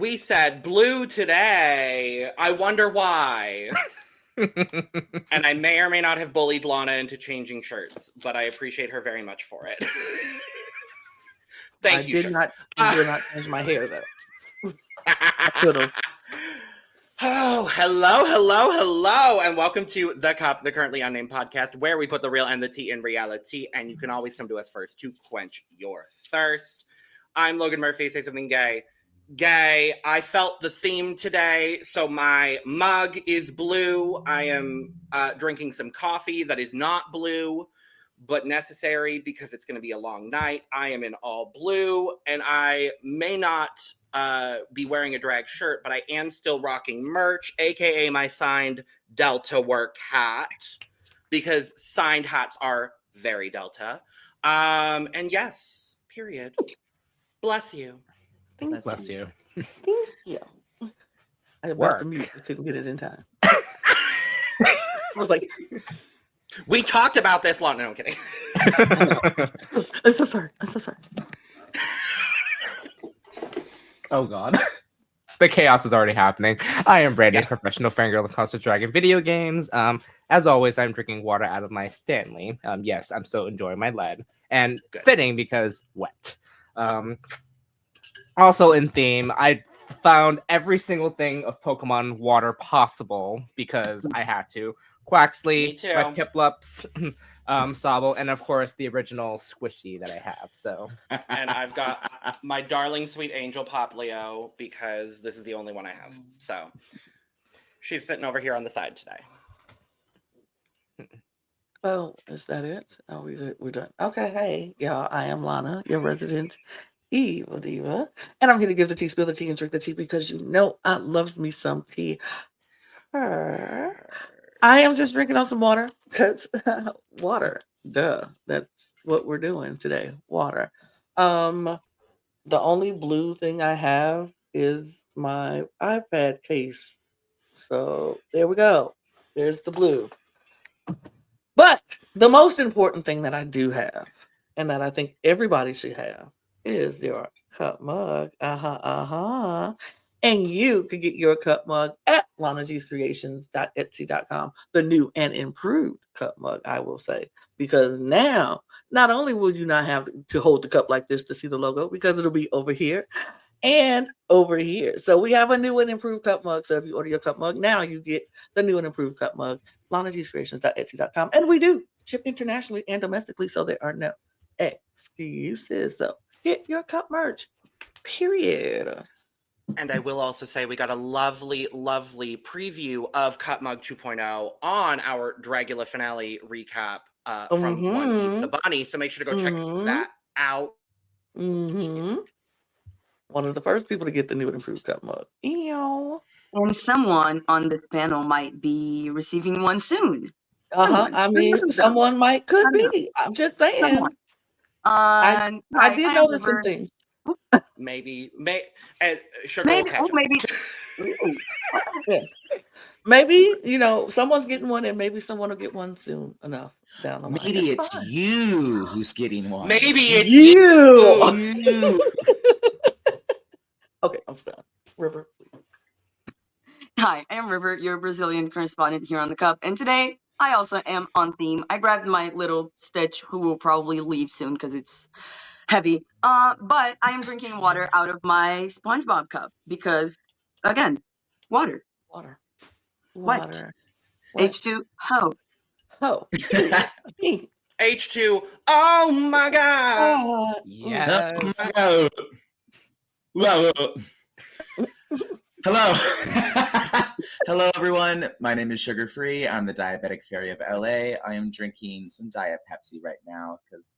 We said blue today. I wonder why. And I may or may not have bullied Lana into changing shirts, but I appreciate her very much for it. Thank you. I did not change my hair though. I could have. Oh, hello, and welcome to The Cup, the Currently Unnamed Podcast, where we put the real and the tea in reality, and you can always come to us first to quench your thirst. I'm Logan Murphy. Say something gay. Gay. I felt the theme today, so my mug is blue. I am drinking some coffee that is not blue, but necessary because it's going to be a long night. I am in all blue, and I may not be wearing a drag shirt, but I am still rocking merch, aka my signed Delta work hat, because signed hats are very Delta. And yes, period. Bless you. Bless you. Thank you. I brought the mute. I couldn't get it in time. I was like, we talked about this long. No, I'm kidding. I'm so sorry. Oh God. The chaos is already happening. I am Brandon, professional fangirl of Constant Dragon video games. As always, I'm drinking water out of my Stanley. Yes, I'm so enjoying my lead. And fitting because wet. Also in theme, I found every single thing of Pokemon water possible because I had to. Quaxley, my Piplups, Sobble, and of course the original Squishy that I have. So, and I've got my darling sweet angel Poplio because this is the only one I have. So she's sitting over here on the side today. well, is that it? Oh, we're done. Okay, hey, y'all. I am Lana, your resident evil diva, and I'm here to give the tea, spill the tea, and drink the tea because you know I loves me some tea. I am just drinking on some water because water, duh. That's what we're doing today. Water. The only blue thing I have is my iPad case. So there we go. There's the blue. But the most important thing that I do have, and that I think everybody should have, is your cup mug. And you can get your cup mug at lanajscreations.etsy.com, the new and improved cup mug, I will say. Because now, not only will you not have to hold the cup like this to see the logo, because it'll be over here and over here. So we have a new and improved cup mug. So if you order your cup mug now, you get the new and improved cup mug, lanajscreations.etsy.com. And we do ship internationally and domestically, so there are no excuses. So get your cup merch, period. And I will also say we got a lovely, lovely preview of Cup Mug 2.0 on our Dragula finale recap from One Eats the Bunny. So make sure to go check that out. One of the first people to get the new and improved cup mug. Ew. And someone on this panel might be receiving one soon. I mean, someone could be. I'm just saying. I did notice some things. Maybe someone's getting one, and maybe someone will get one soon enough down the line. Maybe it's you who's getting one. Maybe it's you. Okay, I'm done. River. Hi, I am River, your Brazilian correspondent here on the Cup, and today I also am on theme. I grabbed my little Stitch, who will probably leave soon because it's heavy. But I am drinking water out of my SpongeBob cup because, again, water. What? H2, ho. H2, oh my God. Yes. Oh my God. Hello. Hello, everyone. My name is Sugar Free. I'm the Diabetic Fairy of LA. I am drinking some Diet Pepsi right now because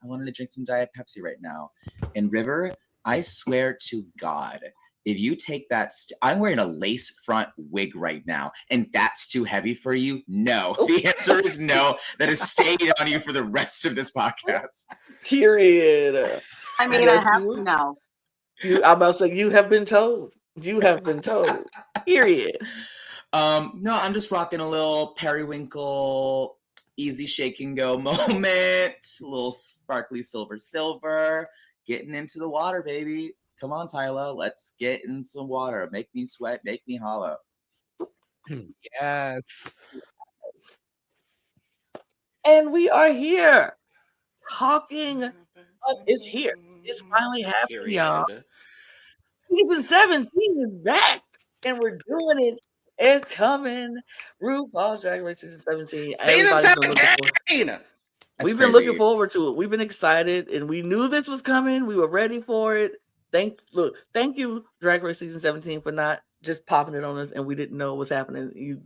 I wanted to drink some Diet Pepsi right now. And River, I swear to God, if you take that, I'm wearing a lace front wig right now, and that's too heavy for you? No. The answer is no. That is staying on you for the rest of this podcast. Period. I mean, I have to now. I'm about to say, you have been told. You have been told. Period. No, I'm just rocking a little periwinkle, easy shake and go moment, a little sparkly silver, getting into the water, baby. come on, Tyler, let's get in some water. Make me sweat, make me hollow. Yes. And we are here talking. It's here. It's finally happening, y'all. Period. Season 17 is back, and we're doing it. It's coming. RuPaul's Drag Race Season 17. Season Everybody's been looking 17! for. We've been looking forward to it. We've been excited, and we knew this was coming. We were ready for it. Thank you, Drag Race Season 17, for not just popping it on us, and we didn't know what was happening. You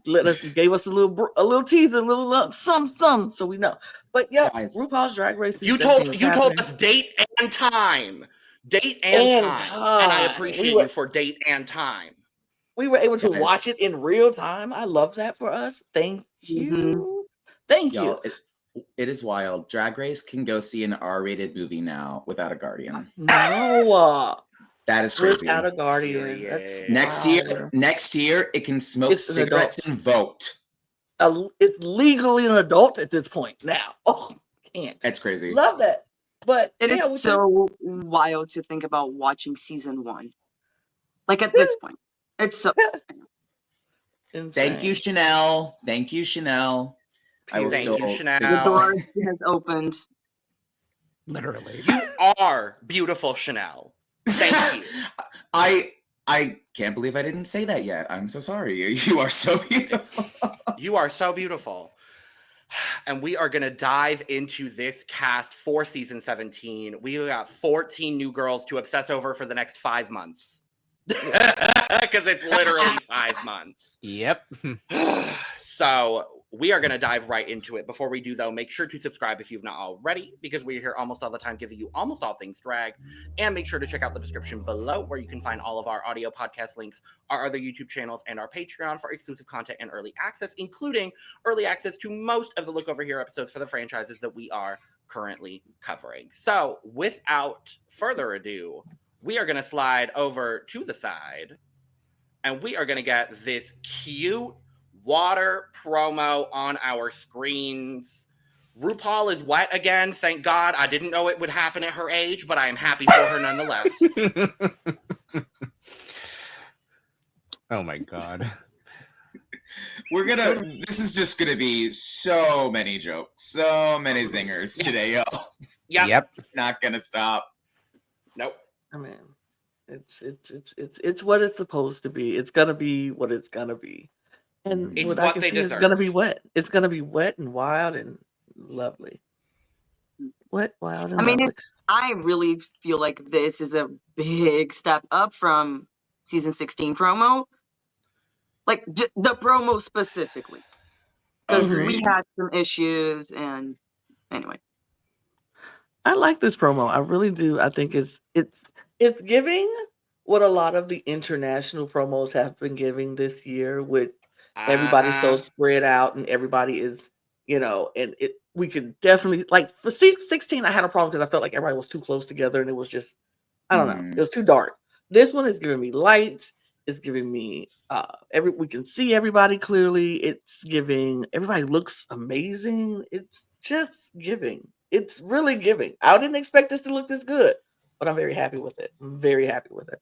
gave us a little teaser, a little some, so we know. But yeah, Guys, RuPaul's Drag Race. You told us date and time, and I appreciate you for date and time. We were able to watch it in real time. I love that for us. Thank you. Thank you. It is wild. Drag Race can go see an R-rated movie now without a guardian. No, that is crazy. Without a guardian. Next year, it can smoke cigarettes and vote. It's legally an adult at this point now. Oh, can't. That's crazy. Love that. But it is so wild to think about watching season 1. Like at this point, it's so. Thank you, Chanel. Thank you, Chanel. Thank you, Chanel. The door has opened. Literally. You are beautiful, Chanel. Thank you. I can't believe I didn't say that yet. I'm so sorry. You are so beautiful. You are so beautiful. And we are going to dive into this cast for season 17. We got 14 new girls to obsess over for the next 5 months. Because it's literally 5 months. Yep. So we are going to dive right into it. Before we do, though, make sure to subscribe if you've not already, because we're here almost all the time giving you almost all things drag. And make sure to check out the description below, where you can find all of our audio podcast links, our other YouTube channels, and our Patreon for exclusive content and early access, including early access to most of the Look Over Here episodes for the franchises that we are currently covering. So without further ado, we are going to slide over to the side, and we are going to get this cute water promo on our screens. RuPaul is wet again. Thank God. I didn't know it would happen at her age, but I am happy for her nonetheless. Oh my God. This is just gonna be so many jokes, so many zingers today, yo. Yep. Not gonna stop. Nope. I mean, it's what it's supposed to be. It's gonna be what it's gonna be. And it's what what I can they see deserve. It's gonna be wet. It's gonna be wet and wild and lovely. Wet, wild, and lovely. I really feel like this is a big step up from season 16 promo. Like the promo specifically, because we had some issues. And anyway, I like this promo. I really do. I think it's giving what a lot of the international promos have been giving this year, with everybody's so spread out and everybody is, and we could definitely, like, for 16, I had a problem because I felt like everybody was too close together and it was just, I don't know, it was too dark. This one is giving me light. It's giving me we can see everybody clearly. It's giving everybody looks amazing. It's just giving. It's really giving. I didn't expect this to look this good, but I'm very happy with it. I'm very happy with it.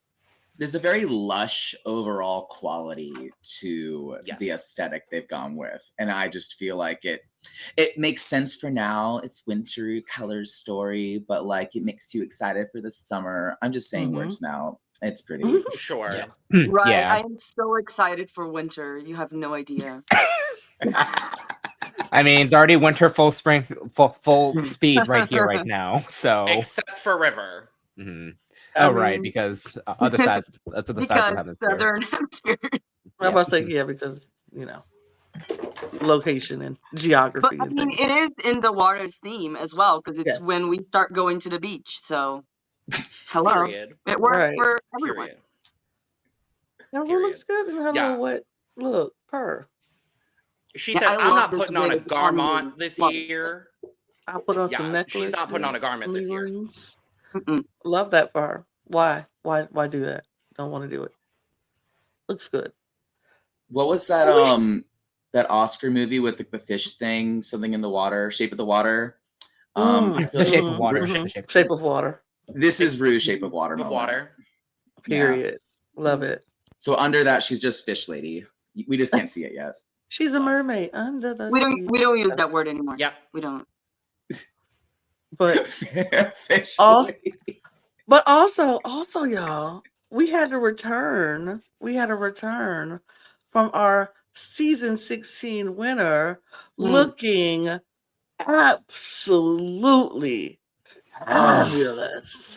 There's a very lush overall quality to the aesthetic they've gone with. And I just feel like it makes sense for now. It's wintry colors story, but like it makes you excited for the summer. I'm just saying words now. It's pretty. Sure. Yeah. Right. Yeah. I am so excited for winter. You have no idea. I mean, it's already winter, full spring, full speed right here, right now. So except for River. Mm-hmm. Oh, right, because other sides, that's the side of the Southern Hemisphere. I was thinking, because location and geography. But I mean, it is in the water theme as well, because it's when we start going to the beach. So, hello, Period. It works for everyone. Period. Everyone looks good in her little wet look. Her. She said, "I'm not putting on a garment this year. I'll put on some necklace. She's not putting on a garment this year." Love that for her. Why do that? Don't want to do it. Looks good. What was that that Oscar movie with the fish thing, something in the water, Shape of the Water? The Shape of Water. Shape of Water. This is Rue's Shape of Water. Of water. Period. Love it. So under that, she's just fish lady. We just can't see it yet. She's a mermaid under the We sea. don't use that word anymore. Yep. We don't. But Fish Also- lady. but also y'all, we had a return. We had a return from our season 16 winner looking absolutely fabulous.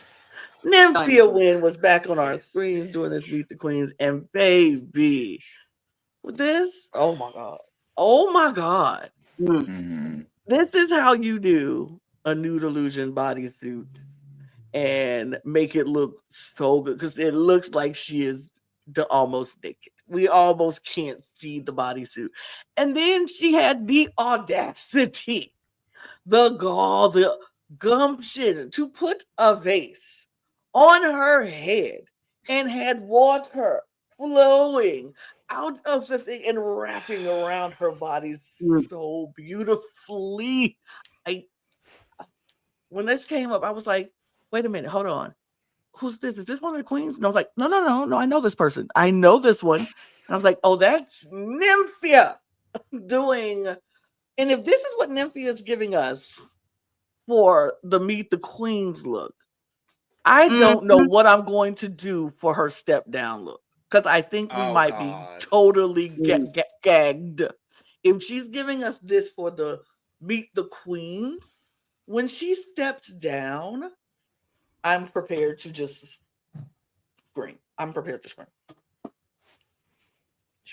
Nymphia Wynn was back on our Yes. screens doing this Meet the Queens, and baby, with this, oh my god, Mhm. this is how you do a nude illusion bodysuit and make it look so good, because it looks like she is almost naked. We almost can't see the bodysuit, and then she had the audacity, the gall, the gumption to put a vase on her head and had water flowing out of the thing and wrapping around her body so beautifully. When this came up, I was like, wait a minute, hold on. Who's this? Is this one of the queens? And I was like, no, I know this person. I know this one. And I was like, oh, that's Nymphia doing. And if this is what Nymphia is giving us for the Meet the Queens look, I don't know what I'm going to do for her step down look, because I think we might be totally gagged. If she's giving us this for the Meet the Queens, when she steps down, I'm prepared to just scream. I'm prepared to scream.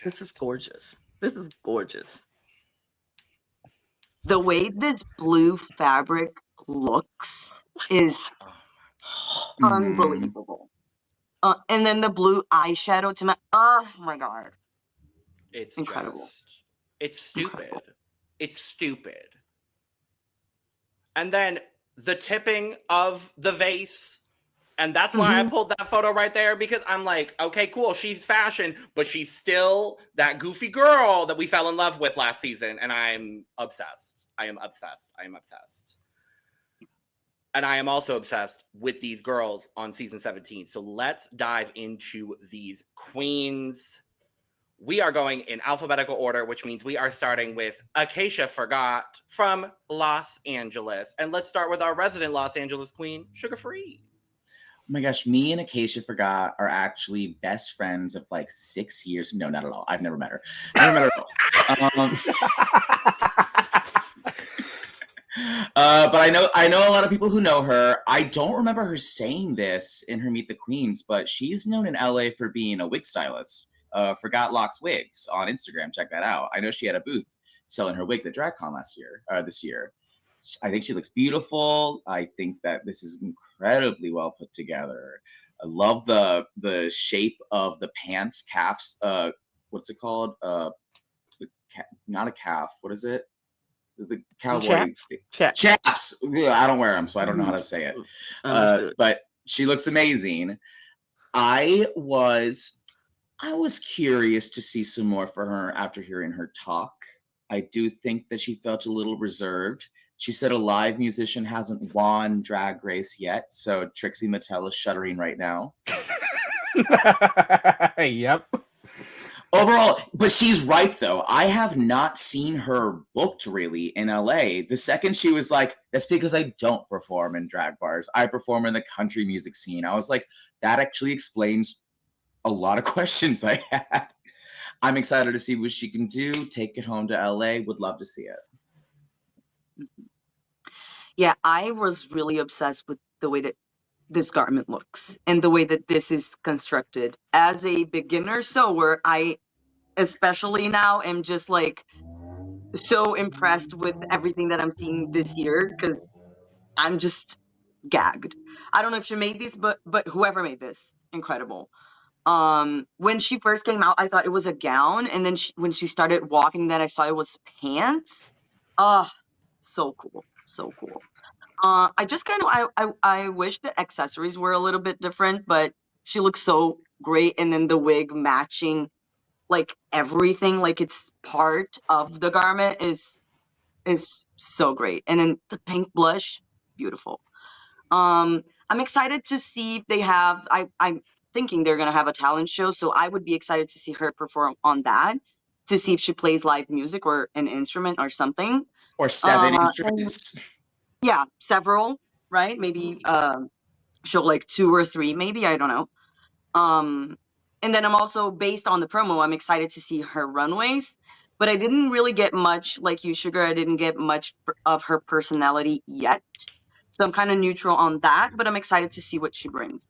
This is gorgeous. This is gorgeous. The way this blue fabric looks is unbelievable. And then the blue eyeshadow to oh my god. It's incredible. It's stupid. Incredible. It's stupid. And then the tipping of the vase. And that's why I pulled that photo right there, because I'm like, okay, cool. She's fashion, but she's still that goofy girl that we fell in love with last season. And I'm obsessed. I am obsessed. And I am also obsessed with these girls on season 17. So let's dive into these queens. We are going in alphabetical order, which means we are starting with Acacia Forgot from Los Angeles. And let's start with our resident Los Angeles queen, Sugar Free. Oh my gosh, me and Acacia Forgot are actually best friends of like 6 years. No, not at all. I've never met her. But I know a lot of people who know her. I don't remember her saying this in her Meet the Queens, but she's known in LA for being a wig stylist. Forgot Locks Wigs on Instagram. Check that out. I know she had a booth selling her wigs at DragCon this year. I think she looks beautiful. I think that this is incredibly well put together. I love the shape of the pants, calves. What's it called? Not a calf. What is it? The cowboy chaps. I don't wear them, so I don't know how to say it. But she looks amazing. I was curious to see some more for her after hearing her talk. I do think that she felt a little reserved. She said a live musician hasn't won Drag Race yet, so Trixie Mattel is shuddering right now. Yep. Overall, but she's right though. I have not seen her booked really in LA. The second she was like, that's because I don't perform in drag bars. I perform in the country music scene. I was like, that actually explains a lot of questions I had. I'm excited to see what she can do. Take it home to LA. Would love to see it. Yeah, I was really obsessed with the way that this garment looks and the way that this is constructed. As a beginner sewer, I especially now am just like so impressed with everything that I'm seeing this year, because I'm just gagged. I don't know if she made these, but whoever made this, incredible. When she first came out, I thought it was a gown, and then when she started walking, then I saw it was pants. So cool, so cool. I just kind of I wish the accessories were a little bit different, but she looks so great, and then the wig matching like everything, like it's part of the garment is so great. And then the pink blush, beautiful. I'm excited to see if they have. I'm thinking they're gonna have a talent show, so I would be excited to see her perform on that, to see if she plays live music or an instrument or something. Or 7 And instruments. yeah, several, right? Maybe show like 2 or 3, maybe, I don't know. And then I'm also, based on the promo, I'm excited to see her runways, but I didn't really get much, like you, Sugar. I didn't get much of her personality yet, so I'm kind of neutral on that, but I'm excited to see what she brings.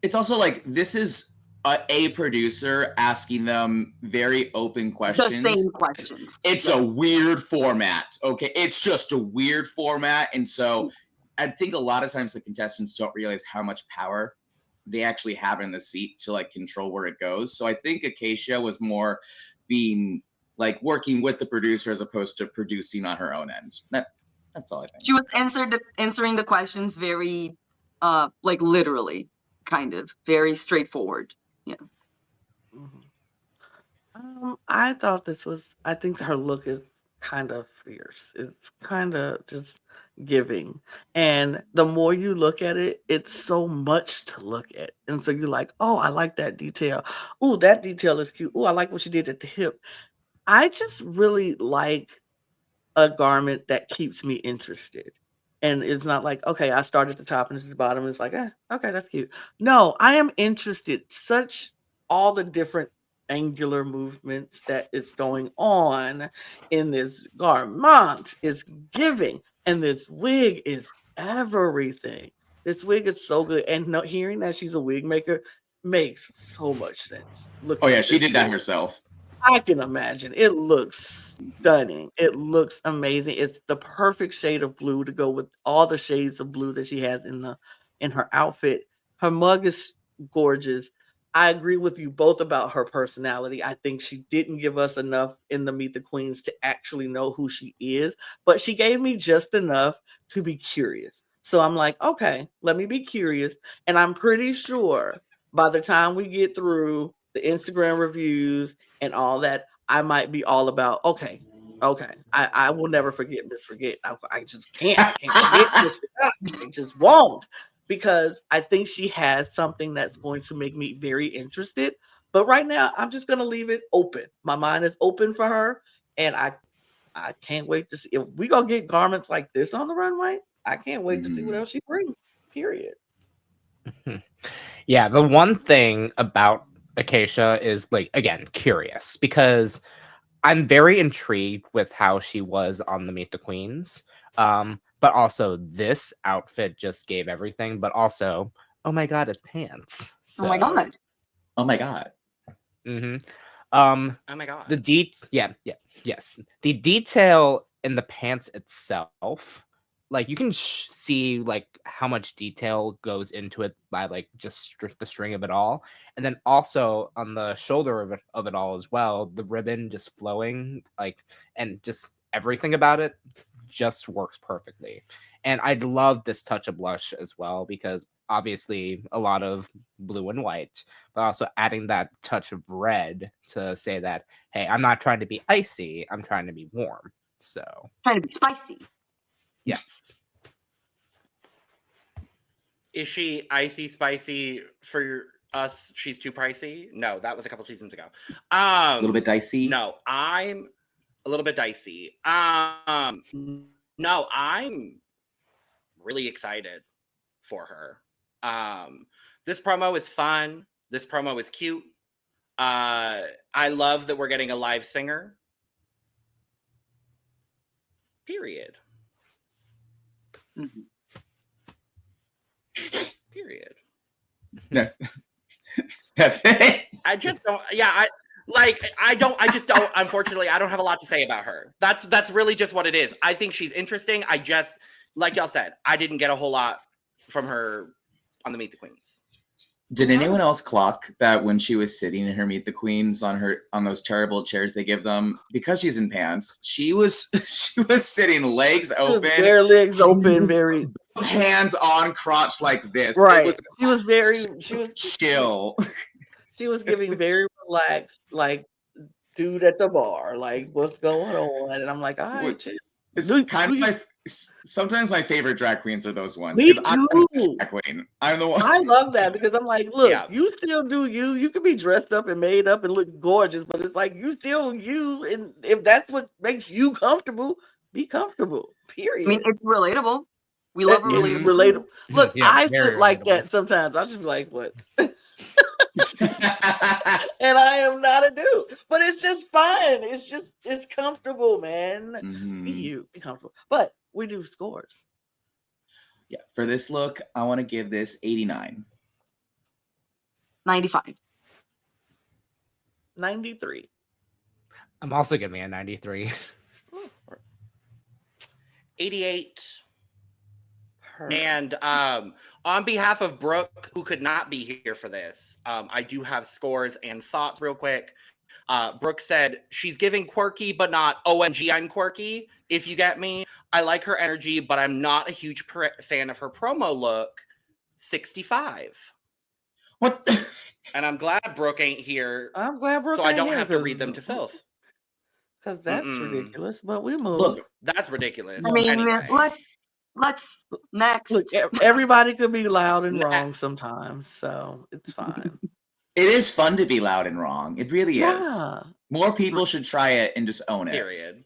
It's also like, this is a producer asking them very open The questions. same questions. It's a weird format, okay? It's just a weird format. And so I think a lot of times the contestants don't realize how much power they actually have in the seat to like control where it goes. So I think Acacia was more being like working with the producer as opposed to producing on her own end. That's all I think. She was answering the questions very, like literally, kind of very straightforward. Yeah. I thought I think her look is kind of fierce. It's kind of just giving. And the more you look at it, it's so much to look at. And so you're like, oh, I like that detail. Oh, that detail is cute. Oh, I like what she did at the hip. I just really like a garment that keeps me interested. And it's not like, okay, I start at the top and it's the bottom. It's like, okay, that's cute. No, I am interested. Such all the different angular movements that is going on in this garment is giving. And this wig is everything. This wig is so good. And hearing that she's a wig maker makes so much sense. Oh yeah, she did that herself. I can imagine. It looks stunning. It looks amazing. It's the perfect shade of blue to go with all the shades of blue that she has in her outfit. Her mug is gorgeous. I agree with you both about her personality. I think she didn't give us enough in the Meet the Queens to actually know who she is, but she gave me just enough to be curious. So I'm like, okay, let me be curious. And I'm pretty sure by the time we get through the Instagram reviews and all that, I might be all about, okay. I will never forget Miss Forget. I just can't. I can't forget Miss Forget. I just won't. Because I think she has something that's going to make me very interested. But right now, I'm just going to leave it open. My mind is open for her. And I can't wait to see. If we're going to get garments like this on the runway, I can't wait to see what else she brings, period. Yeah, the one thing about Acacia is, like, again, curious. Because I'm very intrigued with how she was on the Meet the Queens. But also, this outfit just gave everything. But also, oh my god, it's pants. So, Oh my god. Oh my god. Mm-hmm. Oh my god. Yes. The detail in the pants itself, like you can see like how much detail goes into it by like just the string of it all, and then also on the shoulder of it all as well, the ribbon just flowing, like, and just everything about it just works perfectly. And I'd love this touch of blush as well, because obviously a lot of blue and white, but also adding that touch of red to say that, hey, I'm not trying to be icy, I'm trying to be warm. So Trying to be spicy. yes. Is she icy spicy for us? She's too pricey? No, that was a couple seasons ago. A little bit dicey. No, I'm a little bit dicey. No, I'm really excited for her. This promo is fun. This promo is cute. I love that we're getting a live singer. Period. Mm-hmm. Period. No. That's it. I just don't. Yeah, I just don't. Unfortunately, I don't have a lot to say about her. That's really just what it is. I think she's interesting. I just, like y'all said, I didn't get a whole lot from her on the Meet the Queens. Did anyone else clock that when she was sitting in her Meet the Queens on those terrible chairs they give them, because she's in pants, she was sitting legs open, bare legs open, very hands on crotch like this. right. She was chill. She was giving very relaxed, like dude at the bar, like what's going on, and I'm like, all right, chill. It's kind of Sometimes my favorite drag queens are those ones. Me 'cause I'm too. the drag queen. I'm the one. I love that because I'm like, look, Yeah. you still do you. You can be dressed up and made up and look gorgeous, but it's like you still you. And if that's what makes you comfortable, be comfortable. Period. I mean, it's relatable. We love a It's relatable. relatable. Look, Yeah, I very sit like relatable. that sometimes. I just be like, what? And I am not a dude, but it's just fun. It's comfortable, man. Be Mhm. you, be comfortable. But we do scores. Yeah, for this look, I want to give this 89. 95. 93. I'm also giving it a 93. 88. Her. And on behalf of Brooke, who could not be here for this, I do have scores and thoughts real quick. Brooke said she's giving quirky, but not OMG, I'm quirky. If you get me, I like her energy, but I'm not a huge fan of her promo look. 65. What? And I'm glad Brooke ain't here, I'm glad Brooke so I ain't don't here have to read them to filth. because that's ridiculous. But we move. Look, That's ridiculous. I mean, Anyway. let's next. Look, everybody could be loud and Nah. wrong sometimes, so it's fine. it is fun to be loud and wrong. It really is. Yeah. More people should try it and just own it. Period.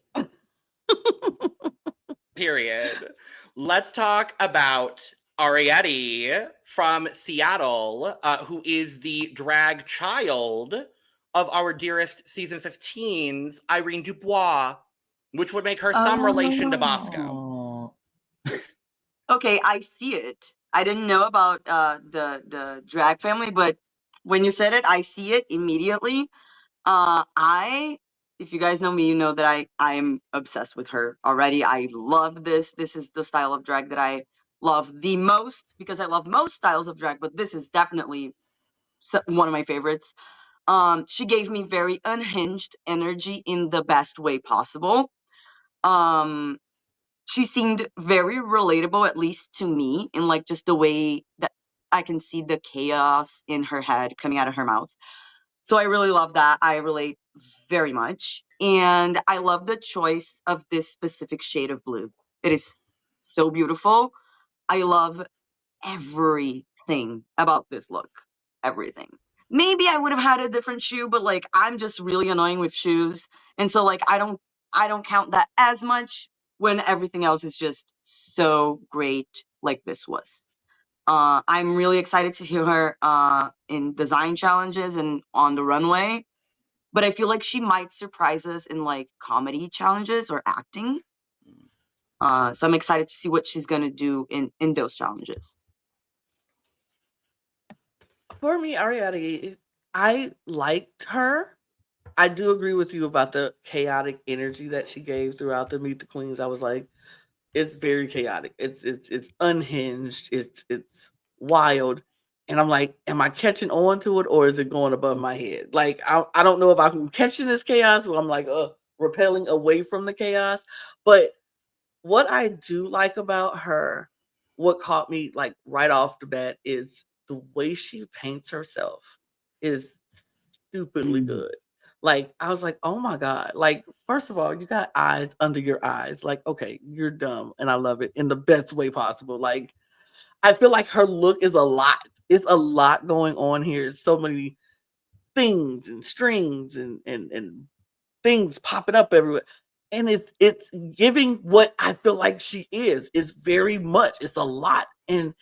Period. Let's talk about Arrietty from Seattle, who is the drag child of our dearest season 15's Irene Dubois, which would make her some relation to Bosco. Oh. Okay, I see it. I didn't know about the drag family, but when you said it, I see it immediately. If you guys know me, you know that I'm obsessed with her already. I love this. This is the style of drag that I love the most because I love most styles of drag, but this is definitely one of my favorites. She gave me very unhinged energy in the best way possible. She seemed very relatable, at least to me, in like just the way that I can see the chaos in her head coming out of her mouth. So I really love that. I relate very much. And I love the choice of this specific shade of blue. It is so beautiful. I love everything about this look. Everything. Maybe I would have had a different shoe, but like I'm just really annoying with shoes. And so like I don't count that as much when everything else is just so great like this was. I'm really excited to see her in design challenges and on the runway. But I feel like she might surprise us in like comedy challenges or acting. So I'm excited to see what she's gonna do in those challenges. For me, Arrietty, I liked her. I do agree with you about the chaotic energy that she gave throughout the Meet the Queens. I was like, it's very chaotic. It's unhinged. It's wild. And I'm like, am I catching on to it or is it going above my head? Like, I don't know if I'm catching this chaos or I'm like repelling away from the chaos. But what I do like about her, what caught me like right off the bat is the way she paints herself is stupidly good. Like, I was like, oh my God. Like, first of all, you got eyes under your eyes. Like, okay, you're dumb. And I love it in the best way possible. Like, I feel like her look is a lot. It's a lot going on here. It's so many things and strings and things popping up everywhere. And it's giving what I feel like she is. It's very much. It's a lot. And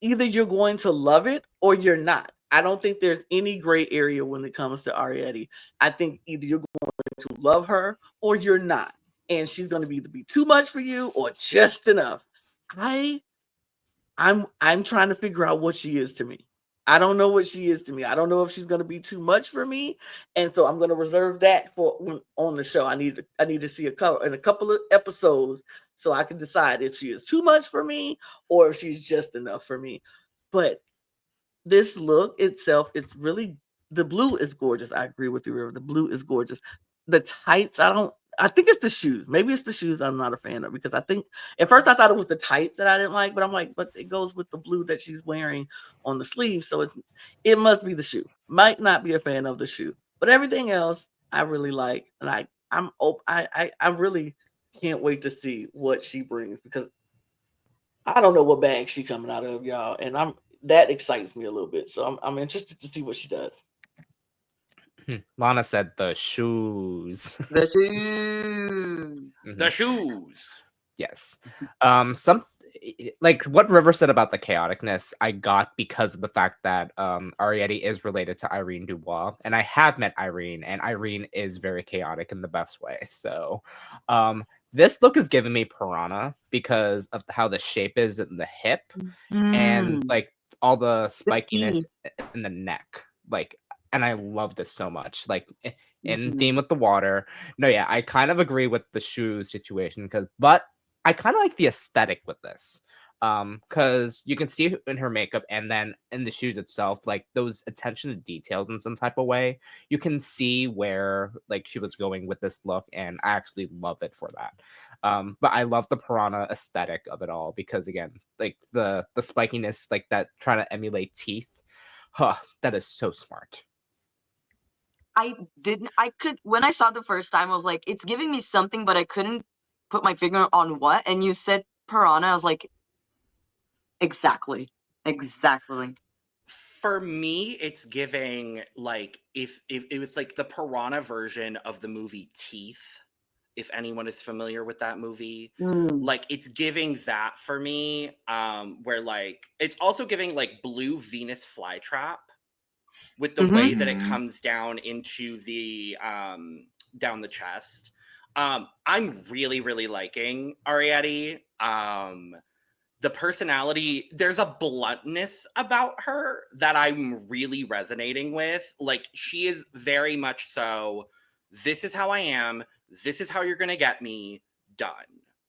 either you're going to love it or you're not. I don't think there's any gray area when it comes to Arrietty. I think either you're going to love her or you're not. And she's going to either be too much for you or just enough. I'm trying to figure out what she is to me. I don't know what she is to me. I don't know if she's going to be too much for me, and so I'm going to reserve that for when on the show. I need to see a couple of episodes so I can decide if she is too much for me or if she's just enough for me. But this look itself, it's really, the blue is gorgeous. I agree with you, River. The blue is gorgeous. The tights, I think it's the shoes. Maybe it's the shoes I'm not a fan of because I think at first I thought it was the tights that I didn't like, but I'm like, but it goes with the blue that she's wearing on the sleeve, so it must be the shoe. Might not be a fan of the shoe, but everything else I really like, and I really can't wait to see what she brings because I don't know what bag she coming out of, y'all, and that excites me a little bit. So I'm interested to see what she does. Lana said the shoes. The shoes. The shoes. Yes. Some like what River said about the chaoticness, I got because of the fact that Arrietty is related to Irene Dubois, and I have met Irene, and Irene is very chaotic in the best way. So, this look is giving me Piranha because of how the shape is in the hip and like all the spikiness in the neck, like. And I love this so much, like in theme with the water. No, yeah, I kind of agree with the shoe situation but I kind of like the aesthetic with this, because you can see in her makeup and then in the shoes itself, like those attention to details in some type of way. You can see where like she was going with this look, and I actually love it for that. But I love the Piranha aesthetic of it all because again, like the spikiness, like that trying to emulate teeth. That is so smart. When I saw it the first time, I was like, it's giving me something, but I couldn't put my finger on what. And you said Piranha, I was like, exactly. For me, it's giving like if it was like the Piranha version of the movie Teeth, if anyone is familiar with that movie. Like it's giving that for me, where like it's also giving like Blue Venus flytrap with the way that it comes down into the down the chest. I'm really liking Arrietty. The personality, there's a bluntness about her that I'm really resonating with. Like she is very much so, this is how I am, this is how you're gonna get me, done.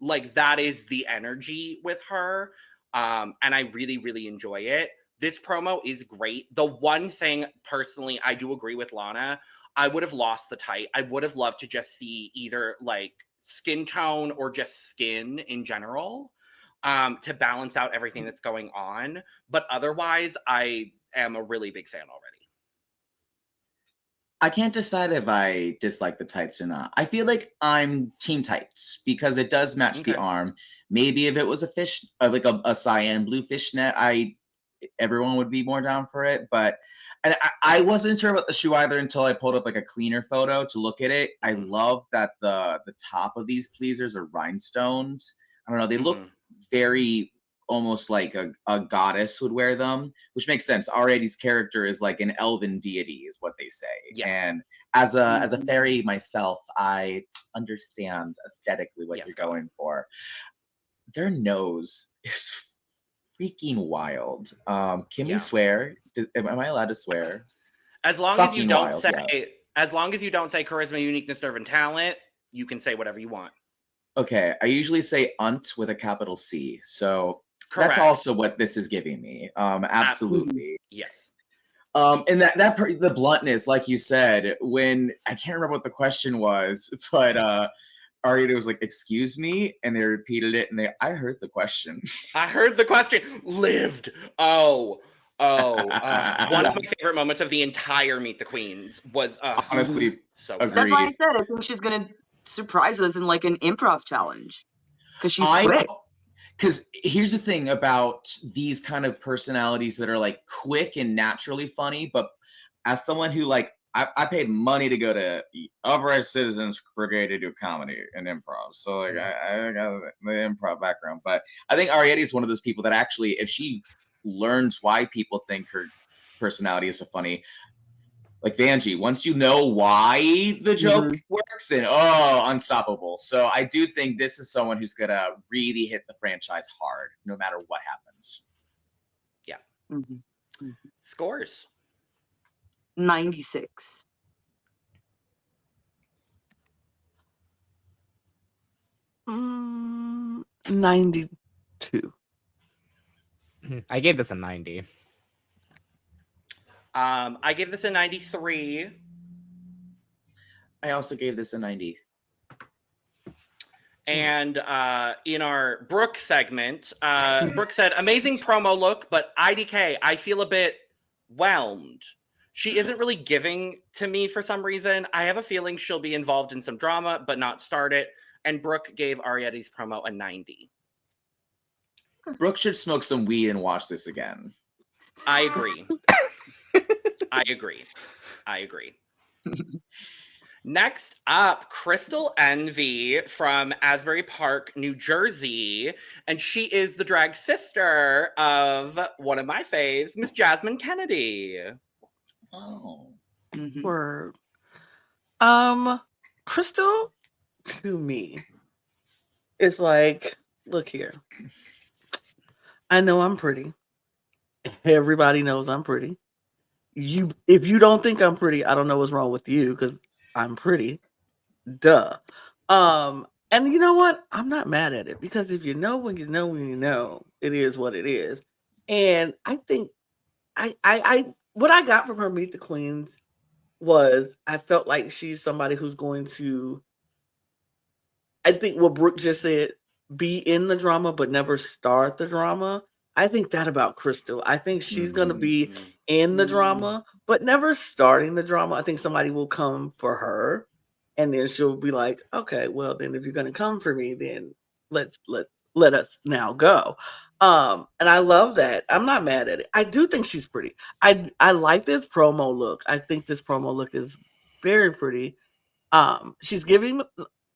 Like that is the energy with her. And I really enjoy it. This promo is great. The one thing, personally, I do agree with Lana. I would have lost the tight. I would have loved to just see either like skin tone or just skin in general, to balance out everything that's going on. But otherwise, I am a really big fan already. I can't decide if I dislike the tights or not. I feel like I'm team tights because it does match the arm. Maybe if it was a fish, like a cyan blue fishnet, everyone would be more down for it. But and I wasn't sure about the shoe either until I pulled up like a cleaner photo to look at it. I love that the top of these pleasers are rhinestones. I don't know, they look very almost like a goddess would wear them, which makes sense. Arrietty's character is like an elven deity, is what they say. Yeah. And as a fairy myself, I understand aesthetically what you're going for. Their nose is freaking wild. Can we swear? Am I allowed to swear? As long as you don't say charisma, uniqueness, nerve, and talent, you can say whatever you want. Okay, I usually say unt with a capital C. So that's also what this is giving me. Absolutely. Yes. And the bluntness, like you said, when I can't remember what the question was, but Arrietty was like, "Excuse me," and they repeated it, and I heard the question. I heard the question. Lived. One of my favorite moments of the entire Meet the Queens was honestly so agreed. That's why I said I think she's gonna surprise us in like an improv challenge because she's quick. Because here's the thing about these kind of personalities that are like quick and naturally funny, but as someone who like I paid money to go to Upright Citizens Brigade to do comedy and improv, so like I got the improv background. But I think Arrietty is one of those people that actually, if she learns why people think her personality is so funny, like Vanjie, once you know why the joke works, and unstoppable. So I do think this is someone who's gonna really hit the franchise hard, no matter what happens. Yeah. Scores. 96. Mm, 92. I gave this a 90. I gave this a 93. I also gave this a 90. And in our Brooke segment, Brooke said, amazing promo look, but IDK, I feel a bit whelmed. She isn't really giving to me for some reason. I have a feeling she'll be involved in some drama, but not start it. And Brooke gave Arrietty's promo a 90. Brooke should smoke some weed and watch this again. I agree. I agree. I agree. Next up, Crystal Envy from Asbury Park, New Jersey. And she is the drag sister of one of my faves, Miss Jasmine Kennedy. Oh. Mhm. Word. Crystal, to me, is like, look here. I know I'm pretty. Everybody knows I'm pretty. If you don't think I'm pretty, I don't know what's wrong with you, because I'm pretty. Duh. And you know what? I'm not mad at it, because if you know when you know when you know, it is what it is. And I think I what I got from her Meet the Queens was, I felt like she's somebody who's going to, I think what Brooke just said, be in the drama but never start the drama. I think that about Crystal. I think she's going to be Mhm. in the drama but never starting the drama. I think somebody will come for her, and then she'll be like, okay, well then if you're going to come for me, then let us now go. And I love that. I'm not mad at it. I do think she's pretty. I like this promo look. I think this promo look is very pretty. She's giving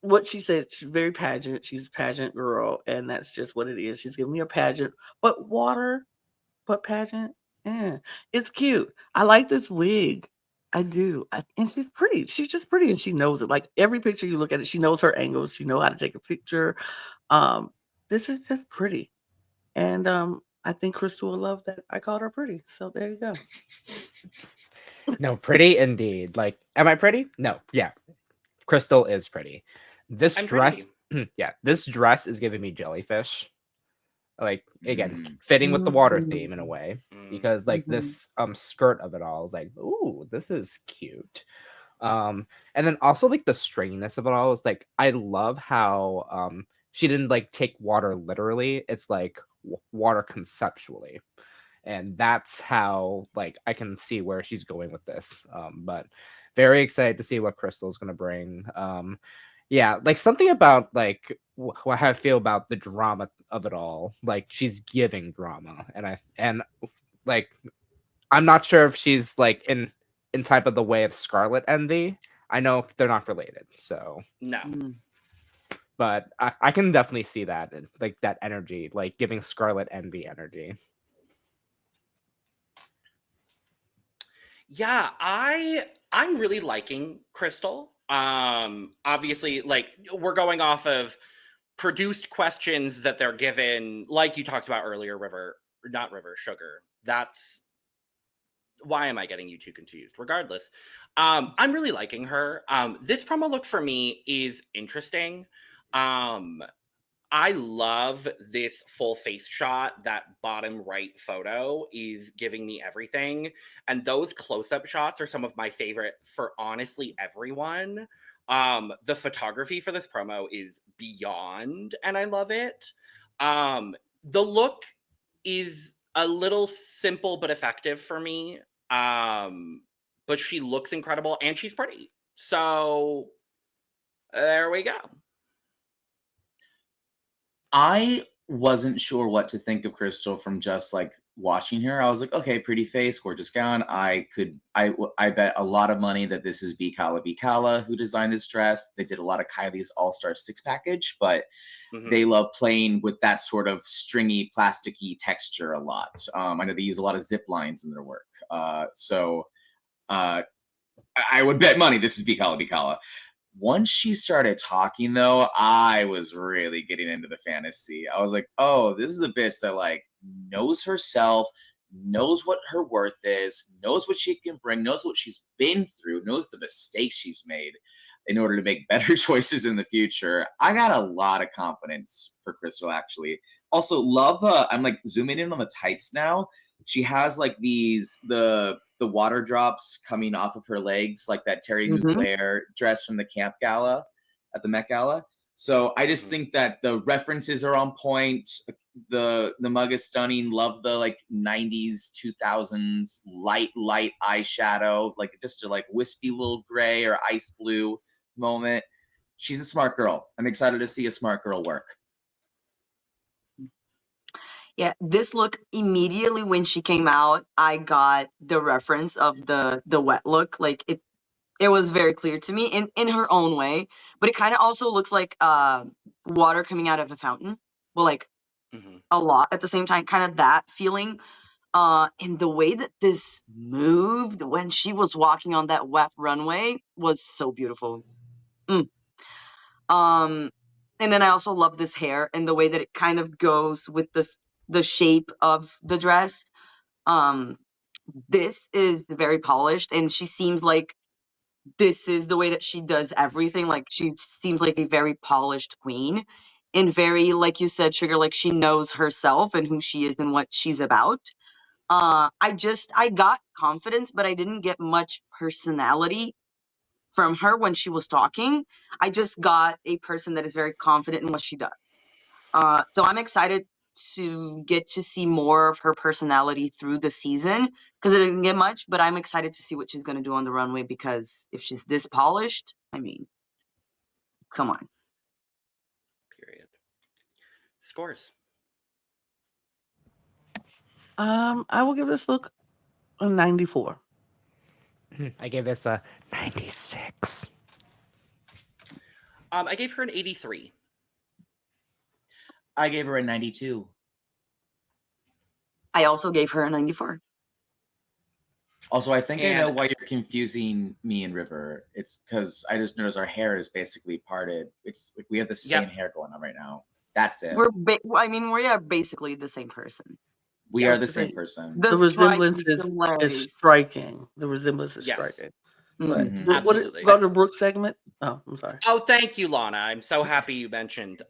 what she said. She's very pageant. She's a pageant girl, and that's just what it is. She's giving me a pageant, but pageant. Yeah, it's cute. I like this wig. I do. And she's pretty. She's just pretty, and she knows it. Like every picture you look at it, she knows her angles. She knows how to take a picture. This is just pretty, and I think Crystal will love that I called her pretty. So there you go. No, pretty indeed. Like, am I pretty? No. Yeah. Crystal is pretty. This I'm dress, yeah, this dress is giving me jellyfish. Like, again, fitting with the water theme in a way, because like this skirt of it all is like, ooh, this is cute. And then also like the stringiness of it all is like, I love how she didn't like take water literally. It's like water conceptually. And that's how like I can see where she's going with this. But very excited to see what Crystal's gonna bring. Yeah, like something about like what I feel about the drama of it all. Like she's giving drama, and like I'm not sure if she's like in type of the way of Scarlet Envy. I know they're not related, so No. but I can definitely see that, like that energy, like giving Scarlet Envy energy. Yeah, I'm really liking Crystal. Obviously, like we're going off of produced questions that they're given, like you talked about earlier, Sugar. That's why am I getting you two confused? Regardless, I'm really liking her. This promo look for me is interesting. I love this full face shot. That bottom right photo is giving me everything. And those close-up shots are some of my favorite for honestly everyone. The photography for this promo is beyond, and I love it. The look is a little simple but effective for me. But she looks incredible and she's pretty. So there we go. I wasn't sure what to think of Crystal from just like watching her. I was like, okay, pretty face, gorgeous gown. I bet a lot of money that this is B. Kala who designed this dress. They did a lot of Kylie's All-Star 6 package, but they love playing with that sort of stringy, plasticky texture a lot. I know they use a lot of zip lines in their work. So I would bet money this is B. Kala. Once she started talking, though, I was really getting into the fantasy. I was like, oh, this is a bitch that, like, knows herself, knows what her worth is, knows what she can bring, knows what she's been through, knows the mistakes she's made in order to make better choices in the future. I got a lot of confidence for Crystal, actually. Also, love, I'm, like, zooming in on the tights now. She has, like, the water drops coming off of her legs, like that Terry Mugler dress from the camp gala at the Met Gala. So I just think that the references are on point. The mug is stunning. Love the like 90s, 2000s light eyeshadow, like just a like wispy little gray or ice blue moment. she's a smart girl. I'm excited to see a smart girl work. Yeah, this look immediately when she came out, I got the reference of the wet look. Like it was very clear to me in her own way, but it kind of also looks like water coming out of a fountain. Well, like a lot at the same time, kind of that feeling. And the way that this moved when she was walking on that wet runway was so beautiful. And then I also love this hair and the way that it kind of goes with the shape of the dress. This is very polished, and she seems like this is the way that she does everything. Like she seems like a very polished queen, and very, like you said, Sugar, like she knows herself and who she is and what she's about. I got confidence, but I didn't get much personality from her when she was talking. I just got a person that is very confident in what she does. So I'm excited to get to see more of her personality through the season because I didn't get much, but I'm excited to see what she's going to do on the runway because if she's this polished, I mean, come on. Period. Scores. I will give this look a 94. I gave this a 96. I gave her an 83. I gave her a 92. I also gave her a 94. Also, I think I know why you're confusing me and River. It's because I just noticed our hair is basically parted. It's like we have the same hair going on right now. That's it. We are basically the same person. We are the same person. The resemblance is striking. The resemblance is striking. But absolutely. Go to Brooke's segment. Oh, I'm sorry. Oh, thank you, Lana. I'm so happy you mentioned.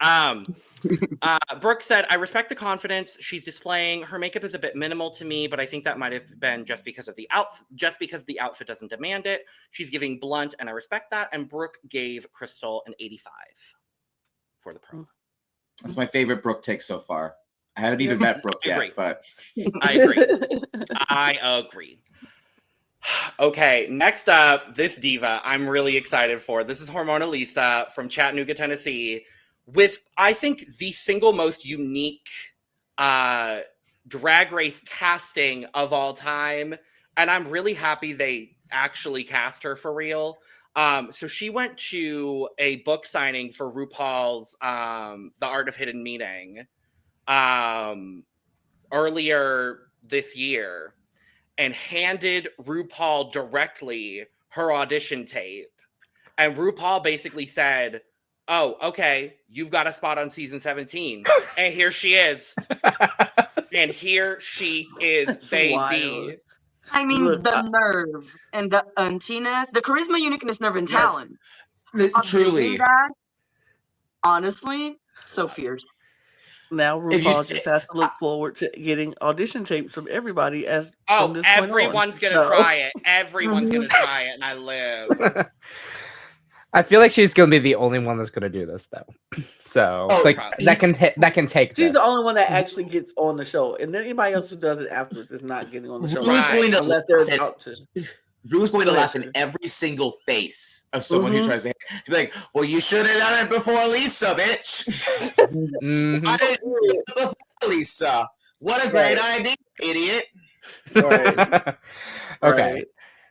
Brooke said, I respect the confidence she's displaying. Her makeup is a bit minimal to me, but I think that might have been just because of the outfit doesn't demand it. She's giving blunt, and I respect that. And Brooke gave Crystal an 85 for the promo. That's my favorite Brooke take so far. I haven't even met Brooke yet, but I agree. I agree. Okay, next up, this diva I'm really excited for. This is Hormona Lisa from Chattanooga, Tennessee, with, I think, the single most unique drag race casting of all time. And I'm really happy they actually cast her for real. So she went to a book signing for RuPaul's The Art of Hidden Meaning earlier this year, and handed RuPaul directly her audition tape. And RuPaul basically said, oh, okay, you've got a spot on season 17. And here she is. And here she is, That's baby. wild. I mean, the nerve and the auntiness, the charisma, uniqueness, nerve, and talent. Truly. That, honestly, so fierce. Now RuPaul just has to look forward to getting audition tapes from everybody from this point on. Everyone's gonna try it. Everyone's gonna try it, and I live. I feel like she's gonna be the only one that's gonna do this, though. So that can take. She's the only one that actually gets on the show, and then anybody else who does it afterwards is not getting on the show. Rue's going to unless they're about to. Rue's going to laugh in every single face of someone who tries to be like, well, you should have done it before Lisa, bitch. I didn't do it before Lisa. What a great idea, idiot. Right. Okay. Right.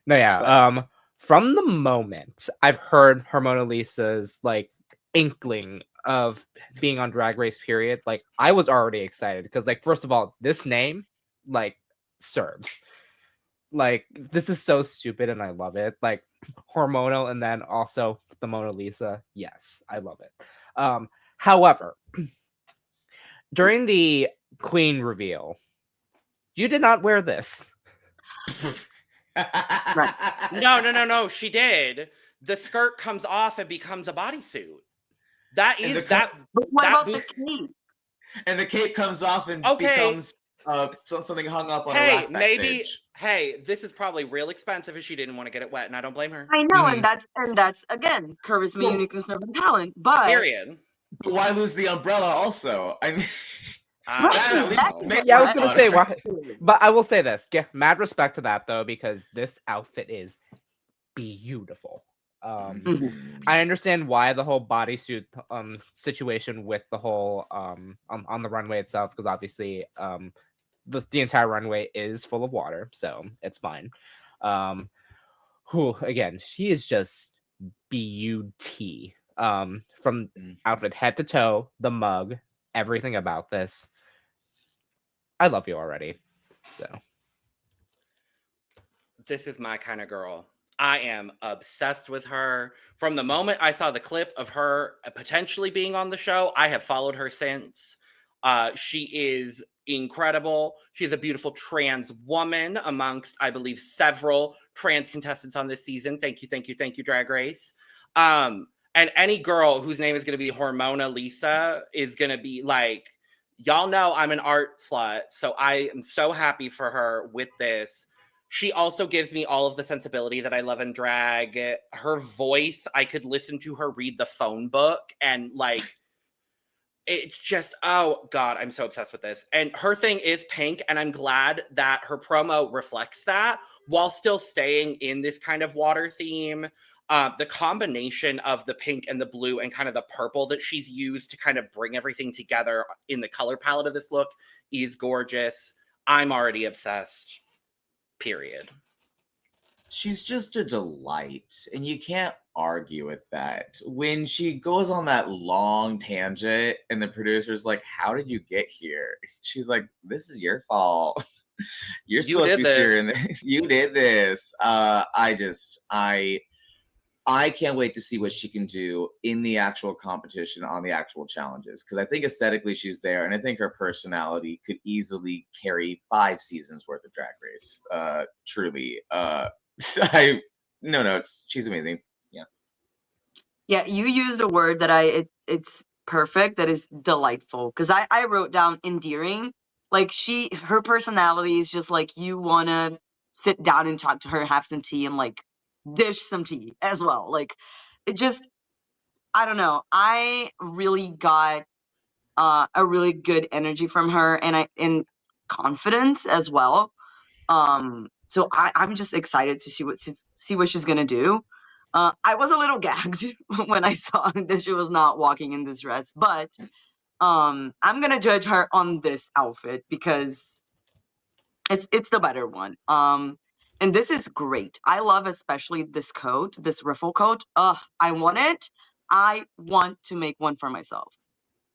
No, yeah. From the moment I've heard Hormona Lisa's like inkling of being on Drag Race period, like I was already excited because, like, first of all, this name like serves. Like, this is so stupid and I love it. Like, hormonal and then also the Mona Lisa. Yes, I love it. However, during the Queen reveal, you did not wear this. No. She did. The skirt comes off and becomes a bodysuit. That is that. But what about the cape? And the cape comes off and becomes something hung up on a rack backstage. Hey, this is probably real expensive if she didn't want to get it wet, and I don't blame her. I know, and that's again charisma, uniqueness, nerve, and talent. But period. But why lose the umbrella? Also, I mean, I was gonna say why, but I will say this: mad respect to that though, because this outfit is beautiful. Mhm. I understand why the whole bodysuit situation with the whole on the runway itself, because obviously the entire runway is full of water, so it's fine. Who again, she is just beauty. From outfit head to toe, the mug, everything about this. I love you already. So This is my kind of girl. I am obsessed with her. From the moment I saw the clip of her potentially being on the show, I have followed her since. She is incredible. She's a beautiful trans woman amongst, I believe, several trans contestants on this season. Thank you, Drag Race. And any girl whose name is going to be Hormona Lisa is going to be like, y'all know I'm an art slut, so I am so happy for her with this. She also gives me all of the sensibility that I love in drag. Her voice, I could listen to her read the phone book and like, it's just, oh God, I'm so obsessed with this. And her thing is pink, and I'm glad that her promo reflects that while still staying in this kind of water theme. The combination of the pink and the blue and kind of the purple that she's used to kind of bring everything together in the color palette of this look is gorgeous. I'm already obsessed. Period. She's just a delight, and you can't argue with that. When she goes on that long tangent, and the producer's like, "How did you get here?" She's like, "This is your fault. You're You supposed to did be this. steering this. You did this." I can't wait to see what she can do in the actual competition on the actual challenges, because I think aesthetically she's there, and I think her personality could easily carry 5 seasons worth of Drag Race. Truly, she's amazing. Yeah, Yeah, you used a word that it's perfect. That is delightful. Because I wrote down endearing. Like her personality is just like you want to sit down and talk to her, have some tea, and like dish some tea as well. Like it just, I don't know. I really got a really good energy from her, and confidence as well. So I'm just excited to see what she's gonna do. I was a little gagged when I saw that she was not walking in this dress, but I'm gonna judge her on this outfit because it's the better one. And this is great. I love especially this coat, this riffle coat. I want it. I want to make one for myself.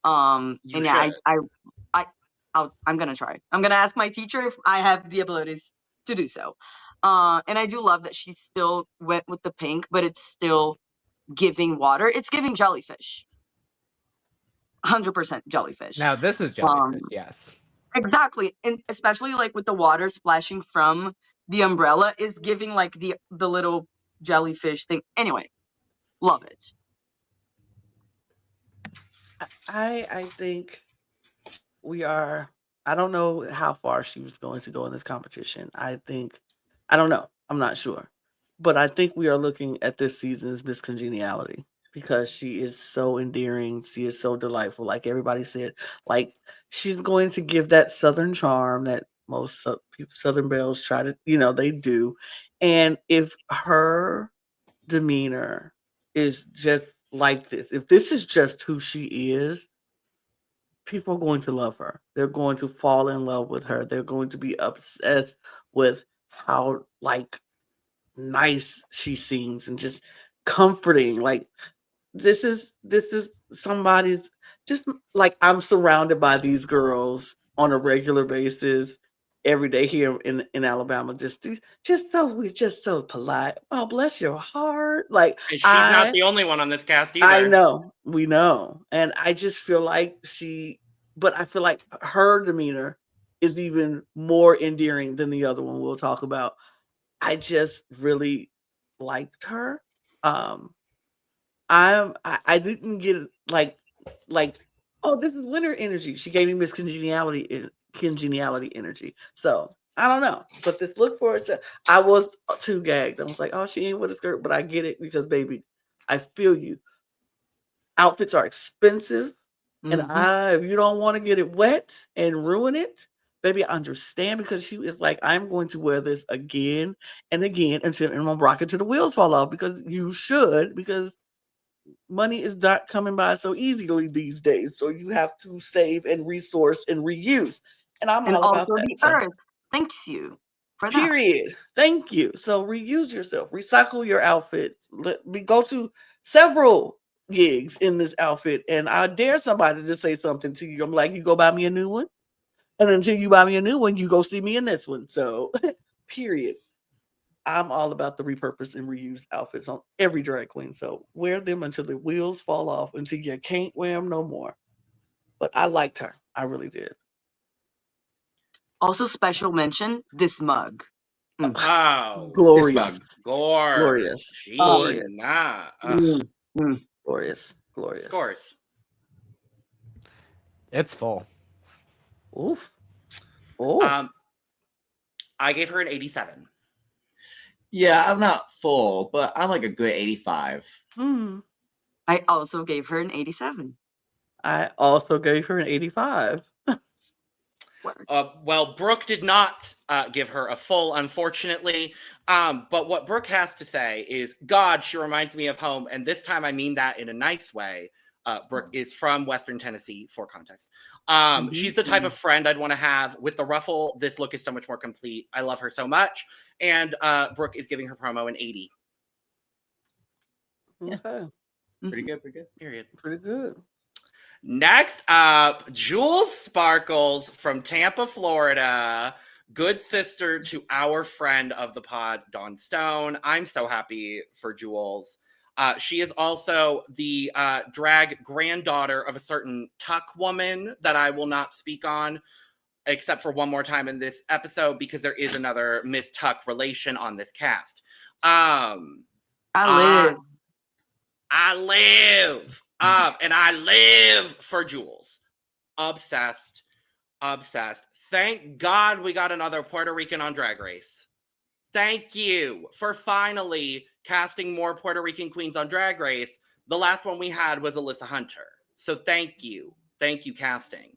You And yeah, should. I'm gonna try. I'm gonna ask my teacher if I have the abilities to do so. And I do love that she's still wet with the pink, but it's still giving water. It's giving jellyfish. 100% jellyfish. now this is jellyfish. Yes. Exactly, and especially like with the water splashing from the umbrella is giving like the little jellyfish thing. Anyway, love it. I think we are. I don't know how far she was going to go in this competition. I don't know. I'm not sure. But I think we are looking at this season's Miss Congeniality because she is so endearing. She is so delightful. Like everybody said, like she's going to give that Southern charm that most Southern belles try to, they do. And if her demeanor is just like this, if this is just who she is, people are going to love her. They're going to fall in love with her. They're going to be obsessed with how like nice she seems and just comforting. Like this is somebody's, just like I'm surrounded by these girls on a regular basis every day here in Alabama. Just so polite. Oh, bless your heart. Like And she's not the only one on this cast either. I know, we know. And I just feel like but I feel like her demeanor is even more endearing than the other one we'll talk about. I just really liked her. I didn't get like, oh, this is winter energy. She gave me Miss Congeniality energy. So I don't know, but this look for it. I was too gagged. I was like, oh, she ain't with a skirt, but I get it because, baby, I feel you. Outfits are expensive, and if you don't want to get it wet and ruin it, baby, I understand, because she is like, I'm going to wear this again and again until I'm gonna rock it till the wheels fall off, because you should, because money is not coming by so easily these days. So you have to save and resource and reuse. And I'm And all about also that. the So, earth thanks you for that. period. Thank you. So reuse yourself, recycle your outfits. We go to several gigs in this outfit, and I dare somebody to say something to you. I'm like, you go buy me a new one. And until you buy me a new one, you go see me in this one. So, period. I'm all about the repurpose and reuse outfits on every drag queen. So wear them until the wheels fall off, until you can't wear them no more. But I liked her. I really did. Also, special mention, this mug. Oh, Glorious. mug. Glorious. Gina. Glorious. Glorious. Scores. It's full. Oof. Oh. I gave her an 87. Yeah, I'm not full, but I'm like a good 85. I also gave her an 87. I also gave her an 85. Well, Brooke did not give her a full, unfortunately. But what Brooke has to say is, God, she reminds me of home. And this time I mean that in a nice way. Brooke is from Western Tennessee, for context. She's the type of friend I'd want to have. With the ruffle, this look is so much more complete. I love her so much. And Brooke is giving her promo an 80. Okay. Pretty good, pretty good. Period. Pretty good. Next up, Jules Sparkles from Tampa, Florida. Good sister to our friend of the pod, Dawn Stone. I'm so happy for Jules. She is also the drag granddaughter of a certain Tuck woman that I will not speak on, except for one more time in this episode, because there is another Miss Tuck relation on this cast. I live. I live. And I live for Jules. Obsessed. Thank God we got another Puerto Rican on Drag Race. Thank you for finally casting more Puerto Rican queens on Drag Race. The last one we had was Alyssa Hunter. So thank you. Thank you, casting.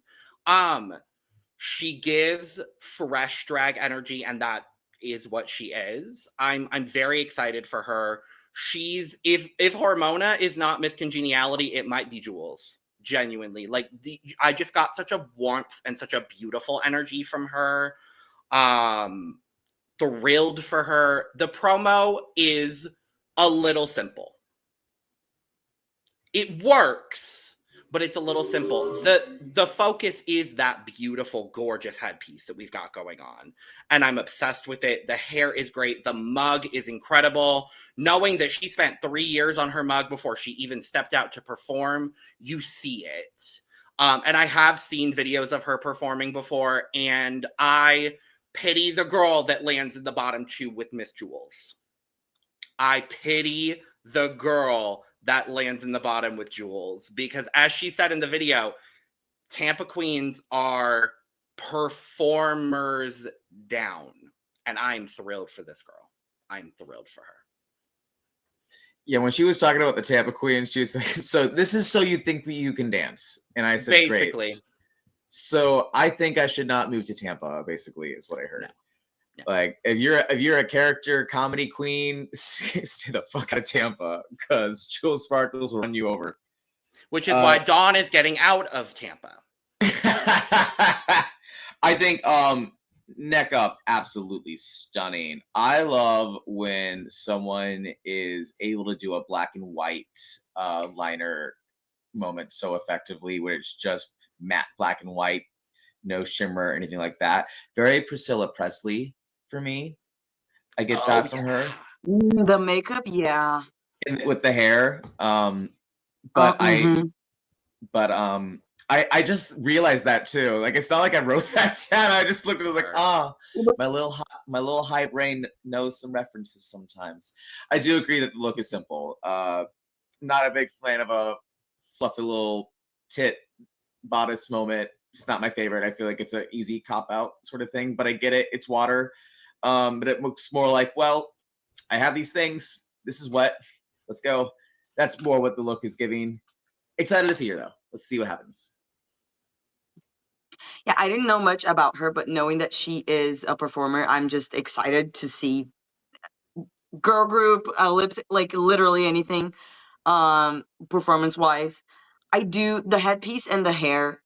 She gives fresh drag energy, and that is what she is. I'm very excited for her. She's if Hormona is not Miss Congeniality, it might be Jules. Genuinely, like I just got such a warmth and such a beautiful energy from her. Thrilled for her. The promo is a little simple. It works, but it's a little simple. The focus is that beautiful, gorgeous headpiece that we've got going on. And I'm obsessed with it. The hair is great. The mug is incredible. Knowing that she spent 3 years on her mug before she even stepped out to perform, you see it. And I have seen videos of her performing before, and I pity the girl that lands in the bottom two with Miss Jules. I pity the girl that lands in the bottom with Jules, because as she said in the video, Tampa Queens are performers down, and I'm thrilled for this girl. I'm thrilled for her. Yeah, when she was talking about the Tampa Queens, she was like, so this is so you think you can dance. And I said, Basically. Great. So I think I should not move to Tampa, basically, is what I heard. No. Like, if you're a character comedy queen, stay the fuck out of Tampa, because Jules Sparkles will run you over. Which is why Dawn is getting out of Tampa. I think neck up, absolutely stunning. I love when someone is able to do a black and white liner moment so effectively, where it's just matte black and white, no shimmer or anything like that. Very Priscilla Presley for me. I get that from her. The makeup, yeah. With the hair. I just realized that too. Like, it's not like I wrote that down. I just looked at it like, my little high brain knows some references sometimes. I do agree that the look is simple. Not a big fan of a fluffy little tit bodice moment. It's not my favorite. I feel like it's an easy cop out sort of thing, but I get it. It's water. But it looks more like, well, I have these things. This is wet. Let's go. That's more what the look is giving. Excited to see her though. Let's see what happens. Yeah, I didn't know much about her, but knowing that she is a performer, I'm just excited to see girl group, lip like literally anything, performance wise. I do the headpiece and the hair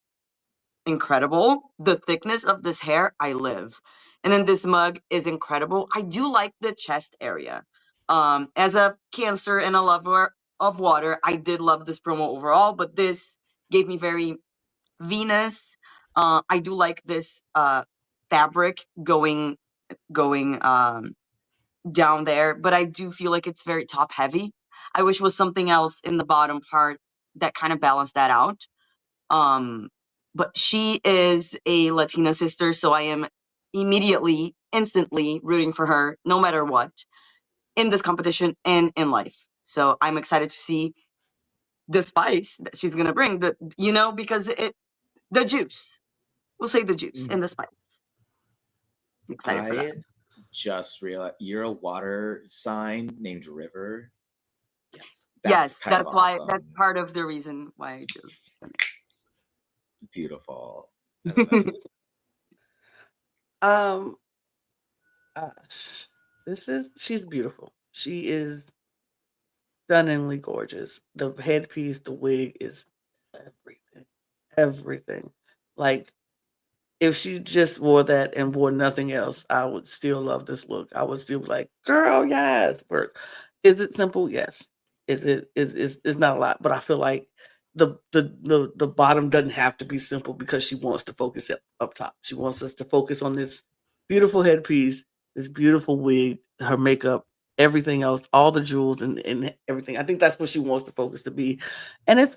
incredible. The thickness of this hair, I live. And then this mug is incredible. I do like the chest area. As a Cancer and a lover of water, I did love this promo overall, but this gave me very Venus. I do like this fabric going down there, but I do feel like it's very top heavy. I wish it was something else in the bottom part that kind of balanced that out. Um, but she is a Latina sister, so I am immediately, instantly rooting for her, no matter what, in this competition and in life. So I'm excited to see the spice that she's gonna bring. Because the juice. We'll say the juice and the spice. Excited for that. I just realized you're a water sign named River. Yes. That's kind of why. awesome. That's part of the reason why I chose. Beautiful. Um, she's beautiful. She is stunningly gorgeous. The headpiece, the wig is everything. Like, if she just wore that and wore nothing else, I would still love this look. I would still be like, girl, yes, work. Is it simple? Yes. It's not a lot, but I feel like the bottom doesn't have to be simple because she wants to focus up top. She wants us to focus on this beautiful headpiece, this beautiful wig, her makeup, everything else, all the jewels and everything. I think that's what she wants the focus to be. And it's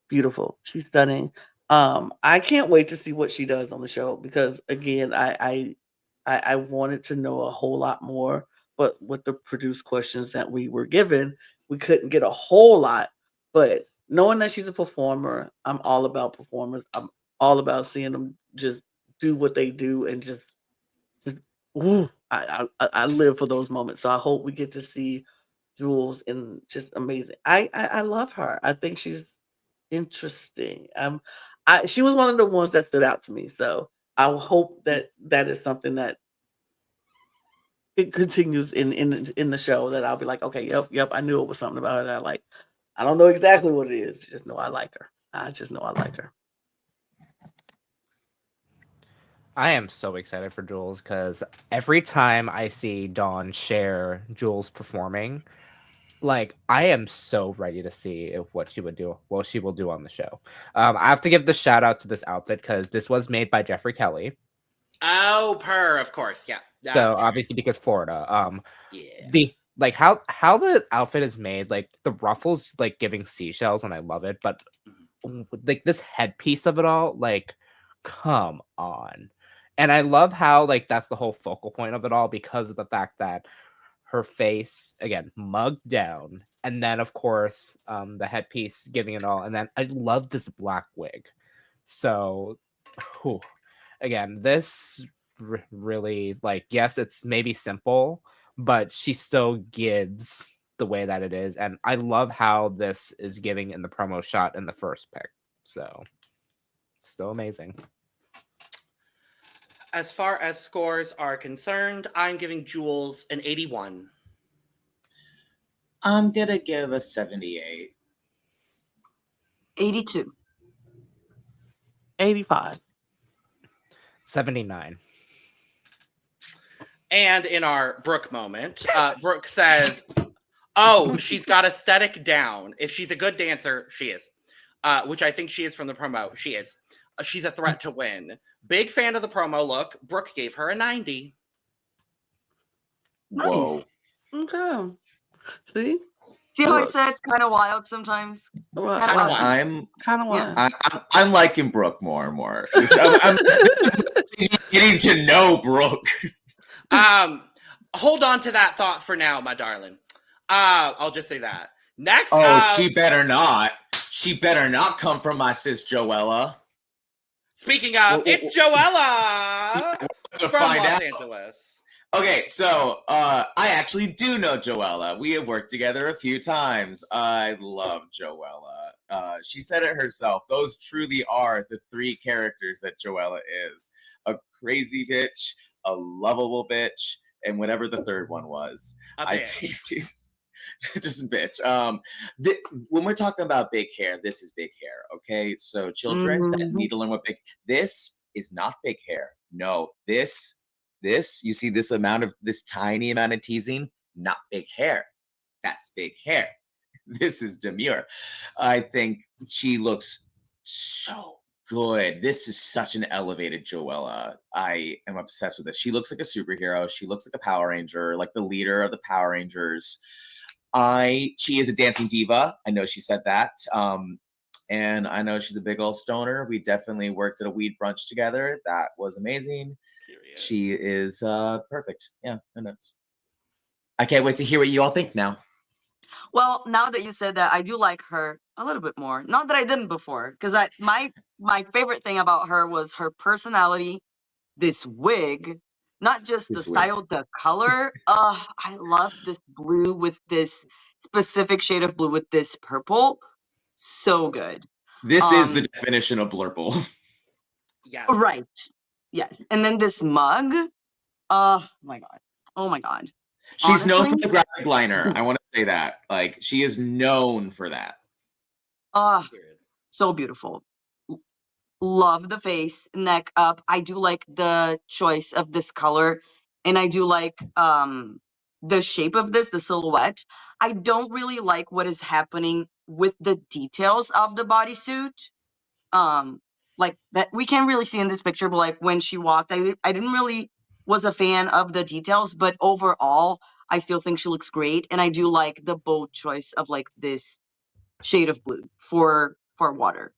beautiful. She's stunning. I can't wait to see what she does on the show because again, I wanted to know a whole lot more, but with the produced questions that we were given, we couldn't get a whole lot. But knowing that she's a performer, I'm all about performers. I'm all about seeing them just do what they do and just ooh, I live for those moments. So I hope we get to see Jules and just amazing. I love her. I think she's interesting. She was one of the ones that stood out to me. So I hope that is something that it continues in the show that I'll be like, okay, yep, I knew it was something about her that I like. I don't know exactly what it is. Just know I like her. I just know I like her. I am so excited for Jules because every time I see Dawn share Jules performing, like I am so ready to see what she would do. What she will do on the show. I have to give the shout out to this outfit because this was made by Jeffrey Kelly. Oh, of course, yeah. So obviously because Florida. Yeah. The like how the outfit is made, like the ruffles like giving seashells, and I love it. But like this headpiece of it all, like come on. And I love how like that's the whole focal point of it all because of the fact that her face again mugged down, and then of course the headpiece giving it all, and then I love this black wig. So again, this really like yes, it's maybe simple, but she still gives the way that it is, and I love how this is giving in the promo shot in the first pick. So still amazing. As far as scores are concerned, I'm giving Jules an 81. I'm gonna give a 78. 82. 85. 79. And in our Brooke moment, Brooke says, oh, she's got aesthetic down. If she's a good dancer, she is. Which I think she is from the promo. She is. She's a threat to win. Big fan of the promo look. Brooke gave her a 90. Nice. Whoa. Okay. See how I said kind of wild sometimes? I'm kind of wild. I'm liking Brooke more and more. I'm getting to know Brooke. Hold on to that thought for now, my darling. I'll just say that. Next. She better not. She better not come from my sis Joella. Speaking of, it's Joella from Los Angeles. Okay, so I actually do know Joella. We have worked together a few times. I love Joella. She said it herself. Those truly are the three characters that Joella is: a crazy bitch, a lovable bitch, and whatever the third one was. I think she's just a bitch. When we're talking about big hair, this is big hair. Okay, so children that need to learn what big. This is not big hair. No, this. You see this tiny amount of teasing, not big hair. That's big hair. This is demure. I think she looks so good. This is such an elevated Joella. I am obsessed with this. She looks like a superhero. She looks like a Power Ranger, like the leader of the Power Rangers. She is a dancing diva. I know she said that. And I know she's a big old stoner. We definitely worked at a weed brunch together. That was amazing. Period. She is perfect. Yeah, who knows? I can't wait to hear what you all think now. Well, now that you said that, I do like her a little bit more. Not that I didn't before, because my favorite thing about her was her personality, this wig, not just the style, the color. I love this blue with this specific shade of blue with this purple. So good. This is the definition of blurple. Yeah. Right. Yes. And then this mug. Oh my god. Oh my god. She's known for the graphic liner. I want to say that. Like, she is known for that. So beautiful. Love the face, neck up. I do like the choice of this color, and I do like the shape of this, the silhouette. I don't really like what is happening with the details of the bodysuit. Like that we can't really see in this picture, but like when she walked, I didn't really was a fan of the details, but overall, I still think she looks great, and I do like the bold choice of like this shade of blue for water.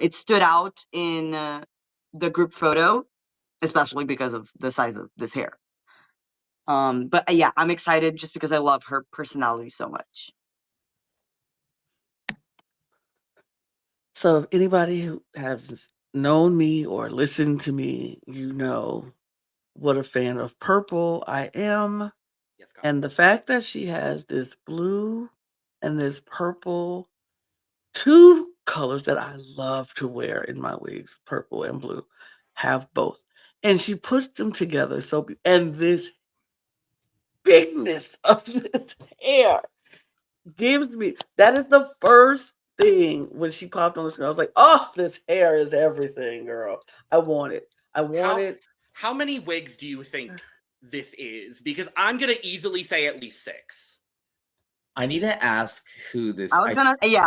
It stood out in the group photo, especially because of the size of this hair. But yeah, I'm excited just because I love her personality so much. So if anybody who has known me or listened to me, you know what a fan of purple I am. Yes, and the fact that she has this blue and this purple, two colors that I love to wear in my wigs, purple and blue, have both. And she puts them together. And this bigness of this hair gives me, that is the first thing when she popped on the screen. I was like, oh, this hair is everything, girl. I want it. How many wigs do you think this is? Because I'm going to easily say at least 6. I need to ask who this... I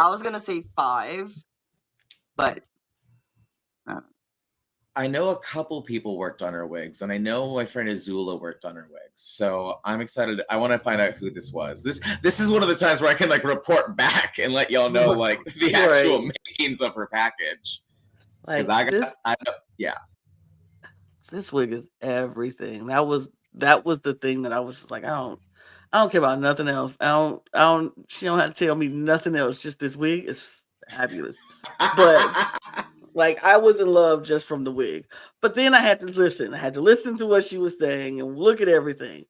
was gonna say 5, but... I know a couple people worked on her wigs, and I know my friend Azula worked on her wigs. So I'm excited. I want to find out who this was. This is one of the times where I can like report back and let y'all know like the actual makings of her package. Because this wig is everything. That was the thing that I was just like, I don't care about nothing else. She don't have to tell me nothing else. Just this wig is fabulous. But like, I was in love just from the wig. But then I had to listen. I had to listen to what she was saying and look at everything.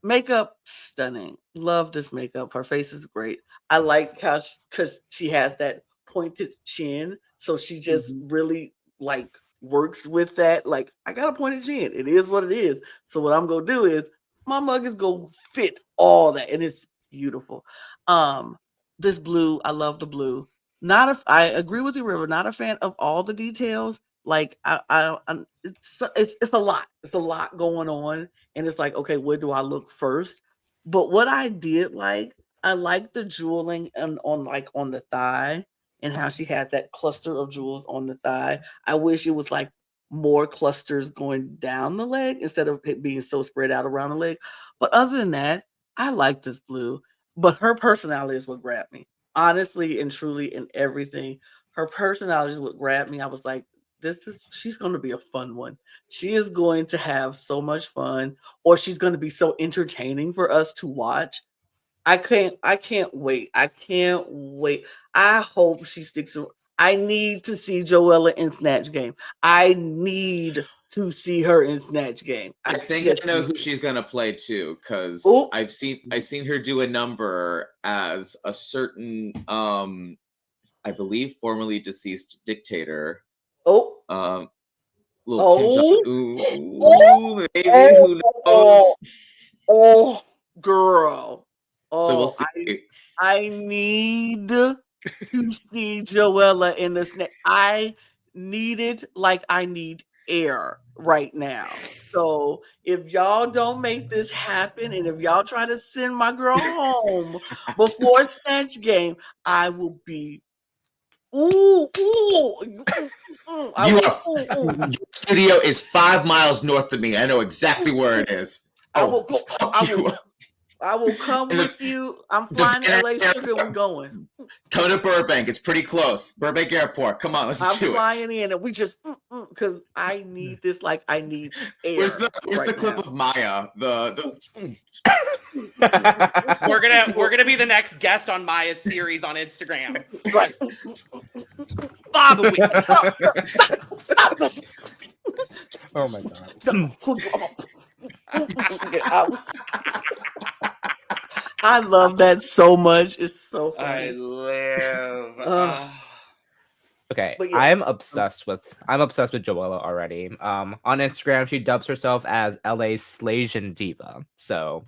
Makeup, stunning. Love this makeup. Her face is great. I like how because she has that pointed chin. So she just really like works with that. Like, I got a pointed chin. It is what it is. So what I'm going to do is my mug is going to fit all that. And it's beautiful. This blue, I love the blue. I agree with you, River. Not a fan of all the details. Like it's a lot. It's a lot going on, and it's like, okay, where do I look first? But what I did I like the jeweling on the thigh, and how she had that cluster of jewels on the thigh. I wish it was like more clusters going down the leg instead of it being so spread out around the leg. But other than that, I like this blue. But her personality is what grabbed me. Honestly and truly, in everything, her personality would grab me. I was like, she's going to be a fun one. She is going to have so much fun, or she's going to be so entertaining for us to watch. I can't wait. I can't wait. I hope she sticks around. I need to see Joella in Snatch Game. I need to see her in Snatch Game. I think I know who she's gonna play too, because I've seen her do a number as a certain I I believe, formerly deceased dictator. Oh. Little Kim Oh. Jong-un, maybe, who knows? Oh, girl. So we'll Oh, see. I need to see Joella in this. I need it like I need air right now. So if y'all don't make this happen, and if y'all try to send my girl home before Snatch Game, I will be. Your studio is 5 miles north of me. I know exactly where it is. I will go. I will come And with you. I'm flying to LA, Sugar. We're going. Come to Burbank. It's pretty close. Burbank Airport. Come on, let's do it. I'm flying in, and we just because I need this like I need air. Where's the right clip now. of Maya? We're gonna be the next guest on Maya's series on Instagram. Right. Bob, Stop this. Oh my god. I love that so much. It's so funny. I live. Okay, But yes. I'm obsessed with Joella already. On Instagram, she dubs herself as LA's Slasian diva. So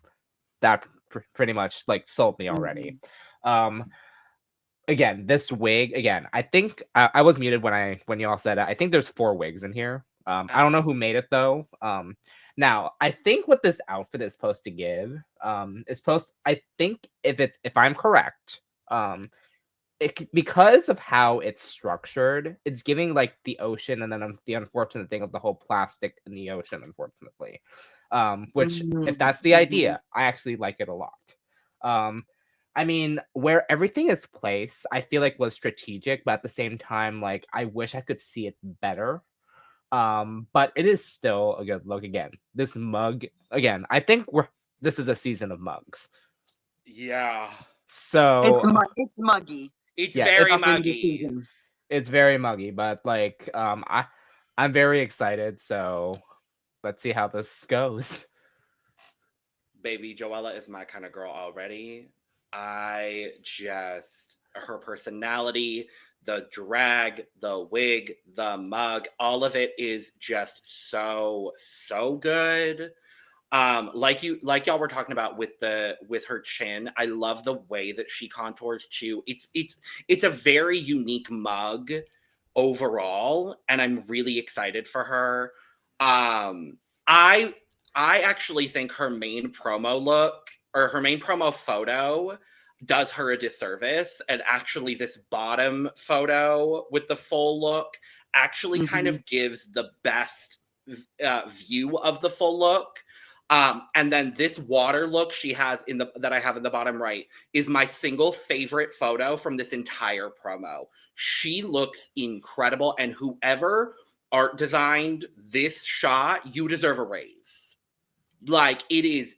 that pretty much like sold me already. Again, this wig. Again, I think I was muted when y'all said it. I think there's 4 wigs in here. I don't know who made it though. Now I think what this outfit is supposed to give I think if I'm correct, because of how it's structured, it's giving like the ocean, and then the unfortunate thing of the whole plastic in the ocean, unfortunately. Which, if that's the idea, I actually like it a lot. I mean, where everything is placed, I feel like was strategic, but at the same time, like I wish I could see it better. But it is still a good look. Again, this mug, again, I think this is a season of mugs. Yeah. So it's muggy. It's very muggy. It's very muggy, but like I'm very excited, so let's see how this goes. Baby, Joella is my kind of girl already. Her personality, the drag, the wig, the mug, all of it is just so good. Like y'all were talking about with her chin, I love the way that she contours too. It's a very unique mug overall, and I'm really excited for her. I actually think her main promo look, or her main promo photo, does her a disservice, and actually this bottom photo with the full look actually kind of gives the best view of the full look. And then this water look she has that I have in the bottom right is my single favorite photo from this entire promo. She looks incredible, and whoever art designed this shot, you deserve a raise. Like, it is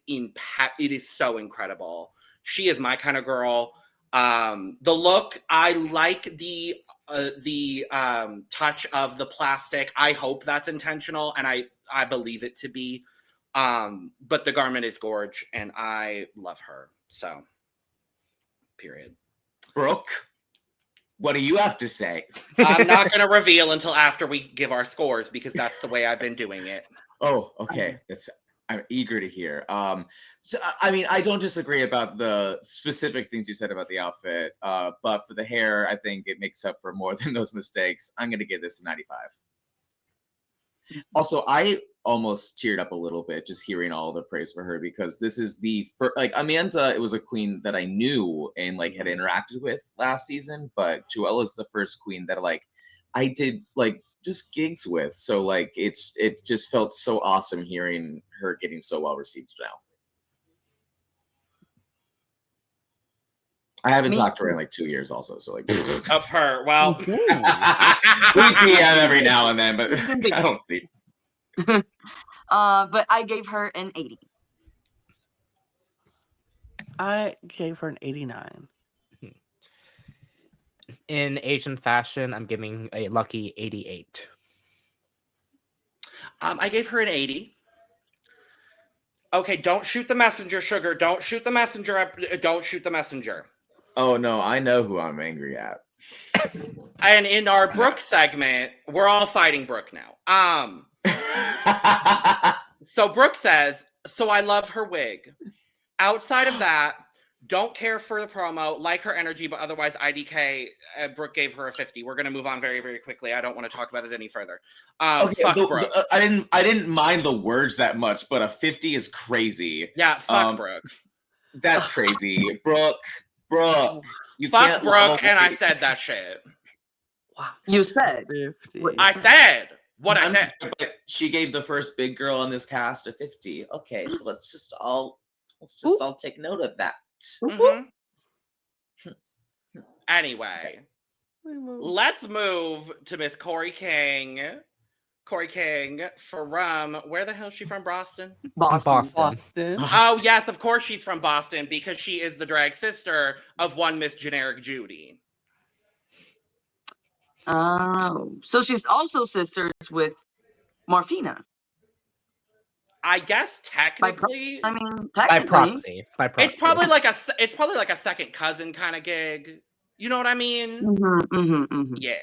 so incredible. She is my kind of girl. The look, I like the touch of the plastic. I hope that's intentional, and I believe it to be. But the garment is gorge, and I love her. So, period. Brooke, what do you have to say? I'm not going to reveal until after we give our scores, because that's the way I've been doing it. Oh, okay. I'm eager to hear. So I mean, I don't disagree about the specific things you said about the outfit, but for the hair, I think it makes up for more than those mistakes. I'm going to give this a 95. Also, I almost teared up a little bit just hearing all the praise for her, because this is the first, like, Amanda, it was a queen that I knew and like had interacted with last season, but Joella is the first queen that like I did like just gigs with. So like it just felt so awesome hearing her getting so well received now. I haven't talked to her in like 2 years also, so like Of her. Well, we DM every now and then, but I don't see. But I gave her an 80. I gave her an 89. In Asian fashion, I'm giving a lucky 88. I gave her an 80. Okay, don't shoot the messenger, Sugar. Don't shoot the messenger. Don't shoot the messenger. Oh no, I know who I'm angry at. And in our Brooke segment, we're all fighting Brooke now. So Brooke says, so I love her wig. Outside of that, don't care for the promo, like her energy, but otherwise IDK, Brooke gave her a 50. We're going to move on very, very quickly. I don't want to talk about it any further. Fuck Brooke. I didn't mind the words that much, but a 50 is crazy. Yeah, fuck Brooke. That's crazy. Brooke. You fuck can't Brooke, and I said that shit. Wow. You said. 50. I said what I said. Sorry, but she gave the first big girl in this cast a 50. Okay, so let's just all take note of that. Mm-hmm. Anyway, let's move to Miss Kori King. Kori King from, where the hell is she from? Boston? Boston. Oh, yes, of course she's from Boston because she is the drag sister of one Miss Generic Judy. Oh, so she's also sisters with Morphina. I guess technically, technically, By proxy. it's probably like a second cousin kind of gig. You know what I mean? Yeah,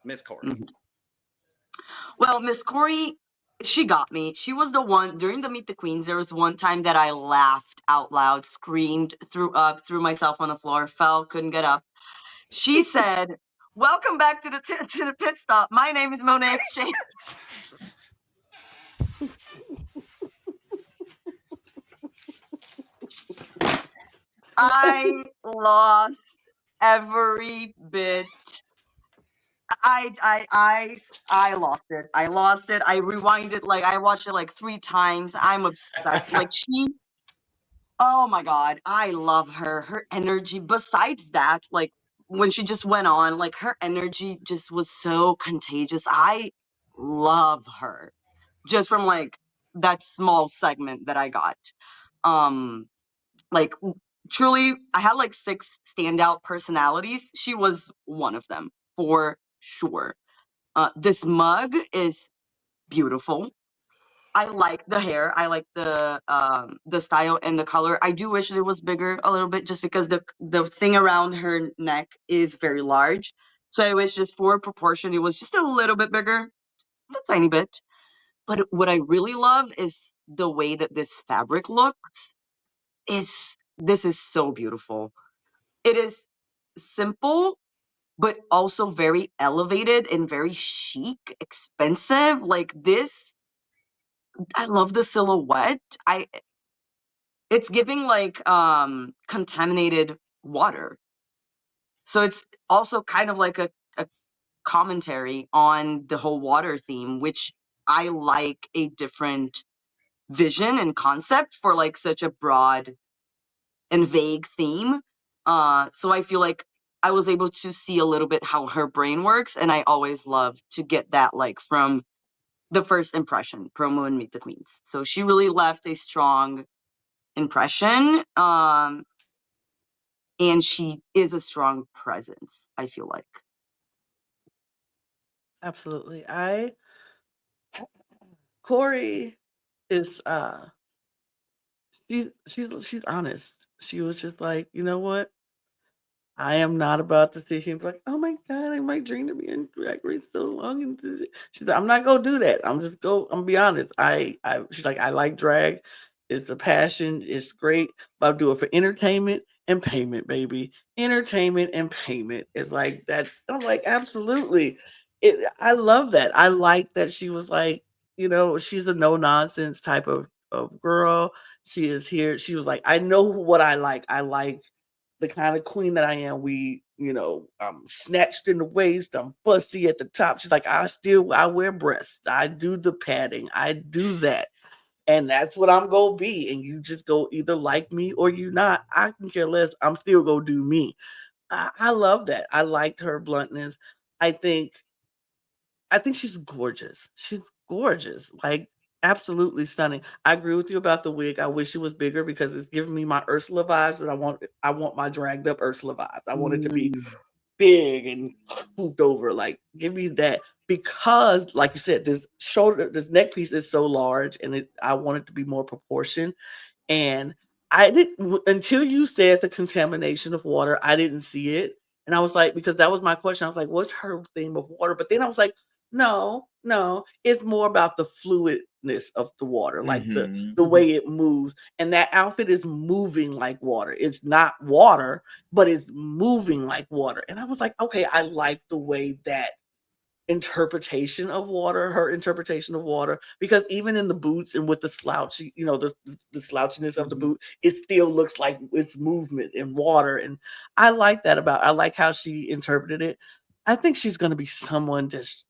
Miss Kori. Mm-hmm. Well, Miss Kori, she got me. She was the one during the Meet the Queens. There was one time that I laughed out loud, screamed, threw myself on the floor, fell, couldn't get up. She said, "Welcome back to the pit stop. My name is Monet Exchange." I lost every bit. I lost it. I lost it. I rewinded, like I watched it like 3 times. I'm obsessed. Like oh my god, I love her. Her energy. Besides that, like when she just went on, like her energy just was so contagious. I love her. Just from like that small segment that I got. Like truly, I had like 6 standout personalities. She was one of them for sure. This mug is beautiful. I like the hair. I like the style and the color. I do wish it was bigger a little bit, just because the thing around her neck is very large. So I wish, just for proportion, it was just a little bit bigger, a tiny bit. But what I really love is the way that this fabric looks. This is so beautiful. It is simple, but also very elevated and very chic, expensive. Like this, I love the silhouette. It's giving like contaminated water. So it's also kind of like a commentary on the whole water theme, which I like a different vision and concept for like such a broad and vague theme. So I feel like I was able to see a little bit how her brain works, and I always love to get that like from the first impression, promo and Meet the Queens. So she really left a strong impression, and she is a strong presence, I feel like. Absolutely. Kori is she's honest. She was just like, you know what? I am not about to sit here and be like, oh my god, I might dream to be in Drag Race so long. And she's like, I'm not gonna do that. I'm gonna be honest. She's like, I like drag. It's the passion. It's great, but I'll do it for entertainment and payment, baby. Entertainment and payment. It's like that's. I'm like, absolutely. I love that. I like that she was like, she's a no nonsense type of girl. She is here. She was like, I know what I like. I like the kind of queen that I am. I'm snatched in the waist, I'm busty at the top. She's like, I wear breasts. I do the padding. I do that. And that's what I'm going to be. And you just go either like me or you not. I can care less. I'm still going to do me. I love that. I liked her bluntness. I think she's gorgeous. She's gorgeous. Like, absolutely stunning. I agree with you about the wig. I wish it was bigger because it's giving me my Ursula vibes, but I want my dragged up Ursula vibes. I want it to be big and swooped over. Like, give me that, because like you said, this neck piece is so large, and I want it to be more proportioned. And I didn't, until you said the contamination of water, I didn't see it. And I was like, because that was my question. I was like, what's her theme of water? But then I was like, no, it's more about the fluidness of the water, like the way it moves. And that outfit is moving like water. It's not water, but it's moving like water. And I was like, okay, I like the way that interpretation of water, her interpretation of water, because even in the boots and with the slouchy, the slouchiness of the boot, it still looks like it's movement and water. And I like I like how she interpreted it. I think she's going to be someone just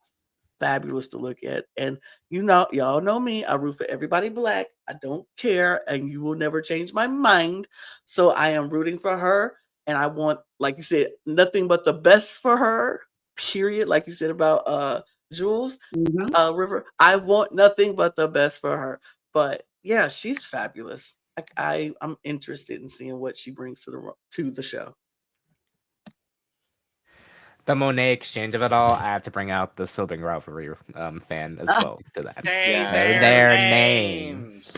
fabulous to look at. And y'all know me, I root for everybody Black. I don't care, and you will never change my mind. So I am rooting for her, and I want, like you said, nothing but the best for her, period. Like you said about Jules, River, I want nothing but the best for her. But yeah, she's fabulous. I'm interested in seeing what she brings to the show. The Monet exchange of it all, I have to bring out the Sylvan Rivalry fan as well to that. Say their names.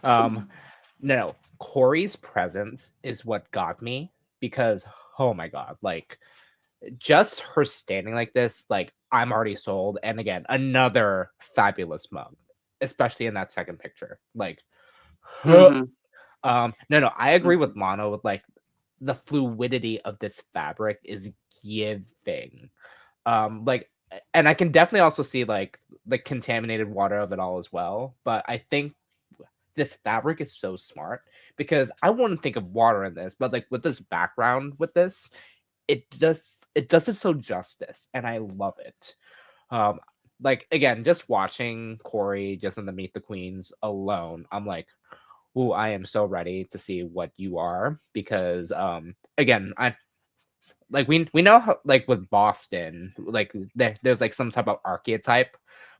No, Kori's presence is what got me, because oh my god, like just her standing like this, like I'm already sold. And again, another fabulous mug, especially in that second picture. Like, no, I agree with Lana with like the fluidity of this fabric is giving. Like, and I can definitely also see like the contaminated water of it all as well. But I think this fabric is so smart, because I wouldn't think of water in this, but like with this background with this, it does it so justice, and I love it. Like again, just watching Kori just in the Meet the Queens alone, I'm like, ooh, I am so ready to see what you are, because again, I like we know how, like with Boston, like there's like some type of archetype,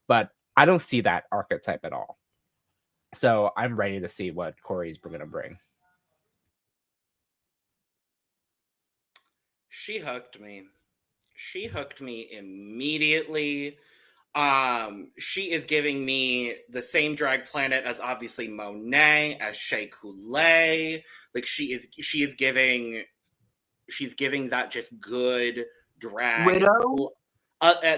but I don't see that archetype at all. So I'm ready to see what Kori's gonna bring. She hooked me. She hooked me immediately. She is giving me the same drag planet as obviously Monet, as Shea Coulee. Like she's giving that just good drag. Widow?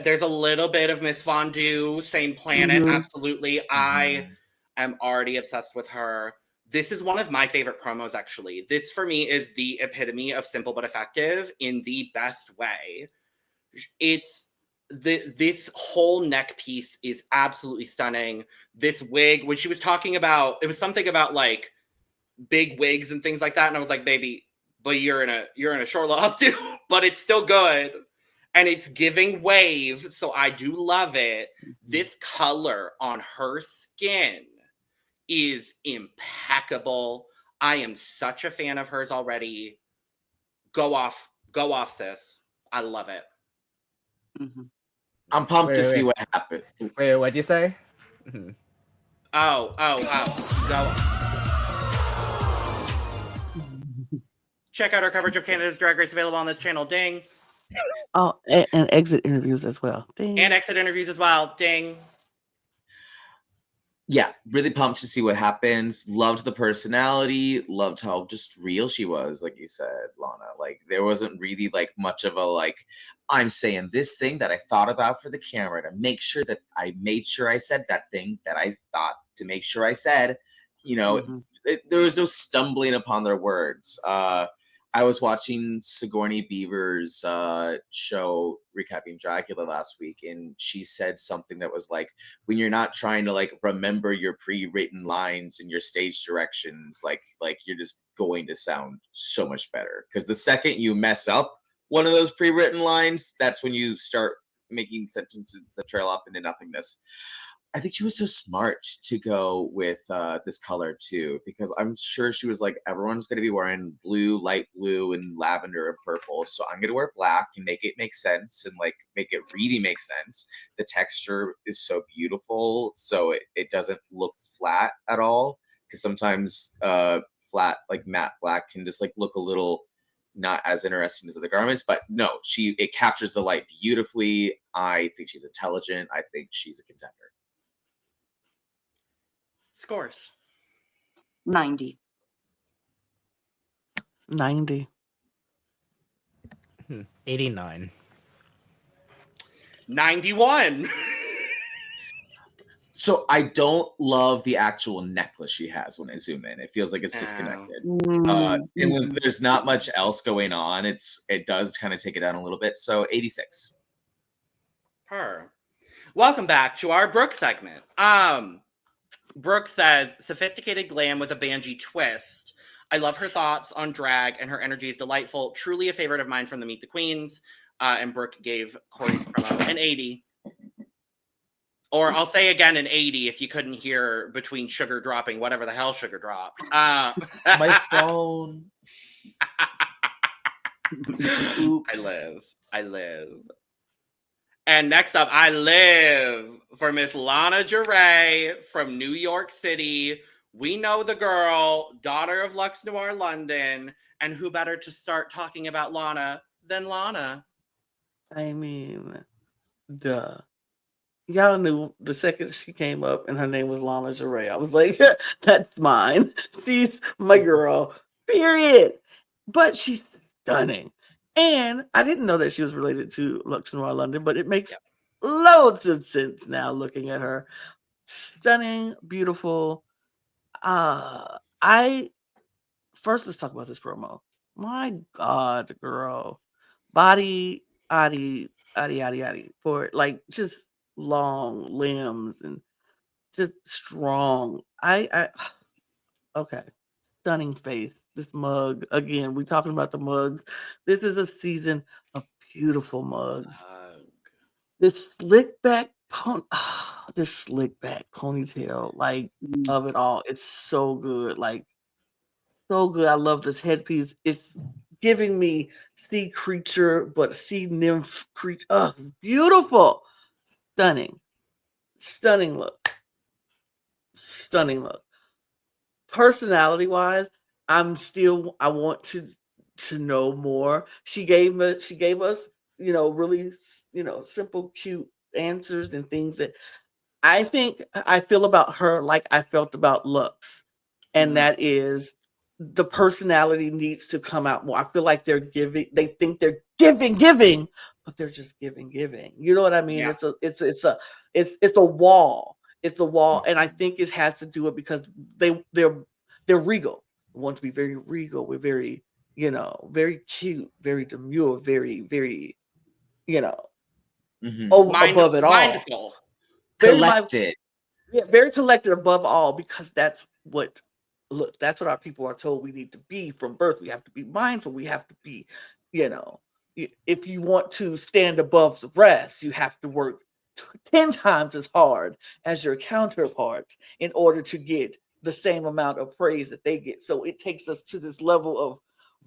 There's a little bit of Miss Fondue, same planet, absolutely. I am already obsessed with her. This is one of my favorite promos, actually. This, for me, is the epitome of simple but effective in the best way. It's this whole neck piece is absolutely stunning. This wig, when she was talking about, it was something about like big wigs and things like that, and I was like, baby, but you're in a short little updo, but it's still good. And it's giving wave, so I do love it. This color on her skin is impeccable. I am such a fan of hers already. Go off, sis. I love it. I'm pumped to see what happens. Wait, what'd you say? Oh. Go. Check out our coverage of Canada's Drag Race available on this channel. Ding. Oh, and exit interviews as well. Ding. And exit interviews as well. Ding. Yeah, really pumped to see what happens. Loved the personality. Loved how just real she was, like you said, Lana. Like there wasn't really like much of a like, I'm saying this thing that I thought about for the camera to make sure that I made sure I said that thing that I thought to make sure I said. You know, there was no stumbling upon their words. I was watching Sigourney Beaver's show recapping Dracula last week, and she said something that was like, when you're not trying to like remember your pre-written lines and your stage directions, like you're just going to sound so much better. Because the second you mess up one of those pre-written lines, that's when you start making sentences that trail off into nothingness. I think she was so smart to go with this color too, because I'm sure she was like, everyone's going to be wearing blue, light blue, and lavender and purple. So I'm going to wear black and make it make sense and like make it really make sense. The texture is so beautiful, so it doesn't look flat at all. Because sometimes flat, like matte black, can just like look a little not as interesting as other garments. But no, it captures the light beautifully. I think she's intelligent. I think she's a contender. Scores. 90. 89. 91. So I don't love the actual necklace she has when I zoom in. It feels like it's disconnected. And when there's not much else going on, it does kind of take it down a little bit. So 86. Her. Welcome back to our Brooke segment. Brooke says, sophisticated glam with a banjee twist. I love her thoughts on drag, and her energy is delightful. Truly a favorite of mine from the Meet the Queens. And Brooke gave Kori's promo an 80. Or I'll say again an 80 if you couldn't hear between Sugar dropping whatever the hell Sugar dropped. My phone. Oops. I live. And next up, I live for Miss Lana Ja'rae from New York City. We know the girl, daughter of Lux Noir London. And who better to start talking about Lana than Lana? I mean, duh. Y'all knew the second she came up and her name was Lana Ja'rae. I was like, that's mine. She's my girl, period. But she's stunning. And I didn't know that she was related to Lux Noir London, but it makes loads of sense now looking at her. Stunning, beautiful. First let's talk about this promo. My God, girl. Body, for like just long limbs and just strong. Okay. Stunning face. This mug. Again, we're talking about the mugs. This is a season of beautiful mugs. This slick back ponytail, like of it all. It's so good. Like so good. I love this headpiece. It's giving me sea creature, but sea nymph creature. Oh, beautiful. Stunning look. Personality wise, I want to know more. She gave us, really, simple, cute answers and things that I think I feel about her like I felt about Lux. And that is the personality needs to come out more. I feel like they think they're giving, but they're just giving. You know what I mean? Yeah. It's a wall. It's a wall. And I think it has to do it because they're regal. We want to be very regal. We're very, very cute, very demure, very, very, above it all. Mindful. Collected. Very collected above all, because that's what our people are told we need to be from birth. We have to be mindful. We have to be, if you want to stand above the rest, you have to work 10 times as hard as your counterparts in order to get the same amount of praise that they get. So it takes us to this level of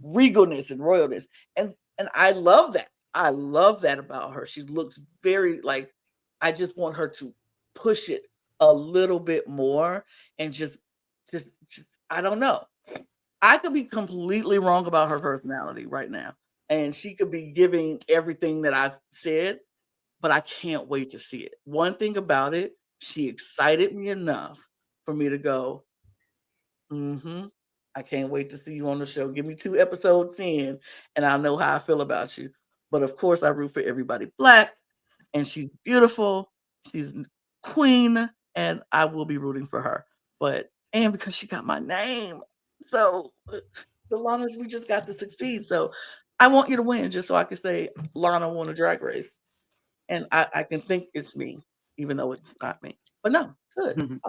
regalness and royalness. And I love that. I love that about her. She looks very like, I just want her to push it a little bit more and just I don't know. I could be completely wrong about her personality right now. And she could be giving everything that I've said, but I can't wait to see it. One thing about it, she excited me enough for me to go, I can't wait to see you on the show. Give me 2 episodes in and I'll know how I feel about you. But of course, I root for everybody Black, and she's beautiful. She's queen, and I will be rooting for her. And because she got my name. So the Lanas, we just got to succeed. So I want you to win just so I can say Lana won a drag race. And I can think it's me, even though it's not me. But no, good.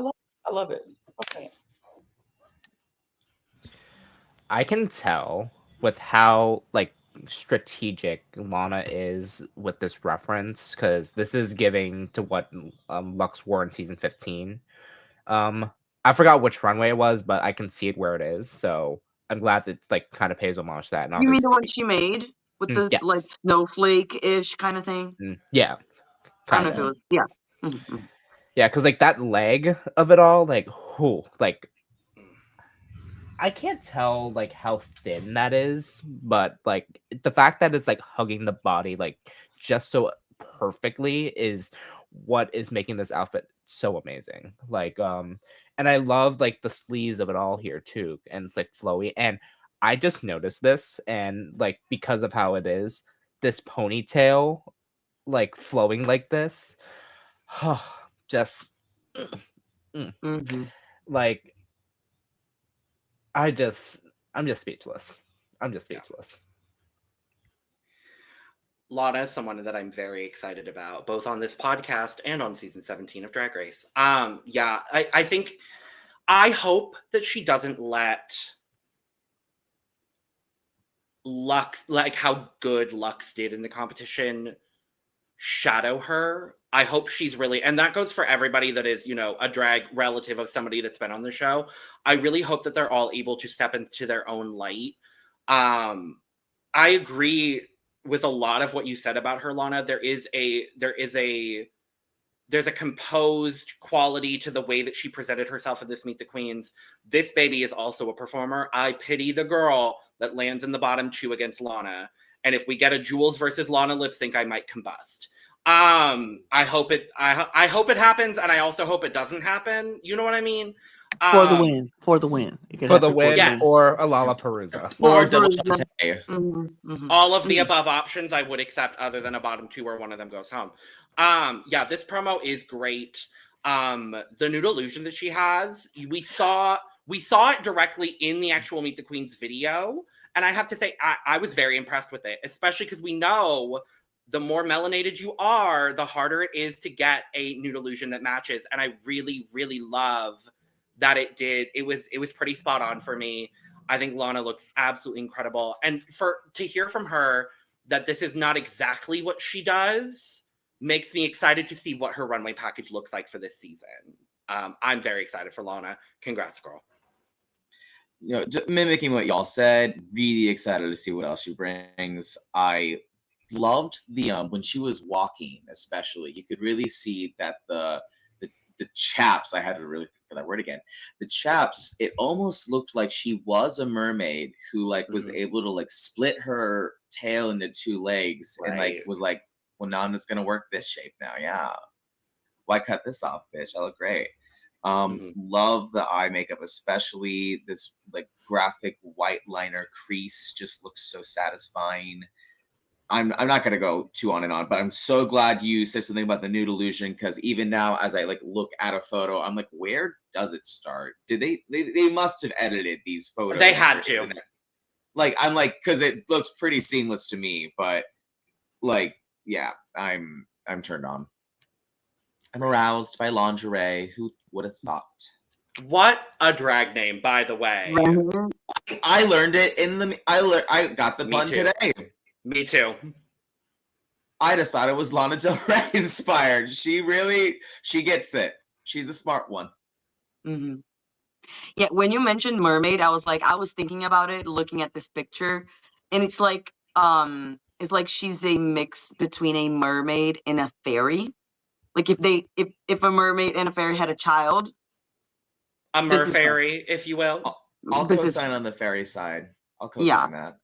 I love it. Okay. I can tell with how strategic Lana is with this reference, because this is giving to what Lux wore in season 15. I forgot which runway it was, but I can see it where it is. So I'm glad that kind of pays homage to that. You mean the one she made with the snowflake-ish kind of thing? Yeah, kind of. Yeah. Yeah, because that leg of it all, I can't tell how thin that is, but the fact that it's hugging the body just so perfectly is what is making this outfit so amazing. And I love the sleeves of it all here too, and it's flowy. And I just noticed this, and because of how it is, this ponytail like flowing like this, just like I'm just speechless. I'm just speechless. Lana is someone that I'm very excited about, both on this podcast and on season 17 of Drag Race. I hope that she doesn't let Lux, like how good Lux did in the competition, shadow her. I hope she's really, and that goes for everybody that is, a drag relative of somebody that's been on the show. I really hope that they're all able to step into their own light. I agree with a lot of what you said about her, Lana. There's a composed quality to the way that she presented herself at this Meet the Queens. This baby is also a performer. I pity the girl that lands in the bottom 2 against Lana. And if we get a Jules versus Lana lip sync, I might combust. I hope it happens, and I also hope it doesn't happen. You know what I mean? For the win. For the win. For the win, Yes. or a Lollapalooza. Or double Shantae. All of the above options I would accept, other than a bottom 2 where one of them goes home. This promo is great. The nude illusion that she has, we saw it directly in the actual Meet the Queens video, and I have to say I was very impressed with it, especially because we know the more melanated you are, the harder it is to get a nude illusion that matches, and I really, really love that it did. It was pretty spot on for me. I think Lana looks absolutely incredible, and to hear from her that this is not exactly what she does makes me excited to see what her runway package looks like for this season. I'm very excited for Lana. Congrats, girl. Mimicking what y'all said, really excited to see what else she brings. I loved the when she was walking, especially. You could really see that the chaps, I had to really think for that word again. The chaps, it almost looked like she was a mermaid who was able to split her tail into 2 legs, right. and was like, well, now I'm just gonna work this shape now. Yeah. Why cut this off, bitch? I look great. Love the eye makeup, especially this graphic white liner crease just looks so satisfying. I'm not gonna go too on and on, but I'm so glad you said something about the nude illusion, because even now as I look at a photo, I'm like, where does it start? Did they must have edited these photos? They had to. I'm like, because it looks pretty seamless to me, but yeah, I'm turned on. I'm aroused by lingerie. Who would have thought? What a drag name, by the way. I learned it I got the pun today. Me too. I just thought it was Lana Ja'rae inspired. She gets it. She's a smart one. Yeah, when you mentioned mermaid, I was thinking about it, looking at this picture, and it's like she's a mix between a mermaid and a fairy. Like if a mermaid and a fairy had a child. A merfairy, if you will. I'll co-sign on the fairy side. I'll co-sign that.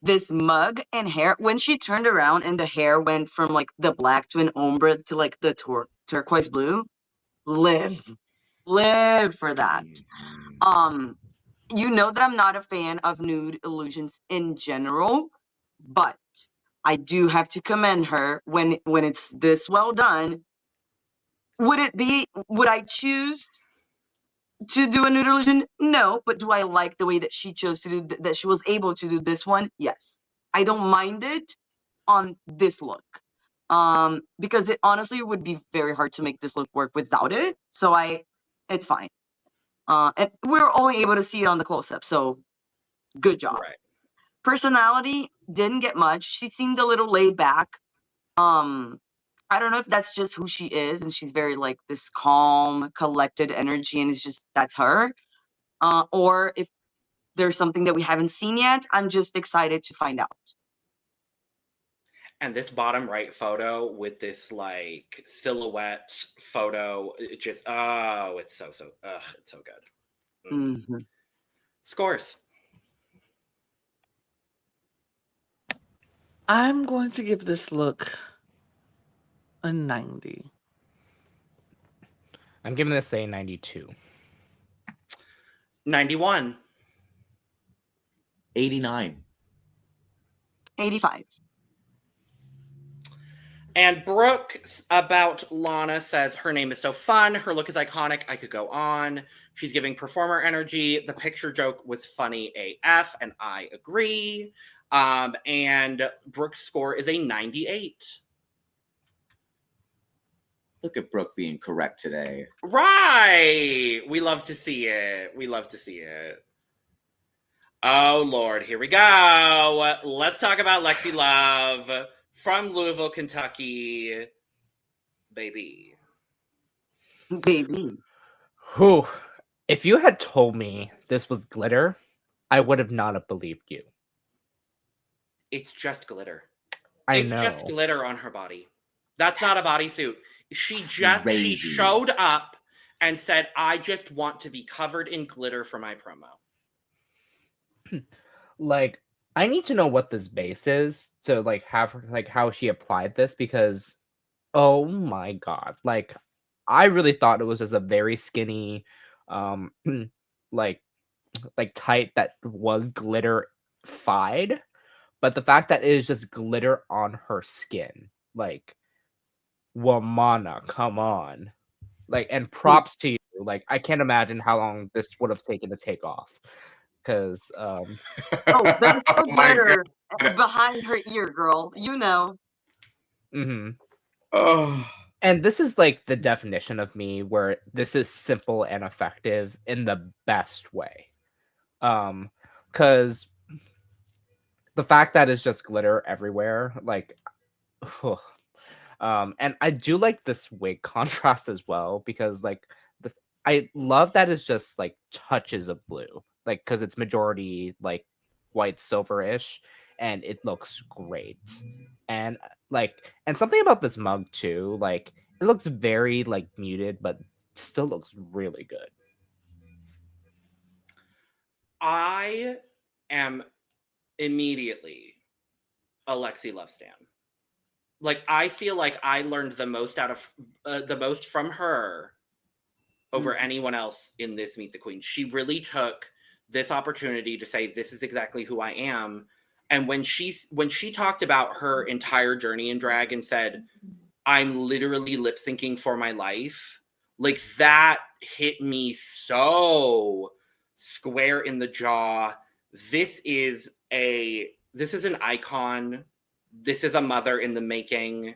This mug and hair, when she turned around and the hair went from the black to an ombre to the turquoise blue, live for that. You know that I'm not a fan of nude illusions in general, but I do have to commend her when it's this well done. Would I choose to do a nude illusion? No, but do I like the way that she chose to do that she was able to do this one? Yes. I don't mind it on this look. Because it honestly would be very hard to make this look work without it. So it's fine. And we're only able to see it on the close-up, so good job. Right. Personality, didn't get much. She seemed a little laid back. I don't know if that's just who she is, and she's very this calm, collected energy, and it's just that's her. Or if there's something that we haven't seen yet, I'm just excited to find out. And this bottom right photo with this silhouette photo, it just it's so it's so good. Scores. I'm going to give this look a 90. I'm giving this a 92. 91. 89. 85. And Brooke about Lana says her name is so fun. Her look is iconic. I could go on. She's giving performer energy. The picture joke was funny AF, and I agree. And Brooke's score is a 98. Look at Brooke being correct today. Right. We love to see it. We love to see it. Oh, Lord. Here we go. Let's talk about Lexi Love from Louisville, Kentucky. Baby. Baby. Whew. If you had told me this was glitter, I would have not have believed you. It's just glitter. It's just glitter on her body. That's not a bodysuit. She Crazy. showed up and said, I just want to be covered in glitter for my promo. Like, I need to know what this base is to like have her, like how she applied this, because oh my god, like I really thought it was just a very skinny like tight that was glitter-fied, but the fact that it is just glitter on her skin, like, Womana, come on. Like, and props to you. Like, I can't imagine how long this would have taken to take off. Because Oh, there's no glitter behind her ear, girl. You know. Oh. And this is like the definition of me where this is simple and effective in the best way. Because the fact that it's just glitter everywhere, like, and I do like this wig contrast as well, because like I love that it's just like touches of blue, like, because it's majority like white silverish, and it looks great. And like, and something about this mug too, like it looks very like muted, but still looks really good. I am immediately a Lexi Love stan. Like, I feel like I learned the most from her over anyone else in this Meet the Queen. She really took this opportunity to say, this is exactly who I am. And when she talked about her entire journey in drag and said, I'm literally lip syncing for my life, like, that hit me so square in the jaw. This is an icon. This is a mother in the making.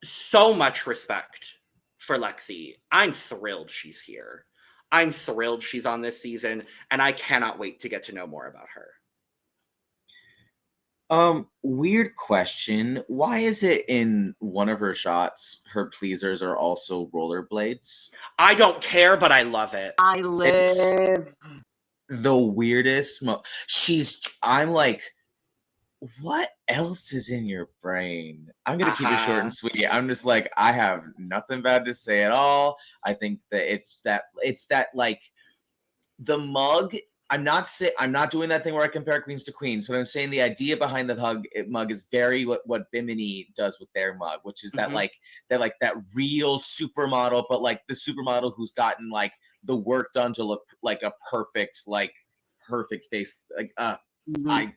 So much respect for Lexi. I'm thrilled she's here. I'm thrilled she's on this season, and I cannot wait to get to know more about her. Weird question. Why is it in one of her shots, her pleasers are also rollerblades? I don't care, but I love it. I live. The weirdest. I'm like, what else is in your brain? I'm gonna keep it short and sweet. I'm just like, I have nothing bad to say at all. I think that it's that like the mug. I'm not doing that thing where I compare queens to queens, but I'm saying the idea behind the mug is very what Bimini does with their mug, which is that that real supermodel, but like the supermodel who's gotten like the work done to look like a perfect face. Like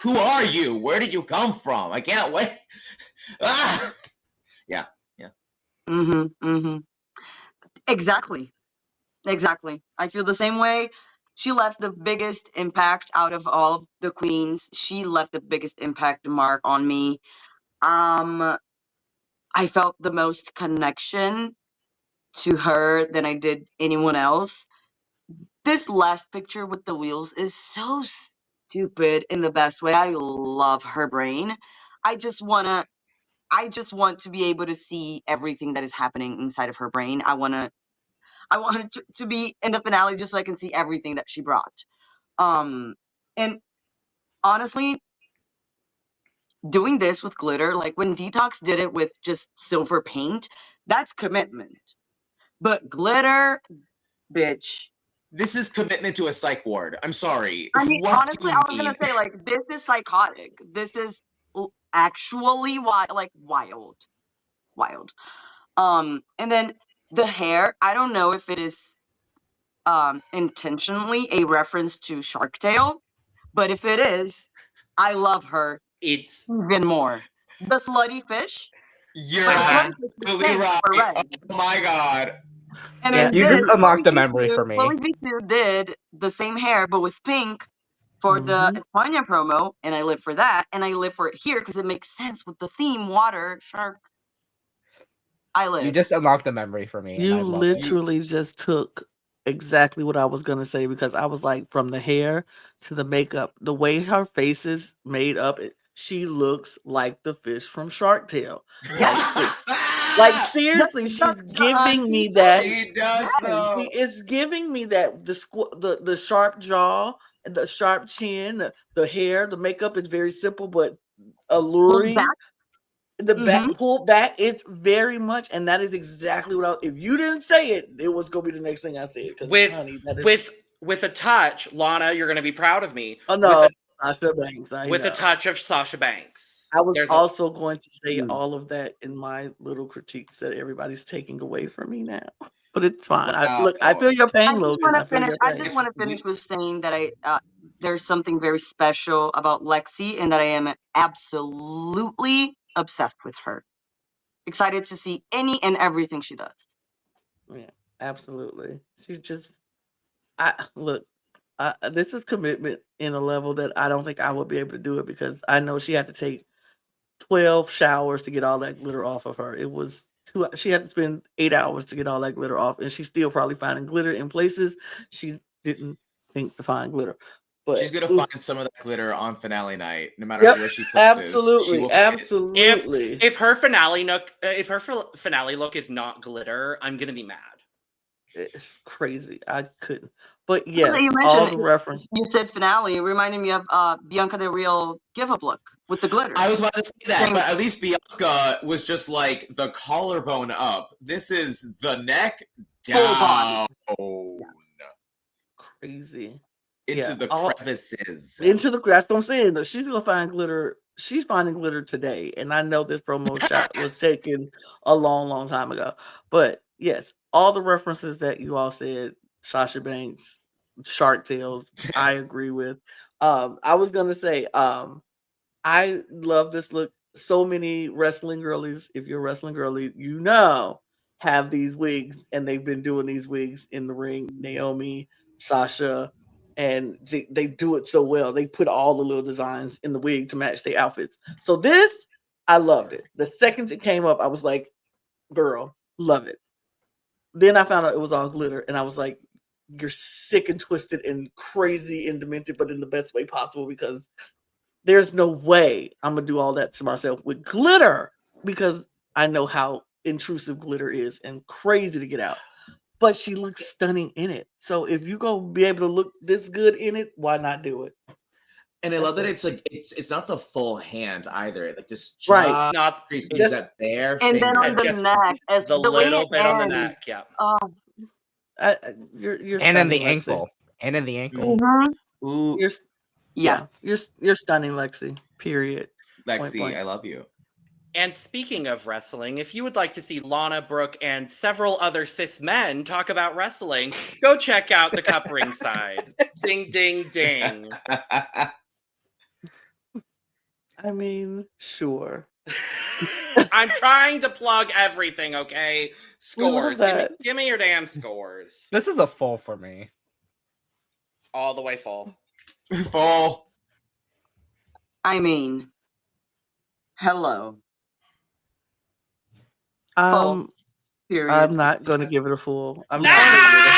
who are you? Where did you come from? I can't wait. Yeah. Exactly. I feel the same way. She left the biggest impact out of all of the queens. She left the biggest impact mark on me. I felt the most connection to her than I did anyone else. This last picture with the wheels is so stupid in the best way. I love her brain. I just want to be able to see everything that is happening inside of her brain. I want her to be in the finale just so I can see everything that she brought. And honestly, doing this with glitter, like when Detox did it with just silver paint, that's commitment. But glitter, bitch. This is commitment to a psych ward. I'm sorry. I mean, honestly, I was gonna say, like, this is psychotic. This is actually wild. And then the hair, I don't know if it is intentionally a reference to Shark Tale, But if it is, I love her It's even more. The slutty fish. You're The Uh-huh. slutty fish is absolutely pink right. or red. Oh my god. And Yeah. then You this just unlocked the Chloe memory V2 for me. Chloe V2 did the same hair, but with pink for the Tonya promo, and I live for that, and I live for it here because it makes sense with the theme: water, shark. I live. You just unlocked the memory for me. And You I love it. literally just took exactly what I was gonna say because I was like, from the hair to the makeup, the way her face is made up, she looks like the fish from Shark Tale. Like seriously, she's giving me that. She does though. She is giving me that the sharp jaw, the sharp chin, the hair, the makeup is very simple but alluring. Back. The back pulled back, it's very much, and that is exactly what if you didn't say it, it was gonna be the next thing I said. with honey, that is, with a touch, Lana, you're gonna be proud of me. oh no, Sasha Banks. With know. a touch of Sasha Banks. I was There's also going to say all of that in my little critiques that everybody's taking away from me now. But it's fine. I feel your pain, Logan. I just want to finish with saying that there's something very special about Lexi, and that I am absolutely obsessed with her. Excited to see any and everything she does. Yeah, absolutely. She just, this is commitment in a level that I don't think I would be able to do it because I know she had to take 12 showers to get all that glitter off of her. It was she had to spend 8 hours to get all that glitter off, and she's still probably finding glitter in places she didn't think to find glitter. But she's gonna find some of that glitter on finale night, no matter where she places. Absolutely. If her finale look is not glitter, I'm gonna be mad. It's crazy. I couldn't. But yes, you all the reference. You said finale. It reminded me of Bianca Del Rio Give Up look with the glitter. I was about to say that, but at least Bianca was just like the collarbone up. This is the neck down. Crazy. Into the crevices. That's what I'm saying. She's gonna find glitter. She's finding glitter today. And I know this promo shot was taken a long, long time ago. But yes, all the references that you all said, Sasha Banks, Shark Tales, I agree with. I was gonna say, I love this look. So many wrestling girlies, if you're a wrestling girlie, have these wigs, and they've been doing these wigs in the ring. Naomi, Sasha, and they do it so well. They put all the little designs in the wig to match their outfits. So this, I loved it. The second it came up, I was like, girl, love it. Then I found out it was all glitter, and I was like, you're sick and twisted and crazy and demented, but in the best way possible, because there's no way I'm going to do all that to myself with glitter, because I know how intrusive glitter is and crazy to get out. But she looks stunning in it. So if you go be able to look this good in it, why not do it? And I love that it's like it's not the full hand either. Like this not that bare and finger. then on the neck, as the little bit on the neck, yeah. You're and in the Lexi. ankle, and in the ankle. Mm-hmm. Ooh, you're stunning, Lexi. Period. Lexi, I love you. And speaking of wrestling, if you would like to see Lana, Brooke, and several other cis men talk about wrestling, go check out the Cup Ringside. Ding, ding, ding. I mean, sure. I'm trying to plug everything, okay? Scores. Give me your damn scores. This is a full for me. All the way full. Full. I mean, hello. I'm not going to give it a full. I'm not going to give it a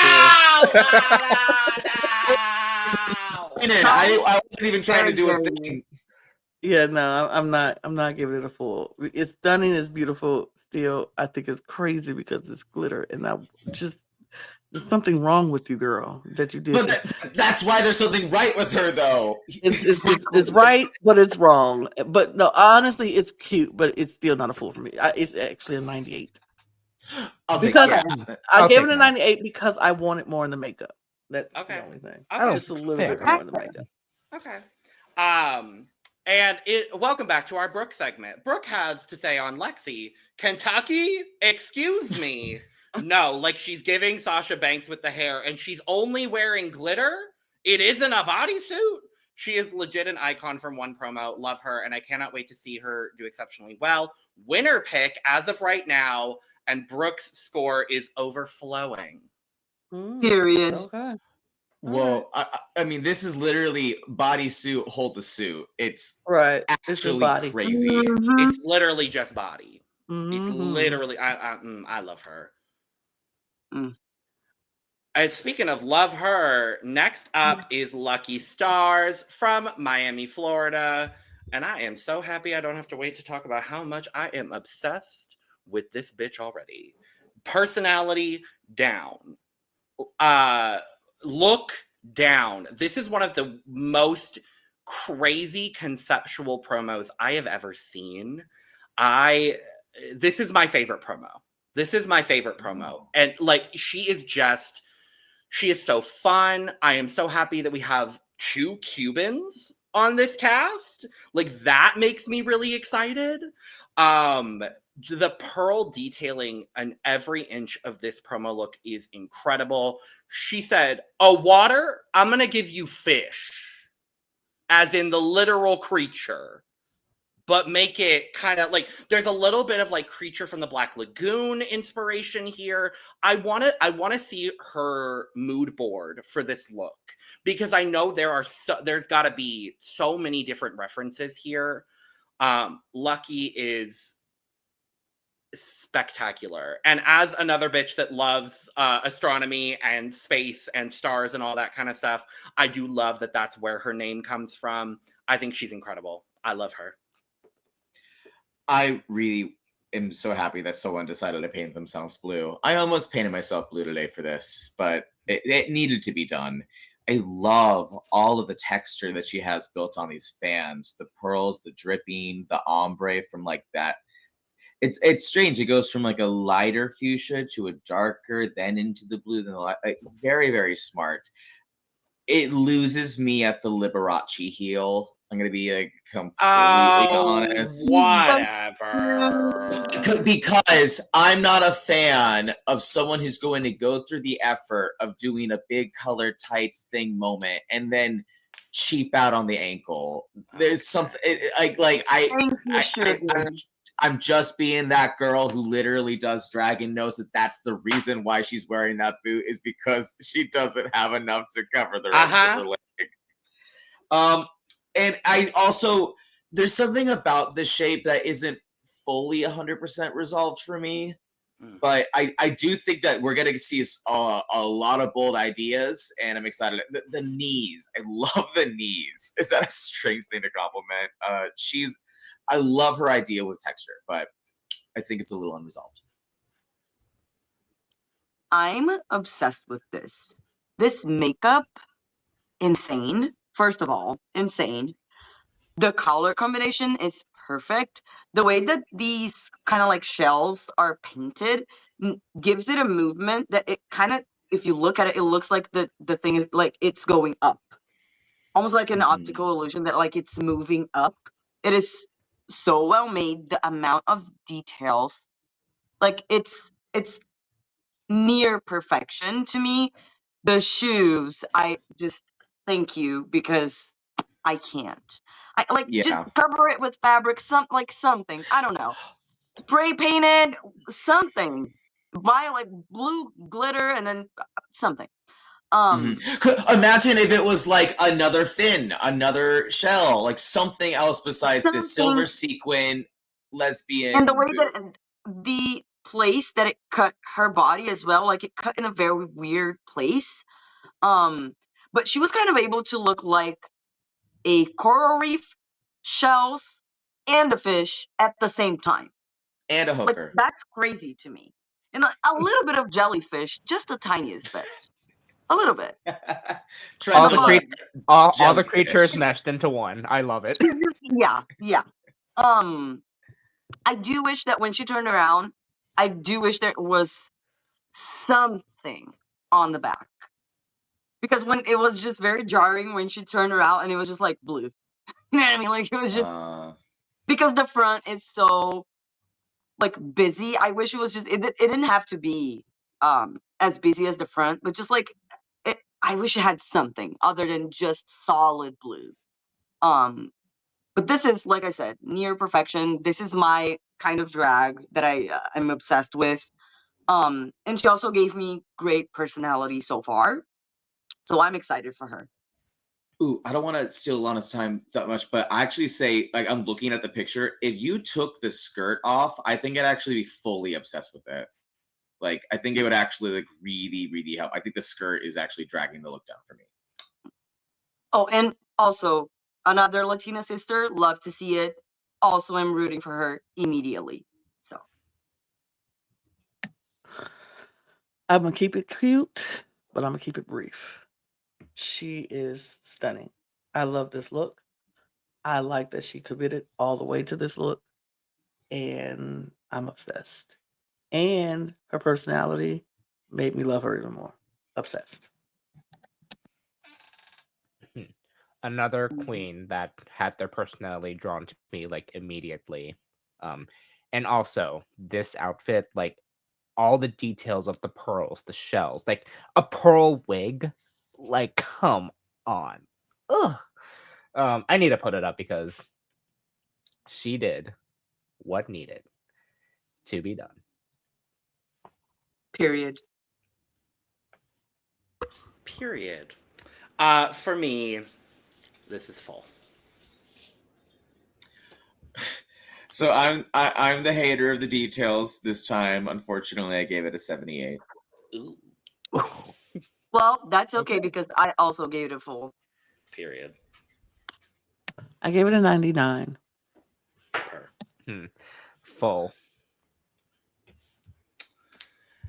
full. I wasn't even trying to do a thing. Yeah, no, I'm not giving it a full. It's stunning, it's beautiful. Still, I think it's crazy because it's glitter, and there's something wrong with you, girl, that you did. But that's why there's something right with her, though. It's right, but it's wrong. But no, honestly, it's cute, but it's still not a full for me. It's actually a 98. I gave it a 98 because I wanted more in the makeup. That's the only thing. Okay. Just a little bit more in the makeup. Okay. And welcome back to our Brooke segment. Brooke has to say on Lexi, Kentucky, excuse me. No, like she's giving Sasha Banks with the hair, and she's only wearing glitter. It isn't a bodysuit. She is legit an icon from one promo. Love her, and I cannot wait to see her do exceptionally well. Winner pick as of right now, and Brooke's score is overflowing. Period. Okay. Whoa, I mean, this is literally bodysuit, hold the suit. It's Right. It's your actually body. crazy. Mhm. It's literally just body. It's Mhm. literally, I love her. Mm. And speaking of love her, next up is Lucky Starzzz from Miami, Florida. And I am so happy I don't have to wait to talk about how much I am obsessed with this bitch already. Personality down. Look down. This is one of the most crazy conceptual promos I have ever seen. This is my favorite promo. This is my favorite promo. And like she is so fun. I am so happy that we have 2 Cubans on this cast. Like that makes me really excited. The pearl detailing on every inch of this promo look is incredible. She said, "A water, I'm going to give you fish." As in the literal creature. But make it kind of like there's a little bit of like Creature from the Black Lagoon inspiration here. I want to see her mood board for this look because I know there's got to be so many different references here. Lucky is spectacular, and as another bitch that loves astronomy and space and stars and all that kind of stuff, I do love that that's where her name comes from. I think she's incredible. I love her. I really am so happy that someone decided to paint themselves blue. I almost painted myself blue today for this, but it needed to be done. I love all of the texture that she has built on these fans. The pearls, the dripping, the ombre from like that. It's strange. It goes from like a lighter fuchsia to a darker, then into the blue, then the light. Like, very, very smart. It loses me at the Liberace heel. I'm gonna be like completely honest. Whatever. Because I'm not a fan of someone who's going to go through the effort of doing a big color tights thing moment and then cheap out on the ankle. There's something Thank you, sugar. I'm just being that girl who literally does drag and knows that that's the reason why she's wearing that boot is because she doesn't have enough to cover the rest of her leg. And I also there's something about the shape that isn't fully 100% resolved for me, but I do think that we're gonna see a lot of bold ideas, and I'm excited. The knees, I love the knees. Is that a strange thing to compliment? I love her idea with texture, but I think it's a little unresolved. I'm obsessed with this. This makeup, insane. First of all, insane. The color combination is perfect. The way that these kind of like shells are painted gives it a movement that it kind of, if you look at it, it looks like the thing is like it's going up. Almost like an optical illusion that like it's moving up. It is so well made. The amount of details, like it's near perfection to me. The shoes, I just thank you because I can't. I like just Yeah. cover it with fabric, something. I don't know. Spray painted something. Buy like blue glitter and then something. Imagine if it was like another fin, another shell, like something else besides this silver Something. sequin lesbian And the way boot. that the place that it cut her body as well, like it cut in a very weird place. But she was kind of able to look like a coral reef, shells, and a fish at the same time. And a Like hooker. that's crazy to me. And like, a little bit of jellyfish, just the tiniest bit. A little bit. All the, Tremula all the jellyfish. creatures meshed into one. I love it. Yeah. I do wish that when she turned around, I do wish there was something on the back. Because when it was just very jarring when she turned around and it was just like blue. You know what I mean? Like it was just because the front is so like busy. I wish it was just it didn't have to be as busy as the front, but just like I wish it had something other than just solid blue. But this is, like I said, near perfection. This is my kind of drag that I'm obsessed with. And she also gave me great personality so far, so I'm excited for her. Ooh, I don't want to steal Lana's time that much, but I actually say, like, I'm looking at the picture. If you took the skirt off, I think I'd actually be fully obsessed with it. Like, I think it would actually, like, really, really help. I think the skirt is actually dragging the look down for me. Oh, and also another Latina sister, love to see it. Also, I'm rooting for her immediately. So I'm gonna keep it cute, but I'm gonna keep it brief. She is stunning. I love this look. I like that she committed all the way to this look, and I'm obsessed. And her personality made me love her even more. Obsessed. Another queen that had their personality drawn to me like immediately. And also this outfit, like all the details of the pearls, the shells, like a pearl wig. Like, come on. Ugh. I need to put it up because she did what needed to be done. period. Period. For me, this is full. So I'm the hater of the details this time. Unfortunately, I gave it a 78. Ooh, Well, that's okay because I also gave it a full. period. I gave it a 99. Per. Full.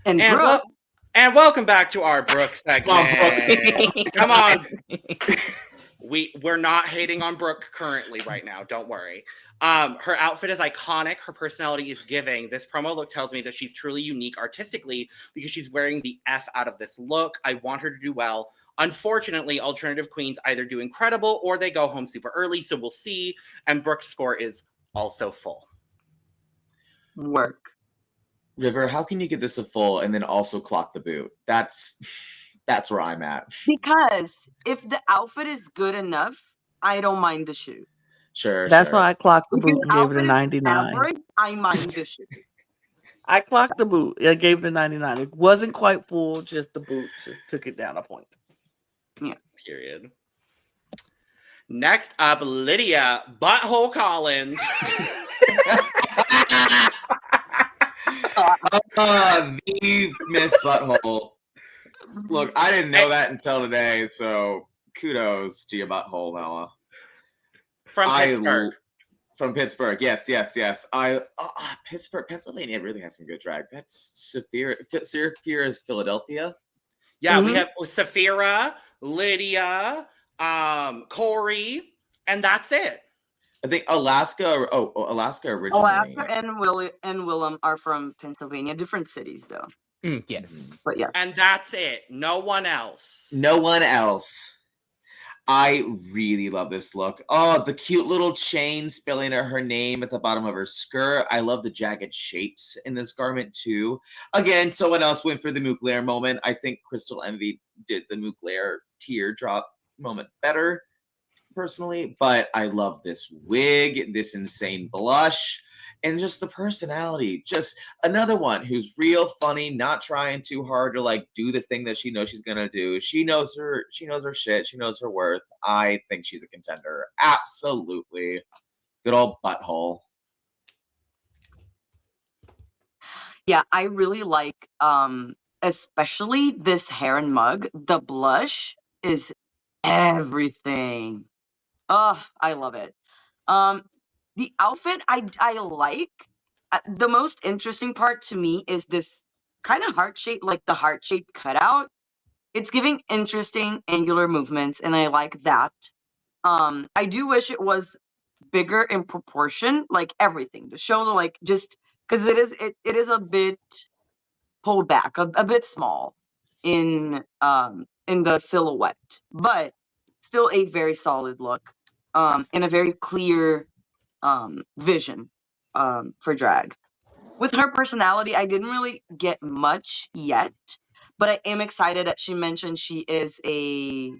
And And Brooke, and welcome back to our Brooke segment. Come on. We're not hating on Brooke currently right now. Don't worry. Her outfit is iconic. Her personality is giving. This promo look tells me that she's truly unique artistically because she's wearing the F out of this look. I want her to do well. Unfortunately, alternative queens either do incredible or they go home super early, so we'll see. And Brooke's score is also full. work. River, how can you get this a full and then also clock the boot? That's where I'm at. Because if the outfit is good enough, I don't mind the shoe. Sure, That's sure. why I clocked the If boot the and gave it outfit a is 99. average, I mind the shoe. I clocked the boot. I gave it a 99. It wasn't quite full, just the boot just took it down a point. Period. Next up, Lydia Butthole Kollins. The Miss Butthole. Look, I didn't know that until today, so kudos to your butthole, Noah. From Pittsburgh. From Pittsburgh, yes. Pittsburgh, Pennsylvania really has some good drag. That's Saphira's Philadelphia. Yeah, we have Saphira, Lydia, Kori, and that's it. I think Alaska originally. Alaska and Willem are from Pennsylvania, different cities though. Yes. But yeah. And that's it. No one else. No one else. I really love this look. Oh, the cute little chain spelling out her name at the bottom of her skirt. I love the jagged shapes in this garment too. Again, someone else went for the Mugler moment. I think Crystal Envy did the Mugler teardrop moment better, personally. But I love this wig, this insane blush, and just the personality. Just another one who's real funny, not trying too hard to like do the thing that she knows she's gonna do. She knows her shit, she knows her worth. I think she's a contender. Absolutely. Good old butthole. Yeah, I really like especially this hair and mug. The blush is everything. Oh, I love it. The outfit I like. The most interesting part to me is this kind of heart shape, like the heart shaped cutout. It's giving interesting angular movements, and I like that. I do wish it was bigger in proportion, like everything. The shoulder, like just because it is a bit pulled back, a bit small in the silhouette, but still a very solid look, and a very clear vision for drag. With her personality, I didn't really get much yet, but I am excited that she mentioned she is a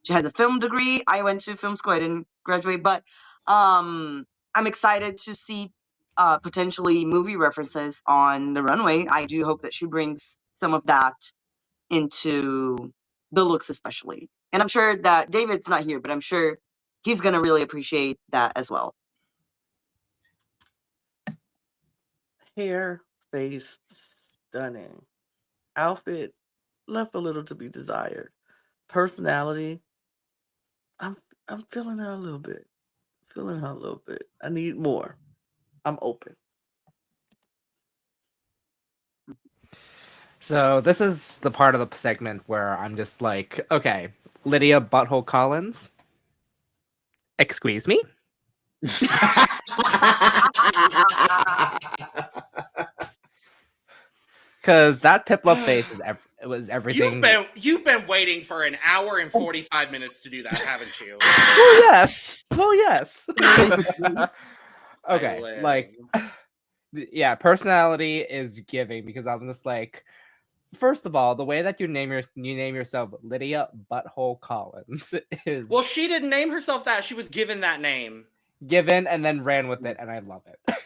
She has a film degree. I went to film school. I didn't graduate, but I'm excited to see potentially movie references on the runway. I do hope that she brings some of that into the looks, especially. And I'm sure that David's not here, but I'm sure he's gonna really appreciate that as well. Hair, face, stunning. Outfit left a little to be desired. Personality, I'm feeling her a little bit. Feeling her a little bit. I need more. I'm open. So this is the part of the segment where I'm just like, okay, Lydia Butthole Kollins, excuse me? Because that Piplup face was everything. You've been waiting for an hour and 45 minutes to do that, haven't you? Well, yes. Okay, like, yeah, personality is giving because I'm just like, first of all, the way that you name yourself Lydia Butthole Kollins is Well, she didn't name herself that. She was given that name. given and then ran with it, and I love it.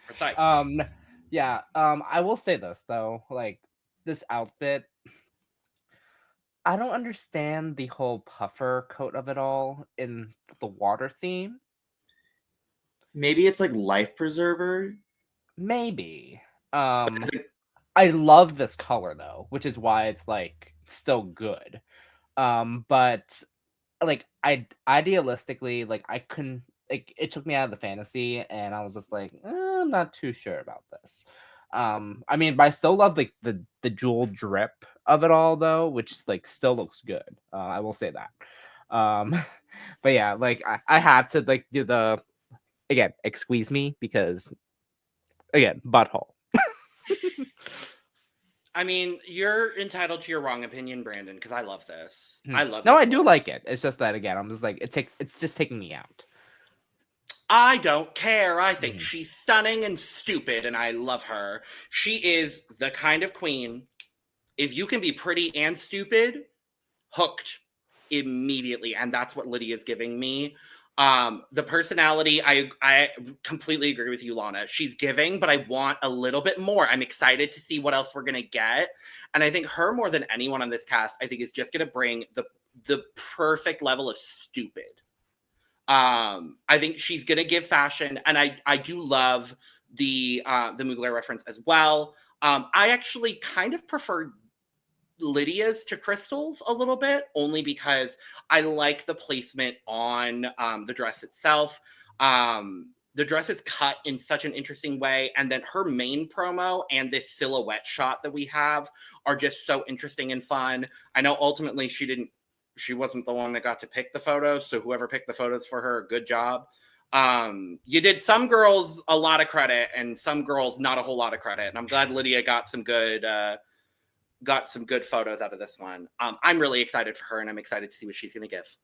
Precise. I will say this though, like this outfit, I don't understand the whole puffer coat of it all in the water theme. Maybe it's like life preserver. Maybe. I love this color though, which is why it's like still good. But like I idealistically, like I couldn't, like it took me out of the fantasy and I was just like, I'm not too sure about this. I mean, but I still love like the jewel drip of it all though, which like still looks good. I will say that. But yeah, like I had to like do the, again, excuse me, because again, butthole. I mean, you're entitled to your wrong opinion, Brandon, because I love this. I love No, this I do look. like it. It's just that again, I'm just like it's just taking me out. I don't care. I think she's stunning and stupid, and I love her. She is the kind of queen. If you can be pretty and stupid, hooked immediately, and that's what Lydia's giving me. The personality, I completely agree with you, Lana. She's giving, but I want a little bit more. I'm excited to see what else we're gonna get, and I think her more than anyone on this cast, I think is just gonna bring the perfect level of stupid. I think she's gonna give fashion, and I do love the Mugler reference as well. I actually kind of prefer Lydia's to Crystal's a little bit, only because I like the placement on the dress itself. The dress is cut in such an interesting way, and then her main promo and this silhouette shot that we have are just so interesting and fun. I know ultimately she wasn't the one that got to pick the photos, so whoever picked the photos for her, good job. You did some girls a lot of credit and some girls not a whole lot of credit, and I'm glad Lydia got some good photos out of this one. I'm really excited for her, and I'm excited to see what she's going to give.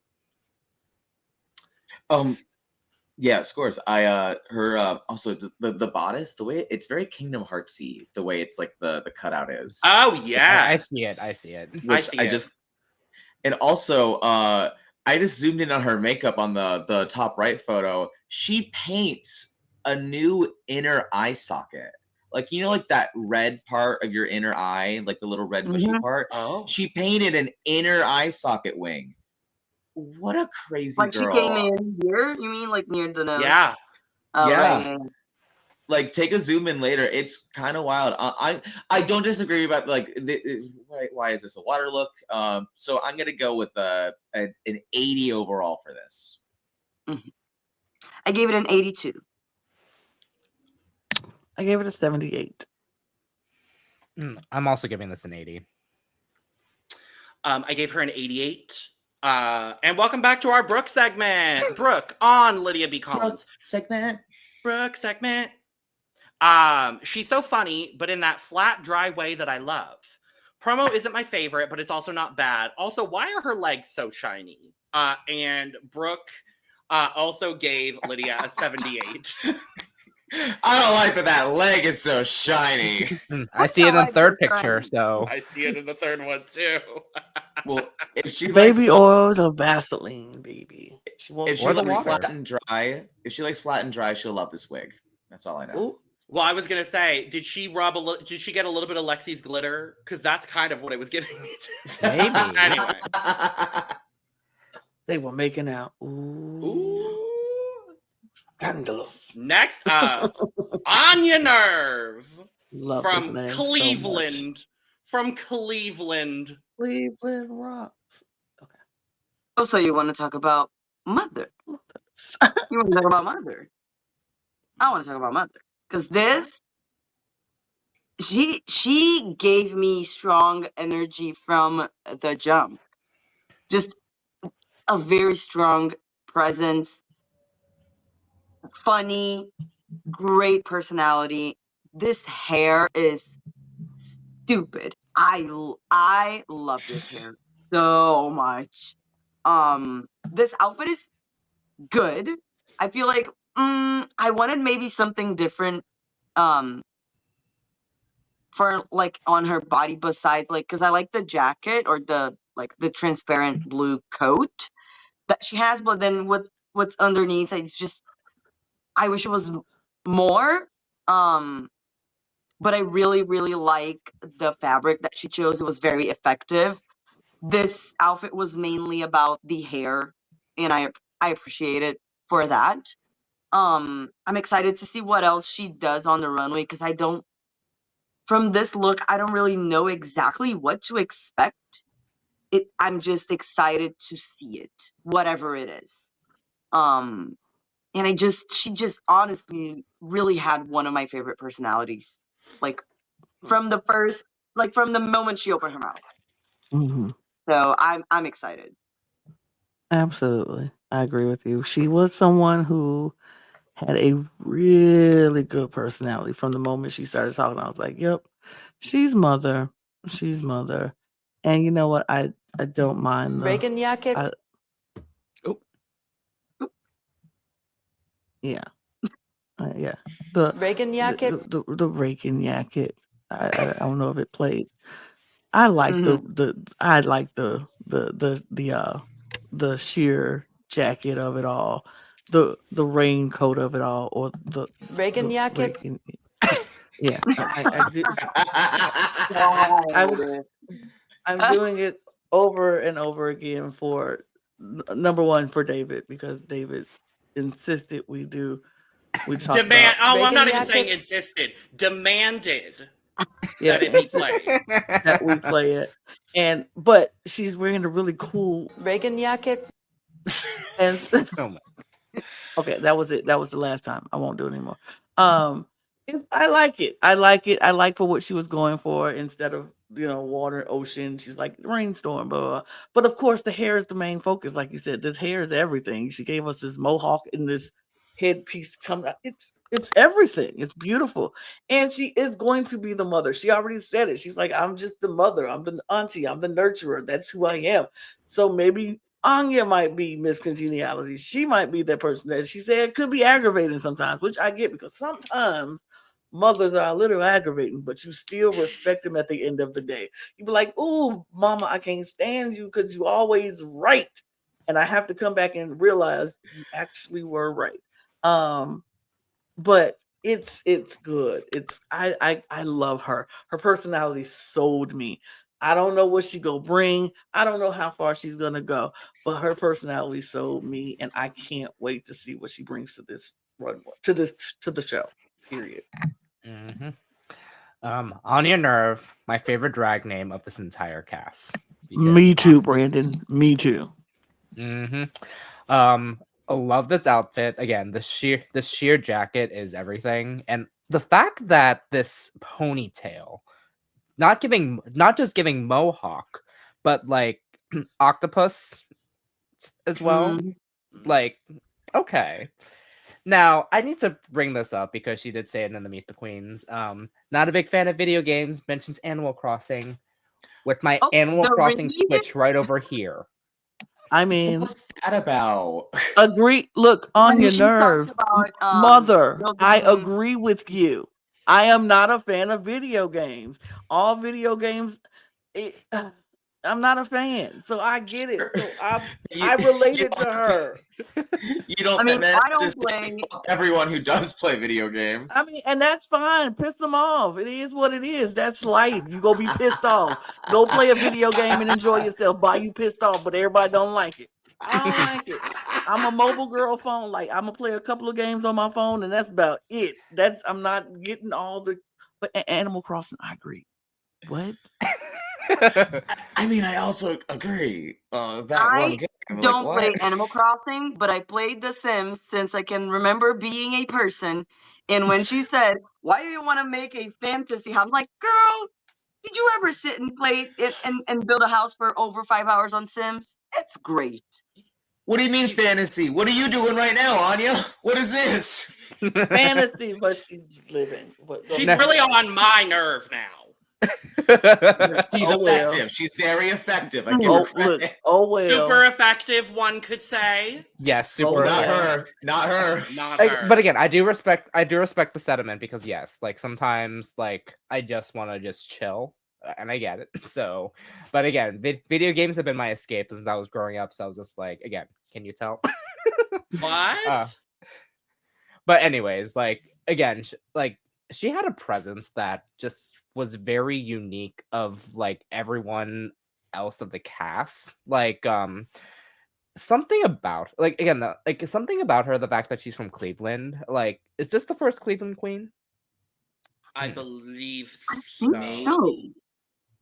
Yeah, scores. Her also the bodice, the way it's very Kingdom Heartsy, the way it's like the cutout is. Oh yeah, I see it. And also, I just zoomed in on her makeup on the top right photo. She paints a new inner eye socket. Like, you know, like that red part of your inner eye, like the little red bushy part. Oh, she painted an inner eye socket wing. What a crazy like girl! She came in here. You mean like near the nose? yeah. Oh, Yeah. Right. Like, take a zoom in later. It's kind of wild. I don't disagree about like why is this a water look? So I'm gonna go with an 80 overall for this. I gave it an 82. I gave it a 78. I'm also giving this an 80. I gave her an 88. And welcome back to our Brooke segment. Brooke on Lydia B. Kollins. Brooke segment. She's so funny, but in that flat, dry way that I love. Promo isn't my favorite, but it's also not bad. Also, why are her legs so shiny? And Brooke also gave Lydia a 78. I don't like that leg is so shiny. I see it in the like third this, picture, right? so I see it in the third one too. Well, if she Baby likes oil or Vaseline, baby. She wants if she Or the likes water. flat and dry, she'll love this wig. That's all I know. Ooh, Well, I was gonna say, did she get a little bit of Lexi's glitter? Because that's kind of what it was giving me. Maybe. Anyway. they were making out. Ooh, Ooh. scandalous. Next up, Onya Nurve Love this from name Cleveland. Cleveland Rock. Oh, so you want to talk about Mother? You want to talk about Mother? I want to talk about Mother because she gave me strong energy from the jump. Just a very strong presence, funny, great personality. This hair is stupid. I love this hair so much. This outfit is good. I feel like I wanted maybe something different for like on her body besides like because I like the jacket or the transparent blue coat that she has, but then with what's underneath, it's just I wish it was more. But I really, really like the fabric that she chose. It was very effective. This outfit was mainly about the hair, and I appreciate it for that. I'm excited to see what else she does on the runway because from this look, I don't really know exactly what to expect. I'm just excited to see it, whatever it is. And she just honestly really had one of my favorite personalities, like from the moment she opened her mouth. Mm-hmm. So I'm excited. Absolutely. I agree with you. She was someone who had a really good personality from the moment she started talking. I was like, yep, she's Mother. She's Mother. And you know what? I don't mind the Regenjacket. yeah. Yeah. The Regenjacket. the Reagan jacket. I don't know if it played. I like the sheer jacket of it all, the raincoat of it all, or the Regenjacket. Reagan. Yeah, I'm doing it over and over again for number one for David because David insisted we talk Demand. about Oh, I'm not even Reagan saying jacket. insisted. Demanded yeah that it be played. that we play it, but she's wearing a really cool Regenjacket. and Oh my- okay, that was it. That was the last time. I won't do it anymore. I like it. I like it. I like for what she was going for instead of water, ocean. She's like rainstorm, blah, blah, blah. But of course, the hair is the main focus. Like you said, this hair is everything. She gave us this mohawk and this headpiece coming out. It's everything. It's beautiful, and she is going to be the mother. She already said it. She's like, I'm just the mother. I'm the auntie. I'm the nurturer. That's who I am. So maybe Anya might be Miss Congeniality. She might be that person that she said could be aggravating sometimes, which I get because sometimes mothers are a little aggravating, but you still respect them at the end of the day. You be like, "Ooh, mama, I can't stand you because you always right," and I have to come back and realize you actually were right. But it's good. I love her. Her personality sold me. I don't know what she gonna bring. I don't know how far she's gonna go, but her personality sold me, and I can't wait to see what she brings to this runway, to the show. Period. Mhm. Onya Nurve, my favorite drag name of this entire cast. Me too, Brandon. Me too. I love this outfit. Again, this sheer jacket is everything, and the fact that this ponytail, not just giving mohawk, but like octopus as well. Like, okay. Now I need to bring this up because she did say it in the Meet the Queens. Not a big fan of video games. Mentions Animal Crossing with my Animal the Crossing read? Switch right over here. I mean, What's that about? agree. Look, I Onya mean, she talks Nurve, about mother, I building. agree with you. I am not a fan of video games. All video games, I'm not a fan, so I get it. So You, I you related to don't, her. you don't I mean, then I don't just say play. fuck everyone who does play video games. I mean, and that's fine. Piss them off. It is what it is. That's life. You go be pissed off. Go play a video game and enjoy yourself. Buy you pissed off, but everybody don't like it. I don't like it. I'm a mobile girl phone. Like I'm gonna play a couple of games on my phone, and that's about it. I'm not getting all the. But Animal Crossing, I agree. What? I mean, I also agree. That I one game. I'm don't like, play what? Animal Crossing, but I played The Sims since I can remember being a person. And when she said, "Why do you want to make a fantasy house?" I'm like, "Girl, did you ever sit and play it and build a house for over 5 hours on Sims? It's great." What do you mean fantasy? What are you doing right now, Anya? What is this? Fantasy, but she's living. She's really on my nerve now. She's Oh, well. effective. She's very effective. I give her Oh, credit. look. Oh, well. Super effective, one could say. Yes, Oh, super. Not well. her. Not her. Not Like, her. but again, I do respect the sentiment because yes, like sometimes like I just want to just chill, and I get it. So, but again, video games have been my escape since I was growing up. So I was just like, again, can you tell? What? But anyways, like again, she had a presence that just was very unique of like everyone else of the cast. Like something about something about her, the fact that she's from Cleveland. Like, is this the first Cleveland queen? I believe I think so. so.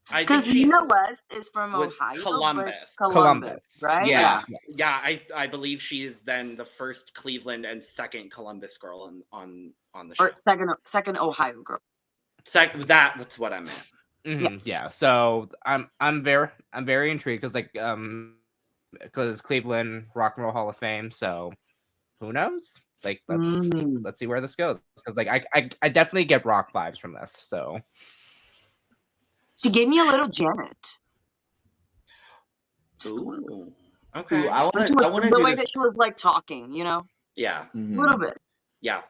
I think Because she's Nina West is from was Ohio. Columbus. But Columbus. right? Yeah. Yeah, I believe she is then the first Cleveland and second Columbus girl on the show. Or second Ohio girl. That's what I meant. Mhm, Yes. yeah. So I'm very intrigued because Cleveland Rock and Roll Hall of Fame. So who knows? Like let's see where this goes. Because like I definitely get rock vibes from this. So She gave me a little Janet. Ooh. Okay. Ooh, I want to The do way this. that she was like talking, Yeah. a little bit. Yeah.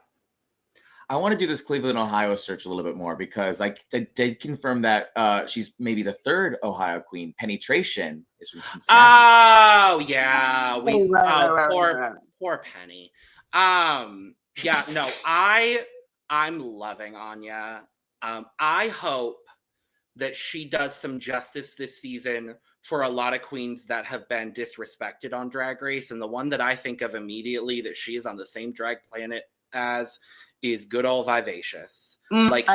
I want to do this Cleveland, Ohio search a little bit more because I did confirm that she's maybe the third Ohio queen. Penetration is from Cincinnati. Oh yeah. Right. Poor Penny. Yeah, no, I'm loving Anya. I hope that she does some justice this season for a lot of queens that have been disrespected on Drag Race. And the one that I think of immediately that she is on the same drag planet as is good old Vivacious. Like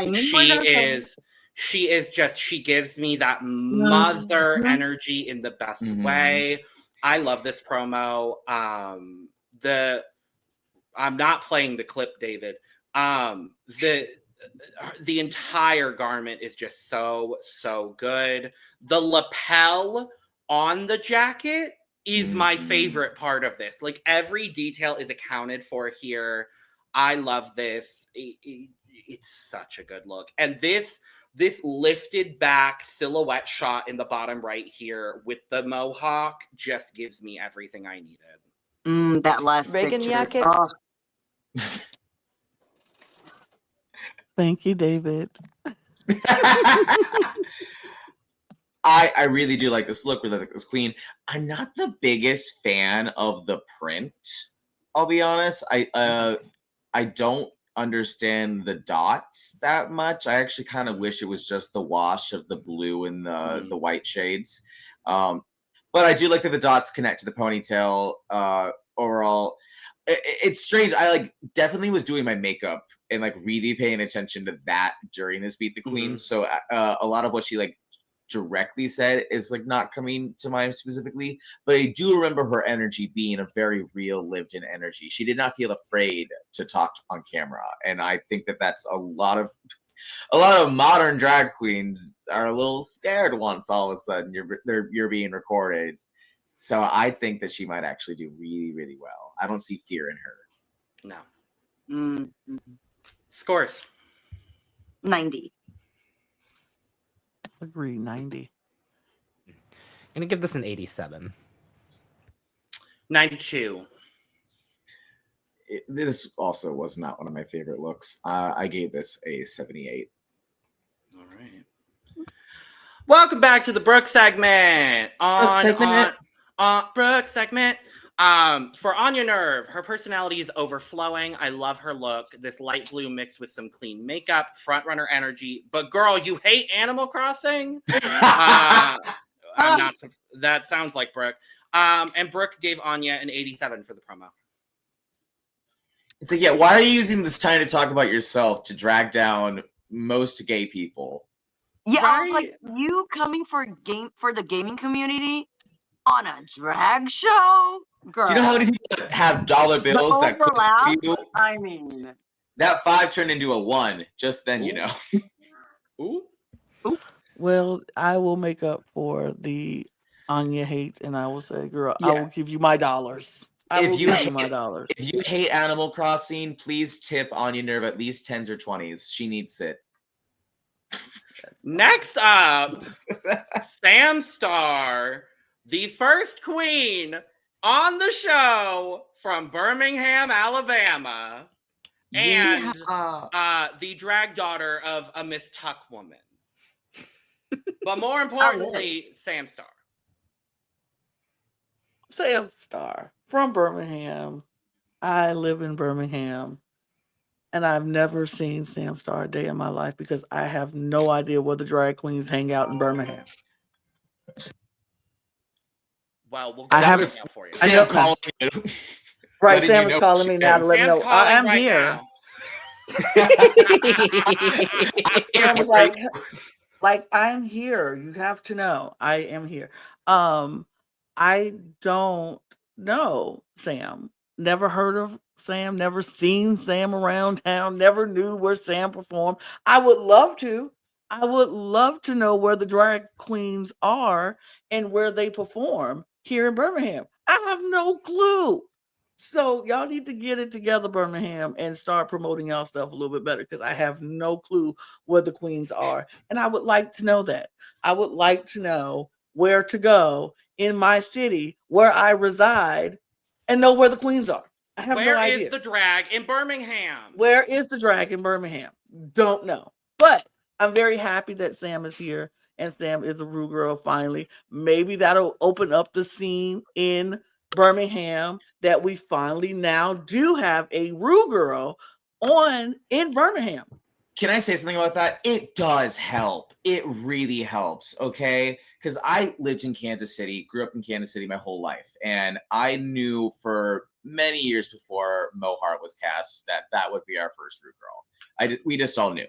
she gives me that mother energy in the best way. I love this promo. I'm not playing the clip, David. The entire garment is just so good. The lapel on the jacket is my favorite part of this. Like every detail is accounted for here. I love this. It's such a good look. And this lifted back silhouette shot in the bottom right here with the mohawk just gives me everything I needed. That last Reagan picture. jacket. Oh, Thank you, David. I really do like this look. Really like this queen. I'm not the biggest fan of the print. I'll be honest. I don't understand the dots that much. I actually kind of wish it was just the wash of the blue and the white shades. But I do like that the dots connect to the ponytail. Overall, it's strange. I definitely was doing my makeup and really paying attention to that during this Beat the Queen. So a lot of what she directly said is not coming to mind specifically, but I do remember her energy being a very real lived in energy. She did not feel afraid to talk on camera, and I think that that's a lot of modern drag queens are a little scared once all of a sudden you're being recorded. So I think that she might actually do really, really well. I don't see fear in her. No. Scores. 90. Agree, 90. I'm gonna give this an 87. 92. This also was not one of my favorite looks. I gave this a 78. All right. Welcome back to the Brooke segment. Brooke segment. Brooke segment. For Onya Nurve, her personality is overflowing. I love her look. This light blue mixed with some clean makeup, front runner energy. But girl, you hate Animal Crossing? I'm not. That sounds like Brooke. And Brooke gave Onya an 87 for the promo. It's like, yeah, why are you using this time to talk about yourself to drag down most gay people? Yeah, I was Right? like, you coming for the gaming community on a drag show? Girl. Do you know how many people have dollar bills that could overlap? you? I mean, That 5 turned into a 1 just then, you Ooh. know. Ooh. Well, I will make up for the Anya hate, and I will say, girl, I Yeah. will give you my dollars. If you hate my dollars. If you hate Animal Crossing, please tip Onya Nurve at least 10s or 20s. She needs it. Next up, Sam Starr, the first queen on the show from Birmingham, Alabama, and the drag daughter of a Miss Tuck woman. But more importantly, Sam Starr. Sam Starr from Birmingham. I live in Birmingham, and I've never seen Sam Starr a day in my life because I have no idea where the drag queens hang out in Birmingham. Well, we'll I go haven't- out for you. I Sam know- calling you. Right, Letting Sam you is know calling she me now to is. let me Sam's know calling I am right here. now. Sam was like, I'm here. You have to know I am here. I don't know Sam. Never heard of Sam. Never seen Sam around town. Never knew where Sam performed. I would love to. I would love to know where the drag queens are and where they perform here in Birmingham. I have no clue. So y'all need to get it together, Birmingham, and start promoting y'all stuff a little bit better because I have no clue where the queens are. And I would like to know that. I would like to know where to go in my city where I reside and know where the queens are. I have Where no is idea. the drag in Birmingham? Where is the drag in Birmingham? Don't know. But I'm very happy that Sam is here and Sam is a Rue girl finally. Maybe that'll open up the scene in Birmingham that we finally now do have a Rue girl in Birmingham. Can I say something about that? It does help. It really helps, okay? Because I lived in Kansas City, grew up in Kansas City my whole life, and I knew for many years before Mo Hart was cast that would be our first Rue girl. We just all knew.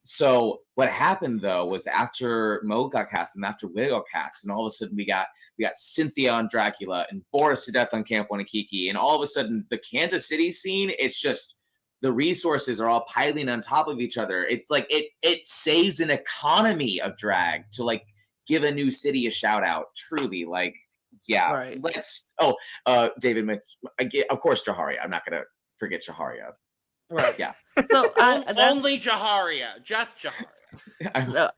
So what happened though was after Mo got cast and after Will got cast, and all of a sudden we got Cynthia on Dracula and Boris to Death on Camp Wanakiki, and all of a sudden the Kansas City scene, it's just the resources are all piling on top of each other. It's like it saves an economy of drag to like give a new city a shout out. Truly, like, yeah. Right. David, of course, Jaharia. I'm not gonna forget Jaharia. Right. Yeah. So Only Jaharia, just Jaharia.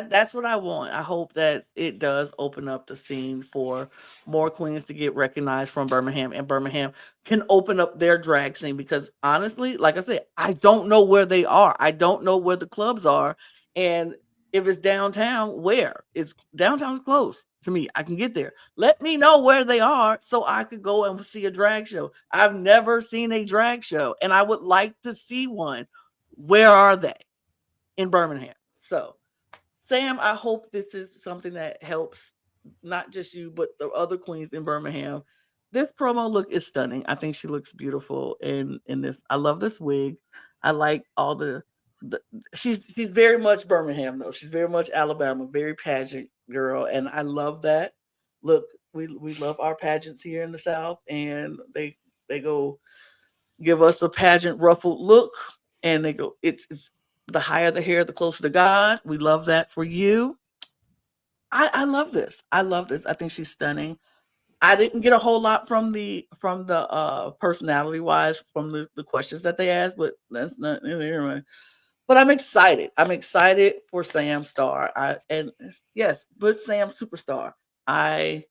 That's what I want. I hope that it does open up the scene for more queens to get recognized from Birmingham, and Birmingham can open up their drag scene because honestly, like I said, I don't know where they are. I don't know where the clubs are, and if it's downtown, where? Downtown's close to me. I can get there. Let me know where they are so I could go and see a drag show. I've never seen a drag show, and I would like to see one. Where are they? In Birmingham. So, Sam, I hope this is something that helps not just you, but the other queens in Birmingham. This promo look is stunning. I think she looks beautiful in this. I love this wig. I like all the she's very much Birmingham though. She's very much Alabama, very pageant girl, and I love that. Look, we love our pageants here in the South, and they go give us a pageant ruffled look, and they go it's the higher the hair, the closer to God. We love that for you. I love this. I love this. I think she's stunning. I didn't get a whole lot from the personality wise from the questions that they asked, but that's not anyway. But I'm excited. I'm excited for Sam Starr. Yes, but Sam Superstar. I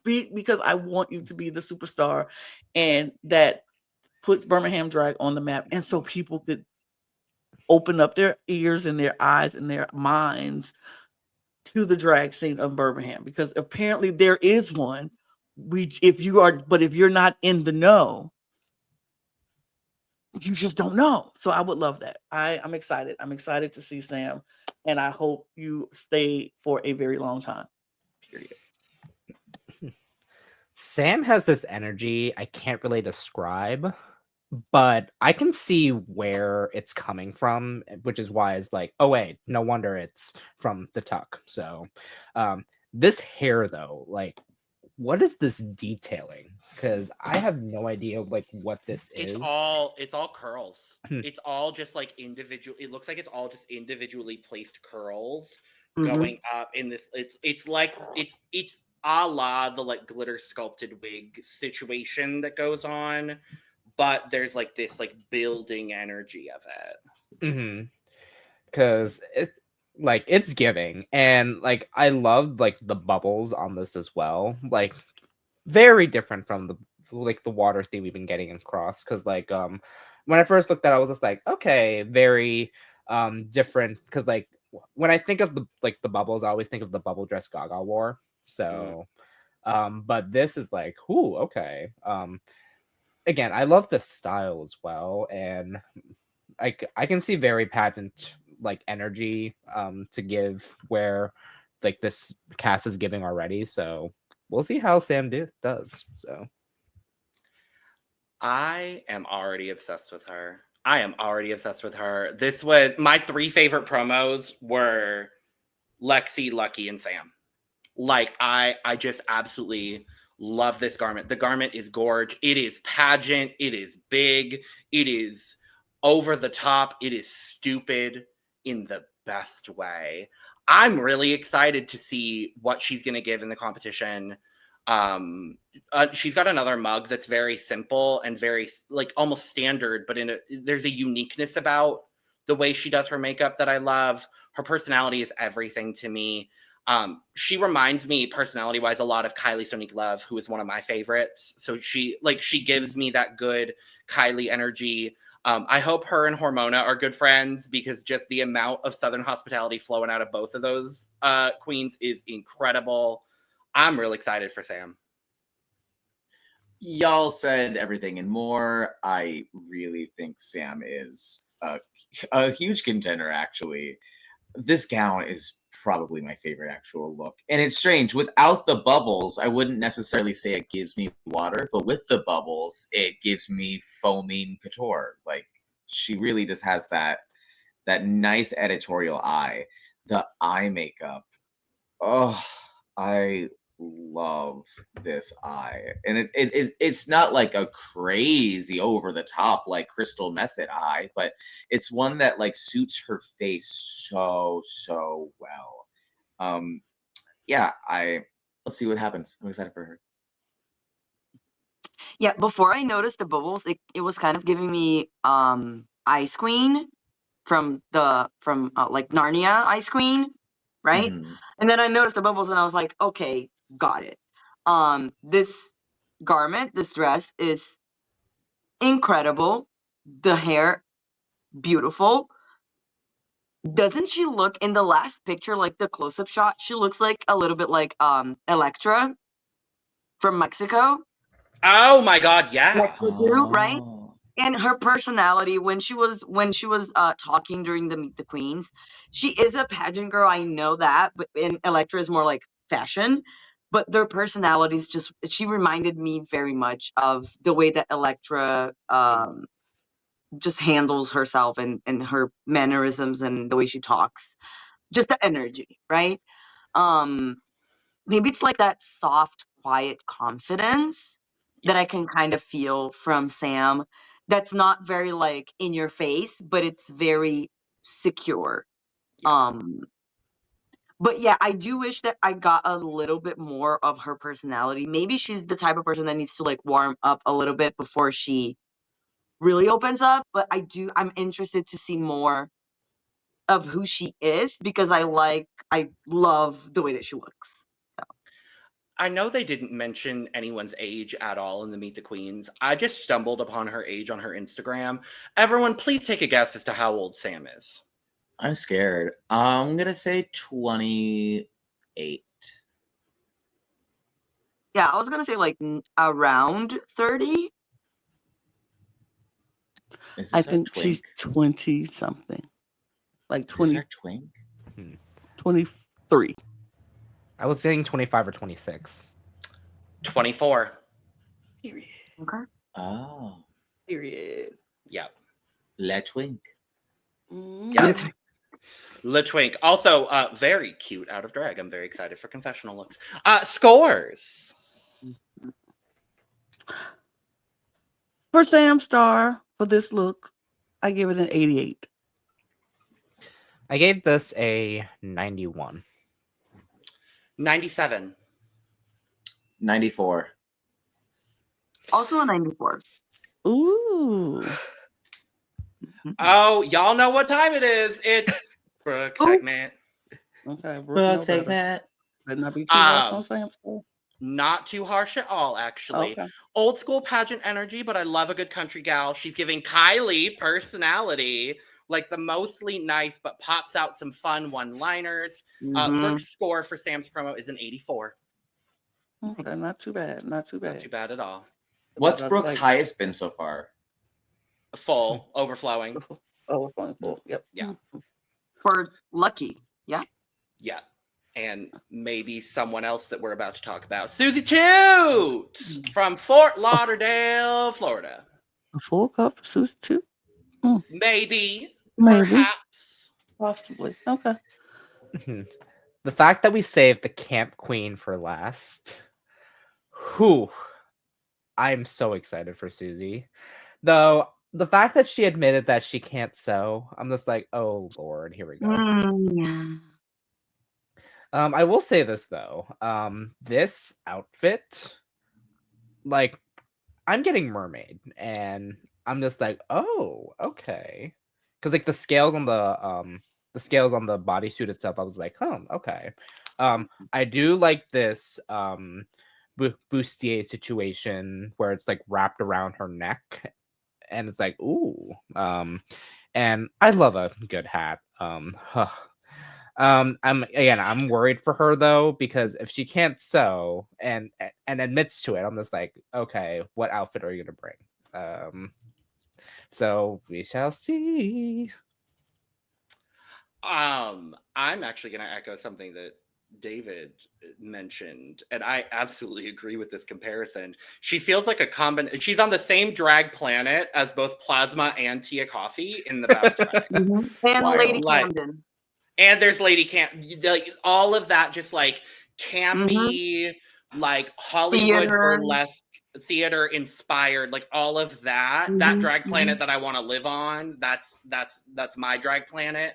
because I want you to be the superstar, and that puts Birmingham drag on the map, and so people could open up their ears and their eyes and their minds to the drag scene of Birmingham, because apparently there is one. If you're not in the know, you just don't know. So I would love that. I'm excited. I'm excited to see Sam, and I hope you stay for a very long time. Period. Sam has this energy I can't really describe, but I can see where it's coming from, which is why it's like, oh wait, no wonder it's from the tuck. So this hair though, like, what is this detailing? Because I have no idea like what this is. It's all curls. It's all just like individual. It looks like it's all just individually placed curls going up in this. It's like it's a la the like glitter sculpted wig situation that goes on, but there's like this like building energy of it. Because it's giving, and like I love like the bubbles on this as well, like very different from the water theme we've been getting across. Because like when I first looked at it, I was just like, okay, very different, because like when I think of the bubbles, I always think of the bubble dress Gaga wore. So but this is like, ooh, okay. Again, I love the style as well, and I can see very patent like energy to give where like this cast is giving already. So we'll see how Sam does. So I am already obsessed with her. This was my 3 favorite promos were Lexi, Lucky, and Sam. Like I just absolutely love this garment. The garment is gorge. It is pageant. It is big. It is over the top. It is stupid in the best way. I'm really excited to see what she's going to give in the competition. She's got another mug that's very simple and very like almost standard, but there's a uniqueness about the way she does her makeup that I love. Her personality is everything to me. She reminds me personality wise a lot of Kylie Sonique Love, who is one of my favorites. So she gives me that good Kylie energy. I hope her and Hormona are good friends, because just the amount of Southern hospitality flowing out of both of those queens is incredible. I'm real excited for Sam. Y'all said everything and more. I really think Sam is a huge contender, actually. This gown is probably my favorite actual look. And it's strange. Without the bubbles, I wouldn't necessarily say it gives me water, but with the bubbles, it gives me foaming couture. Like, she really just has that nice editorial eye. The eye makeup. Oh, I love this eye. And it's not like a crazy over the top like Crystal Method eye, but it's one that like suits her face so well. Yeah, let's see what happens. I'm excited for her. Yeah, before I noticed the bubbles, it was kind of giving me Ice Queen from like Narnia Ice Queen, right? And then I noticed the bubbles and I was like, okay, got it. This garment, this dress is incredible. The hair, beautiful. Doesn't she look in the last picture, like the close-up shot, she looks like a little bit like Electra from Mexico? Oh my god, yeah. Right? And her personality when she was talking during the Meet the Queens, she is a pageant girl, I know that, but Electra is more like fashion. But their personalities she reminded me very much of the way that Electra just handles herself and her mannerisms and the way she talks. Just the energy, right? Maybe it's like that soft, quiet confidence that I can kind of feel from Sam. That's not very like in your face, but it's very secure. But yeah, I do wish that I got a little bit more of her personality. Maybe she's the type of person that needs to like warm up a little bit before she really opens up. But I'm interested to see more of who she is, because I love the way that she looks. So I know they didn't mention anyone's age at all in the Meet the Queens. I just stumbled upon her age on her Instagram. Everyone, please take a guess as to how old Sam is. I'm scared. I'm gonna say 28. Yeah, I was gonna say like around 30. Is I this our think twink? she's 20 something. Like Is this 20, our twink? 23. I was saying 25 or 26. 24. Period. Okay. Oh, Period. Yep. Le twink. Yep. Le Twink. Also, very cute out of drag. I'm very excited for confessional looks. Scores. For Sam Star, for this look, I give it an 88. I gave this a 91. 97. 94. Also a 94. Ooh. Oh, y'all know what time it is. It's Brooke segment. Okay. Brooke segment. Better not be too harsh Um, on Sam Star. Not too harsh at all, actually. Okay. Old school pageant energy, but I love a good country gal. She's giving Kylie personality, like the mostly nice, but pops out some fun one-liners. Mhm. Brooke's score for Sam's promo is an 84. Okay, not too bad. Not too bad. Not too bad at all. What's That's Brooke's like- highest been so far? Full, overflowing. Oh, it's going full. Yep. Yeah. For Lucky. Yeah. Yeah. And maybe someone else that we're about to talk about. Suzie Toot from Fort Lauderdale, Florida. A full cup of Suzie Toot? Maybe. Maybe. Perhaps. Possibly. Okay. The fact that we saved the Camp Queen for last. Whew. I'm so excited for Suzie. Though the fact that she admitted that she can't sew, I'm just like, oh Lord, here we go. Yeah. I will say this though. This outfit, like, I'm getting mermaid, and I'm just like, oh, okay. Because like the scales on the bodysuit itself, I was like, oh, okay. I do like this bustier situation where it's like wrapped around her neck, and it's like, ooh. And I love a good hat. I'm worried for her though, because if she can't sew and admits to it, I'm just like, okay, what outfit are you gonna bring? So we shall see. I'm actually going to echo something that David mentioned, and I absolutely agree with this comparison. She feels like a combination. She's on the same drag planet as both Plasma and Tia Coffee in the best drag. Mhm. And Wild. Lady Like- Camden. And there's Lady Camp, like all of that, just like campy, like Hollywood Theater. burlesque theater inspired, like all of that. That Mhm, drag planet that I want to live on. That's my drag planet.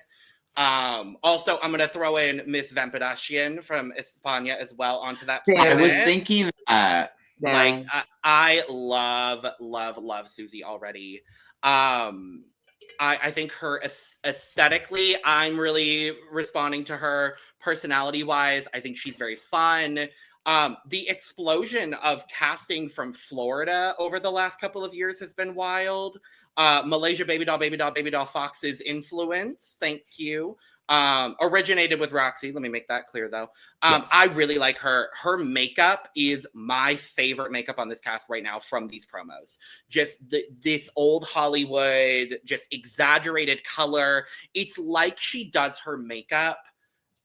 Also, I'm gonna throw in Miss Vampirashian from España as well onto that There. planet. I was thinking that. Like I love Suzie already. I think her aesthetically, I'm really responding to her. Personality wise, I think she's very fun. The explosion of casting from Florida over the last couple of years has been wild. Malaysia Baby Doll Fox's influence, thank you. Originated with Roxy. Let me make that clear though. Yes. I really like her. Her makeup is my favorite makeup on this cast right now from these promos. Just this old Hollywood, just exaggerated color. It's like she does her makeup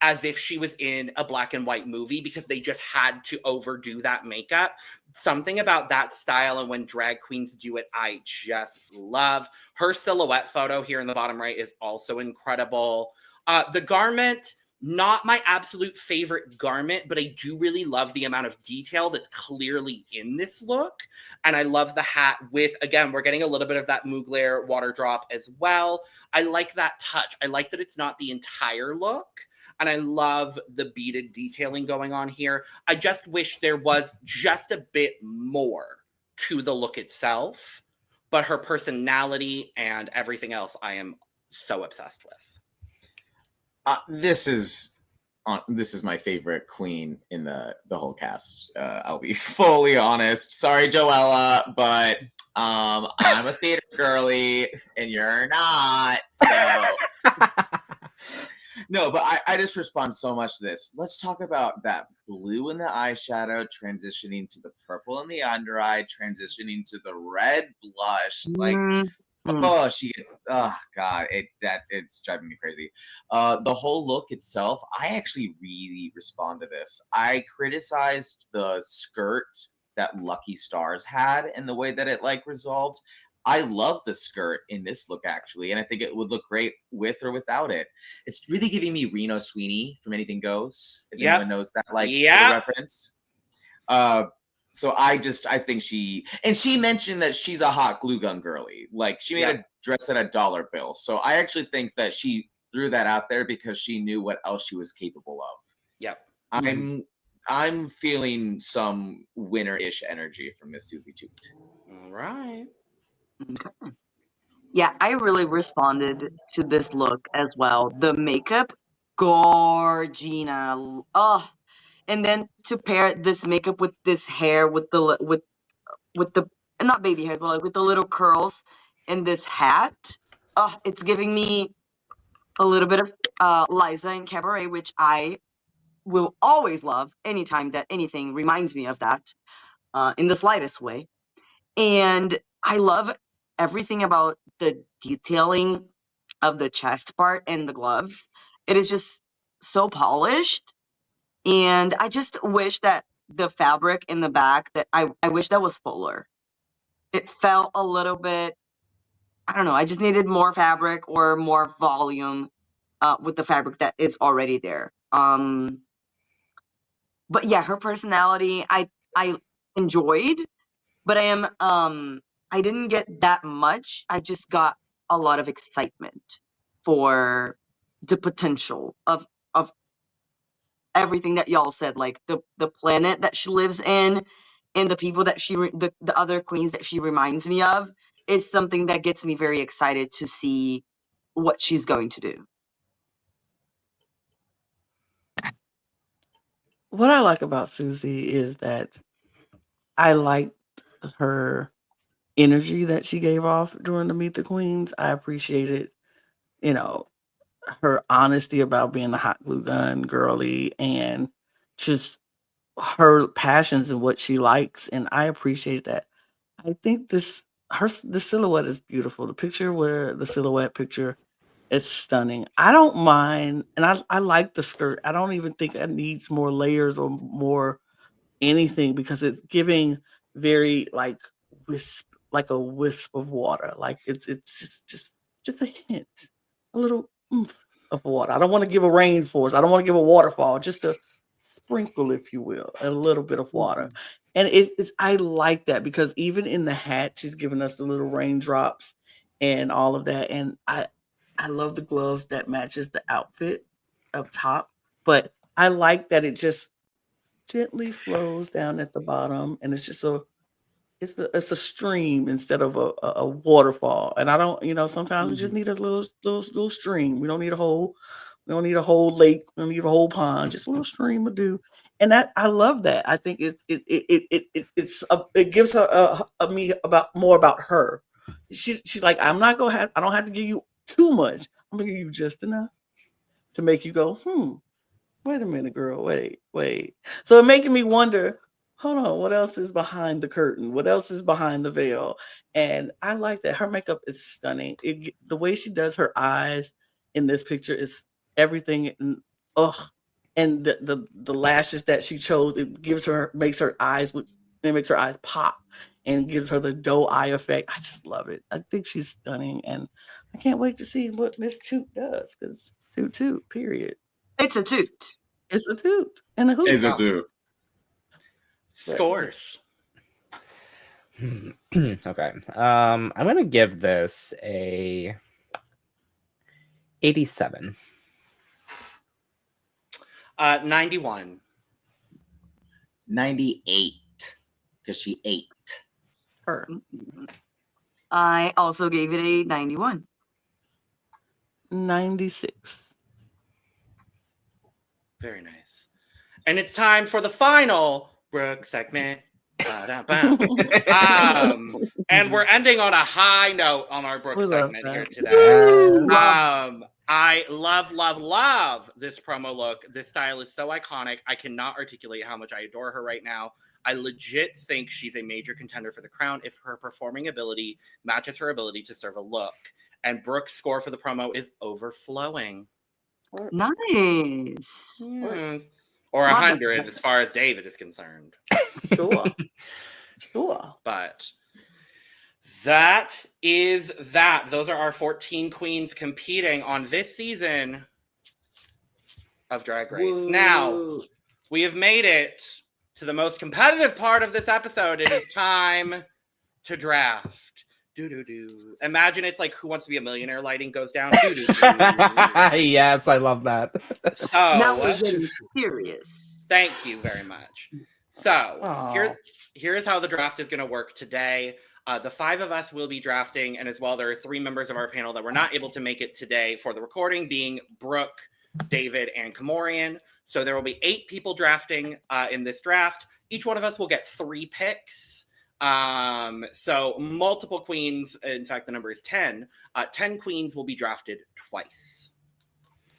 as if she was in a black and white movie because they just had to overdo that makeup. Something about that style and when drag queens do it, I just love. Her silhouette photo here in the bottom right is also incredible. The garment, not my absolute favorite garment, but I do really love the amount of detail that's clearly in this look. And I love the hat with, again, we're getting a little bit of that Mugler water drop as well. I like that touch. I like that it's not the entire look. And I love the beaded detailing going on here. I just wish there was just a bit more to the look itself. But her personality and everything else, I am so obsessed with. This is this is my favorite queen in the whole cast. I'll be fully honest. Sorry, Joella, but I'm a theater girly and you're not. So no, but I just respond so much to this. Let's talk about that blue in the eyeshadow transitioning to the purple in the under eye, transitioning to the red blush. Like, oh, she gets, oh God, it's driving me crazy. The whole look itself, I actually really respond to this. I criticized the skirt that Lucky Starzzz had and the way that it like resolved. I love the skirt in this look actually, and I think it would look great with or without it. It's really giving me Reno Sweeney from Anything Goes. If anyone knows that like sort of reference. So I think she mentioned that she's a hot glue gun girly. Like she made a dress at $1 bill. So I actually think that she threw that out there because she knew what else she was capable of. Yep. I'm feeling some winner-ish energy from Miss Suzie Toot. All right. Okay. Yeah, I really responded to this look as well. The makeup, gorgina. Oh, and then to pair this makeup with this hair, with the not baby hairs, but like with the little curls and this hat. Oh, it's giving me a little bit of Liza and Cabaret, which I will always love anytime that anything reminds me of that, in the slightest way. And I love everything about the detailing of the chest part and the gloves. It is just so polished. And I just wish that the fabric in the back, that I wish that was fuller. It felt a little bit, I don't know, I just needed more fabric or more volume with the fabric that is already there. But yeah, her personality I enjoyed, but I didn't get that much. I just got a lot of excitement for the potential of everything that y'all said, like the planet that she lives in and the people that the other queens that she reminds me of is something that gets me very excited to see what she's going to do. What I like about Suzie is that I liked her energy that she gave off during the Meet the Queens. I appreciated, her honesty about being a hot glue gun girly and just her passions and what she likes. And I appreciate that. I think the silhouette is beautiful. The picture where the silhouette picture is stunning. I don't mind, and I like the skirt. I don't even think it needs more layers or more anything because it's giving very like a wisp of water. Like it's just a hint, a little oomph of water. I don't want to give a rainforest. I don't want to give a waterfall. Just a sprinkle, if you will, a little bit of water. And I like that because even in the hat, she's giving us the little raindrops and all of that. And I love the gloves that matches the outfit up top. But I like that it just gently flows down at the bottom, and it's just it's a stream instead of a waterfall. And I don't, sometimes we just need a little stream. We don't need a whole lake. We don't need a whole pond. Just a little stream will do. And that I love that. I think it gives her more about her. She's like, I don't have to give you too much. I'm gonna give you just enough to make you go, wait a minute, girl, wait. So it making me wonder, hold on, what else is behind the curtain? What else is behind the veil? And I like that. Her makeup is stunning. The way she does her eyes in this picture is everything. And the lashes that she chose, makes her eyes pop and gives her the doe eye effect. I just love it. I think she's stunning, and I can't wait to see what Miss Toot does, because Toot, period. It's a toot. It's a toot. And a hoot. It's a toot. Scores. Okay. I'm gonna give this a 87. 91. 98. Because she ate. Her. I also gave it a 91. 96. Very nice. And it's time for the final Brooke segment. And we're ending on a high note on our Brooke segment here today. I love this promo look. This style is so iconic. I cannot articulate how much I adore her right now. I legit think she's a major contender for the crown if her performing ability matches her ability to serve a look. And Brooke's score for the promo is overflowing. Nice. Yes. Or 100 as far as David is concerned. Sure. But that is that. Those are our 14 queens competing on this season of Drag Race. Whoa. Now, we have made it to the most competitive part of this episode. It is time to draft. Do. Imagine it's like Who Wants to Be a Millionaire lighting goes down. Yes, I love that. So now we're getting serious. Thank you very much. So here's how the draft is going to work today. The 5 of us will be drafting, and as well, there are 3 members of our panel that were not able to make it today for the recording, being Brooke, David, and Kamorian. So there will be 8 people drafting in this draft. Each one of us will get 3 picks. So multiple queens, in fact, the number is 10. 10 queens will be drafted twice.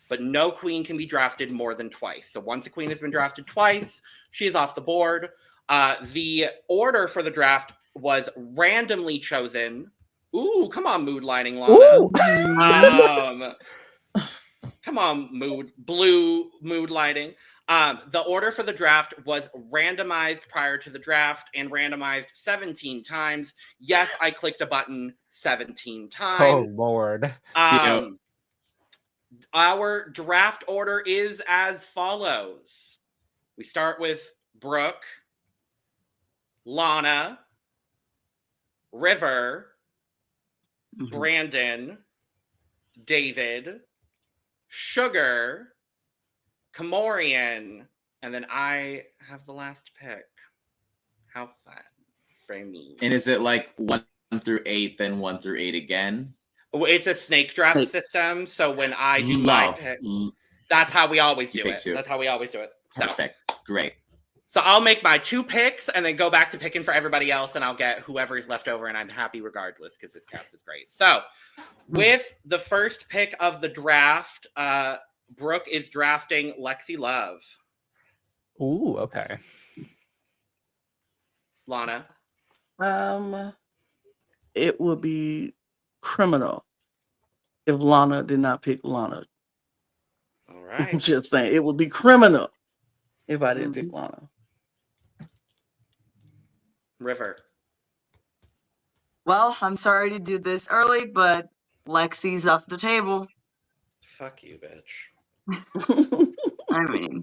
But no queen can be drafted more than twice. So once a queen has been drafted twice, she is off the board. The order for the draft was randomly chosen. Ooh, come on, mood lighting, Lana. Come on, blue mood lighting. The order for the draft was randomized prior to the draft and randomized 17 times. Yes, I clicked a button 17 times. Oh, Lord. Our draft order is as follows. We start with Brooke, Lana, River, Brandon, David, Sugar, Kamorian, and then I have the last pick. How fun for me. And is it like 1 through 8, then 1 through 8 again? It's a snake draft system, so when I do my pick, that's how we always do it. That's how we always do it. So. Perfect. Great. So I'll make my 2 picks and then go back to picking for everybody else, and I'll get whoever is left over, and I'm happy regardless because this cast is great. So with the first pick of the draft, Brooke is drafting Lexi Love. Ooh, okay. Lana? It would be criminal if Lana did not pick Lana. All right. I'm just saying, it would be criminal if I didn't pick Lana. River? Well, I'm sorry to do this early, but Lexi's off the table. Fuck you, bitch. I mean,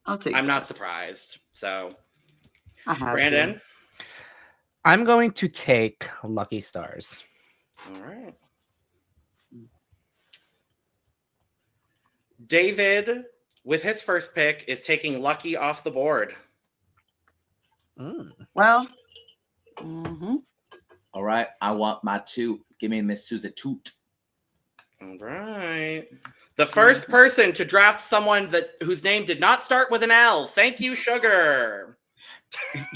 I'll take I'm not surprised. So, Brandon? To. I'm going to take Lucky Stars. All right. David, with his first pick, is taking Lucky off the board. Well. All right. I want my 2. Give me Miss Suzie Toot. All right. The first person to draft someone whose name did not start with an L. Thank you, Sugar.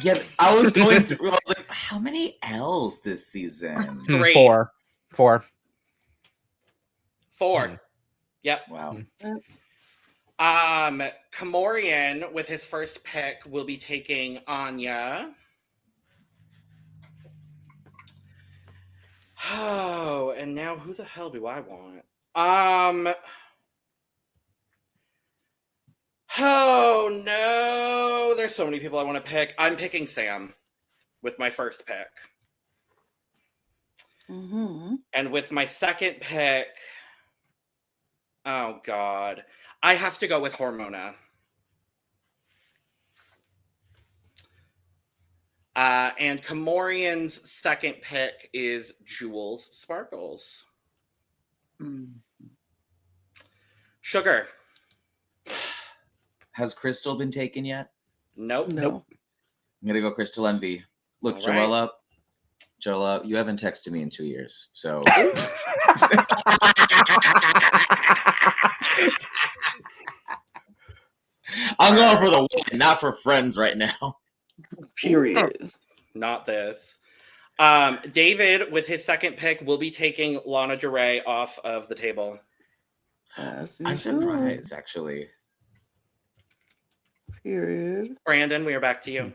Yeah, I was going through. I was like, how many L's this season? 3. 4. 4. Yep. Wow. Kamorian, with his first pick, will be taking Onya. Oh, and now who the hell do I want? Oh no, there's so many people I want to pick. I'm picking Sam with my first pick. And with my second pick, oh God, I have to go with Hormona. And Kamorian's second pick is Jules Sparkles. Sugar. Has Crystal been taken yet? Nope. I'm gonna go Crystal Envy. Look, Joella, you haven't texted me in 2 years, so. I'm going for the win, not for friends right now. Period. Not this. David, with his second pick, will be taking Lana Ja'rae off of the table. I'm surprised, actually. Period. Brandon, we are back to you.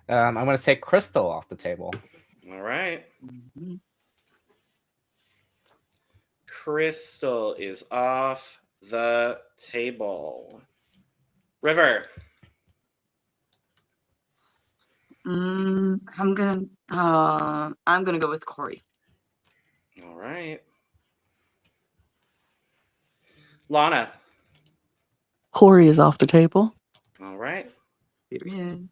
I'm going to take Crystal off the table. All right. Mhm. Crystal is off the table. River. I'm gonna go with Kori. All right. Lana. Kori is off the table. All right. Period.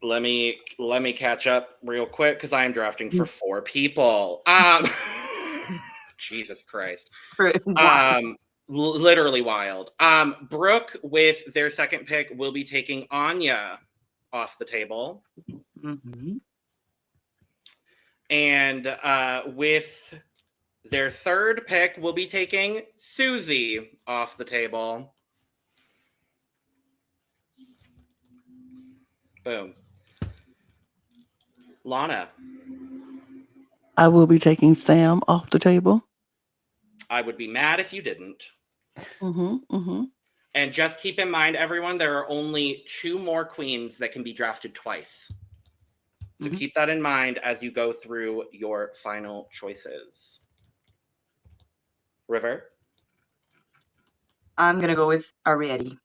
Let me catch up real quick because I am drafting for 4 people. Jesus Christ. Wow. Literally wild. Brooke, with their second pick, will be taking Onya off the table. Mhm. And with their third pick, will be taking Suzie off the table. Boom. Lana. I will be taking Sam off the table. I would be mad if you didn't. Mm-hmm. Mm-hmm. And just keep in mind, everyone, there are only 2 more queens that can be drafted twice. So Mhm. keep that in mind as you go through your final choices. River. I'm gonna go with Arrietty.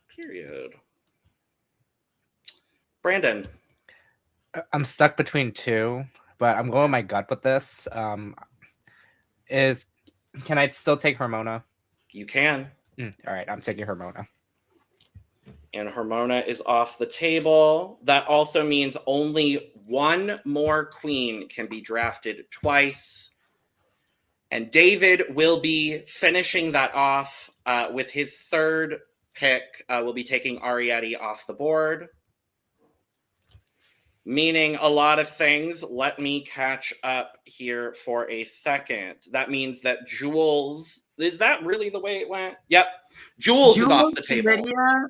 Period. Brandon. I'm stuck between 2, but I'm going with my gut with this. Can I still take Hormona? You can. All right, I'm taking Hormona. And Hormona is off the table. That also means only 1 more queen can be drafted twice. And David will be finishing that off with his third pick. Will be taking Arrietty off the board. Meaning a lot of things. Let me catch up here for a second. That means that Jules, is that really the way it went? Yep. Jules is off the table. Lydia.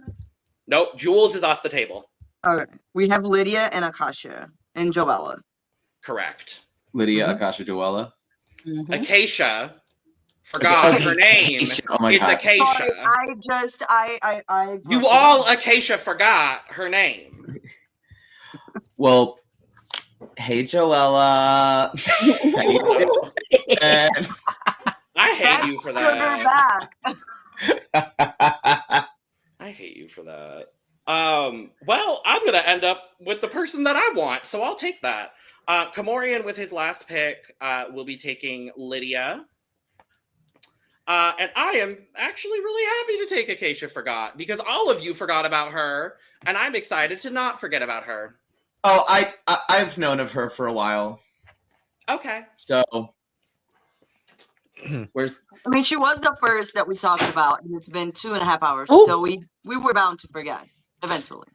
Nope, Jules is off the table. Okay. We have Lydia and Acacia and Joella. Correct. Lydia, Mhm. Acacia, Joella. Mm-hmm. Acacia, forgot Okay, her name. Acacia. Oh my It's God. Acacia. Sorry, I You all Acacia forgot her name. Well, hey, Joella. How you doing? I hate you for that. back. I hate you for that. Well, I'm gonna end up with the person that I want, so I'll take that. Kamorian, with his last pick, will be taking Lydia. And I am actually really happy to take Acacia Forgot because all of you forgot about her, and I'm excited to not forget about her. Oh, I've known of her for a while. Okay. So, where's I mean, she was the first that we talked about, and it's been 2.5 hours, Ooh. so we were bound to forget eventually.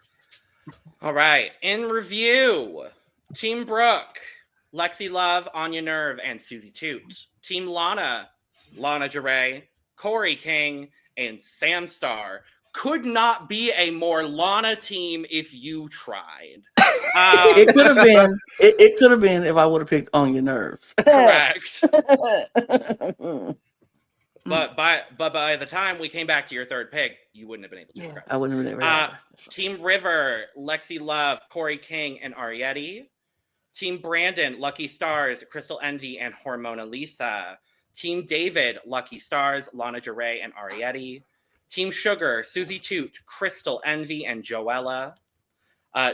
All right. In review, Team Brooke, Lexi Love, Onya Nurve, and Suzie Toot. Team Lana, Lana Ja'rae, Kori King, and Sam Star. Could not be a more Lana team if you tried. It could have been. It could have been if I would have picked On Your Nerves. Correct. But by the time we came back to your third pick, you wouldn't have been able to. Yeah, I wouldn't have been able to. Team River, Lexi Love, Kori King, and Arrietty. Team Brandon, Lucky Stars, Crystal Envy, and Hormona Lisa. Team David, Lucky Stars, Lana Ja'rae, and Arrietty. Team Sugar, Suzie Toot, Crystal Envy, and Joella.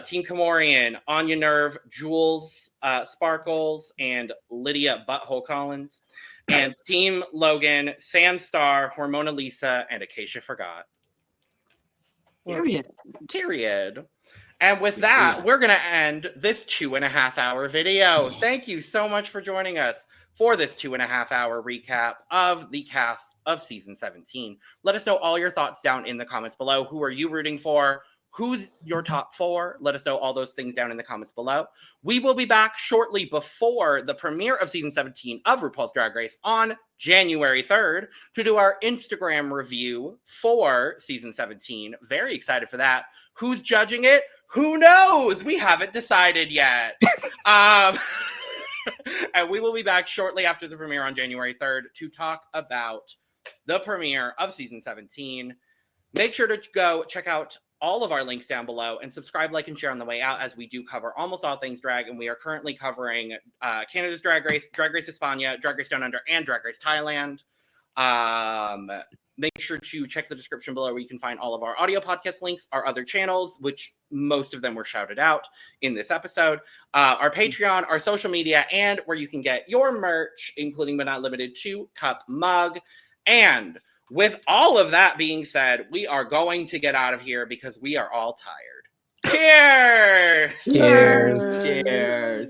Team Kamorian, Onya Nurve, Jules Sparkles, and Lydia Butthole Kollins. And Team Logan, Sam Star, Hormona Lisa, and Acacia Forgot. Period. And with that, we're going to end this 2.5-hour video. Thank you so much for joining us for this 2.5-hour recap of the cast of season 17. Let us know all your thoughts down in the comments below. Who are you rooting for? Who's your top 4? Let us know all those things down in the comments below. We will be back shortly before the premiere of season 17 of RuPaul's Drag Race on January 3rd to do our Instagram review for season 17. Very excited for that. Who's judging it? Who knows? We haven't decided yet. And we will be back shortly after the premiere on January 3rd to talk about the premiere of season 17. Make sure to go check out all of our links down below and subscribe, like, and share on the way out, as we do cover almost all things drag, and we are currently covering Canada's Drag Race, Drag Race España, Drag Race Down Under, and Drag Race Thailand. Make sure to check the description below where you can find all of our audio podcast links, our other channels, which most of them were shouted out in this episode, our Patreon, our social media, and where you can get your merch, including but not limited to Cup Mug. And with all of that being said, we are going to get out of here because we are all tired. Cheers! Cheers. Cheers.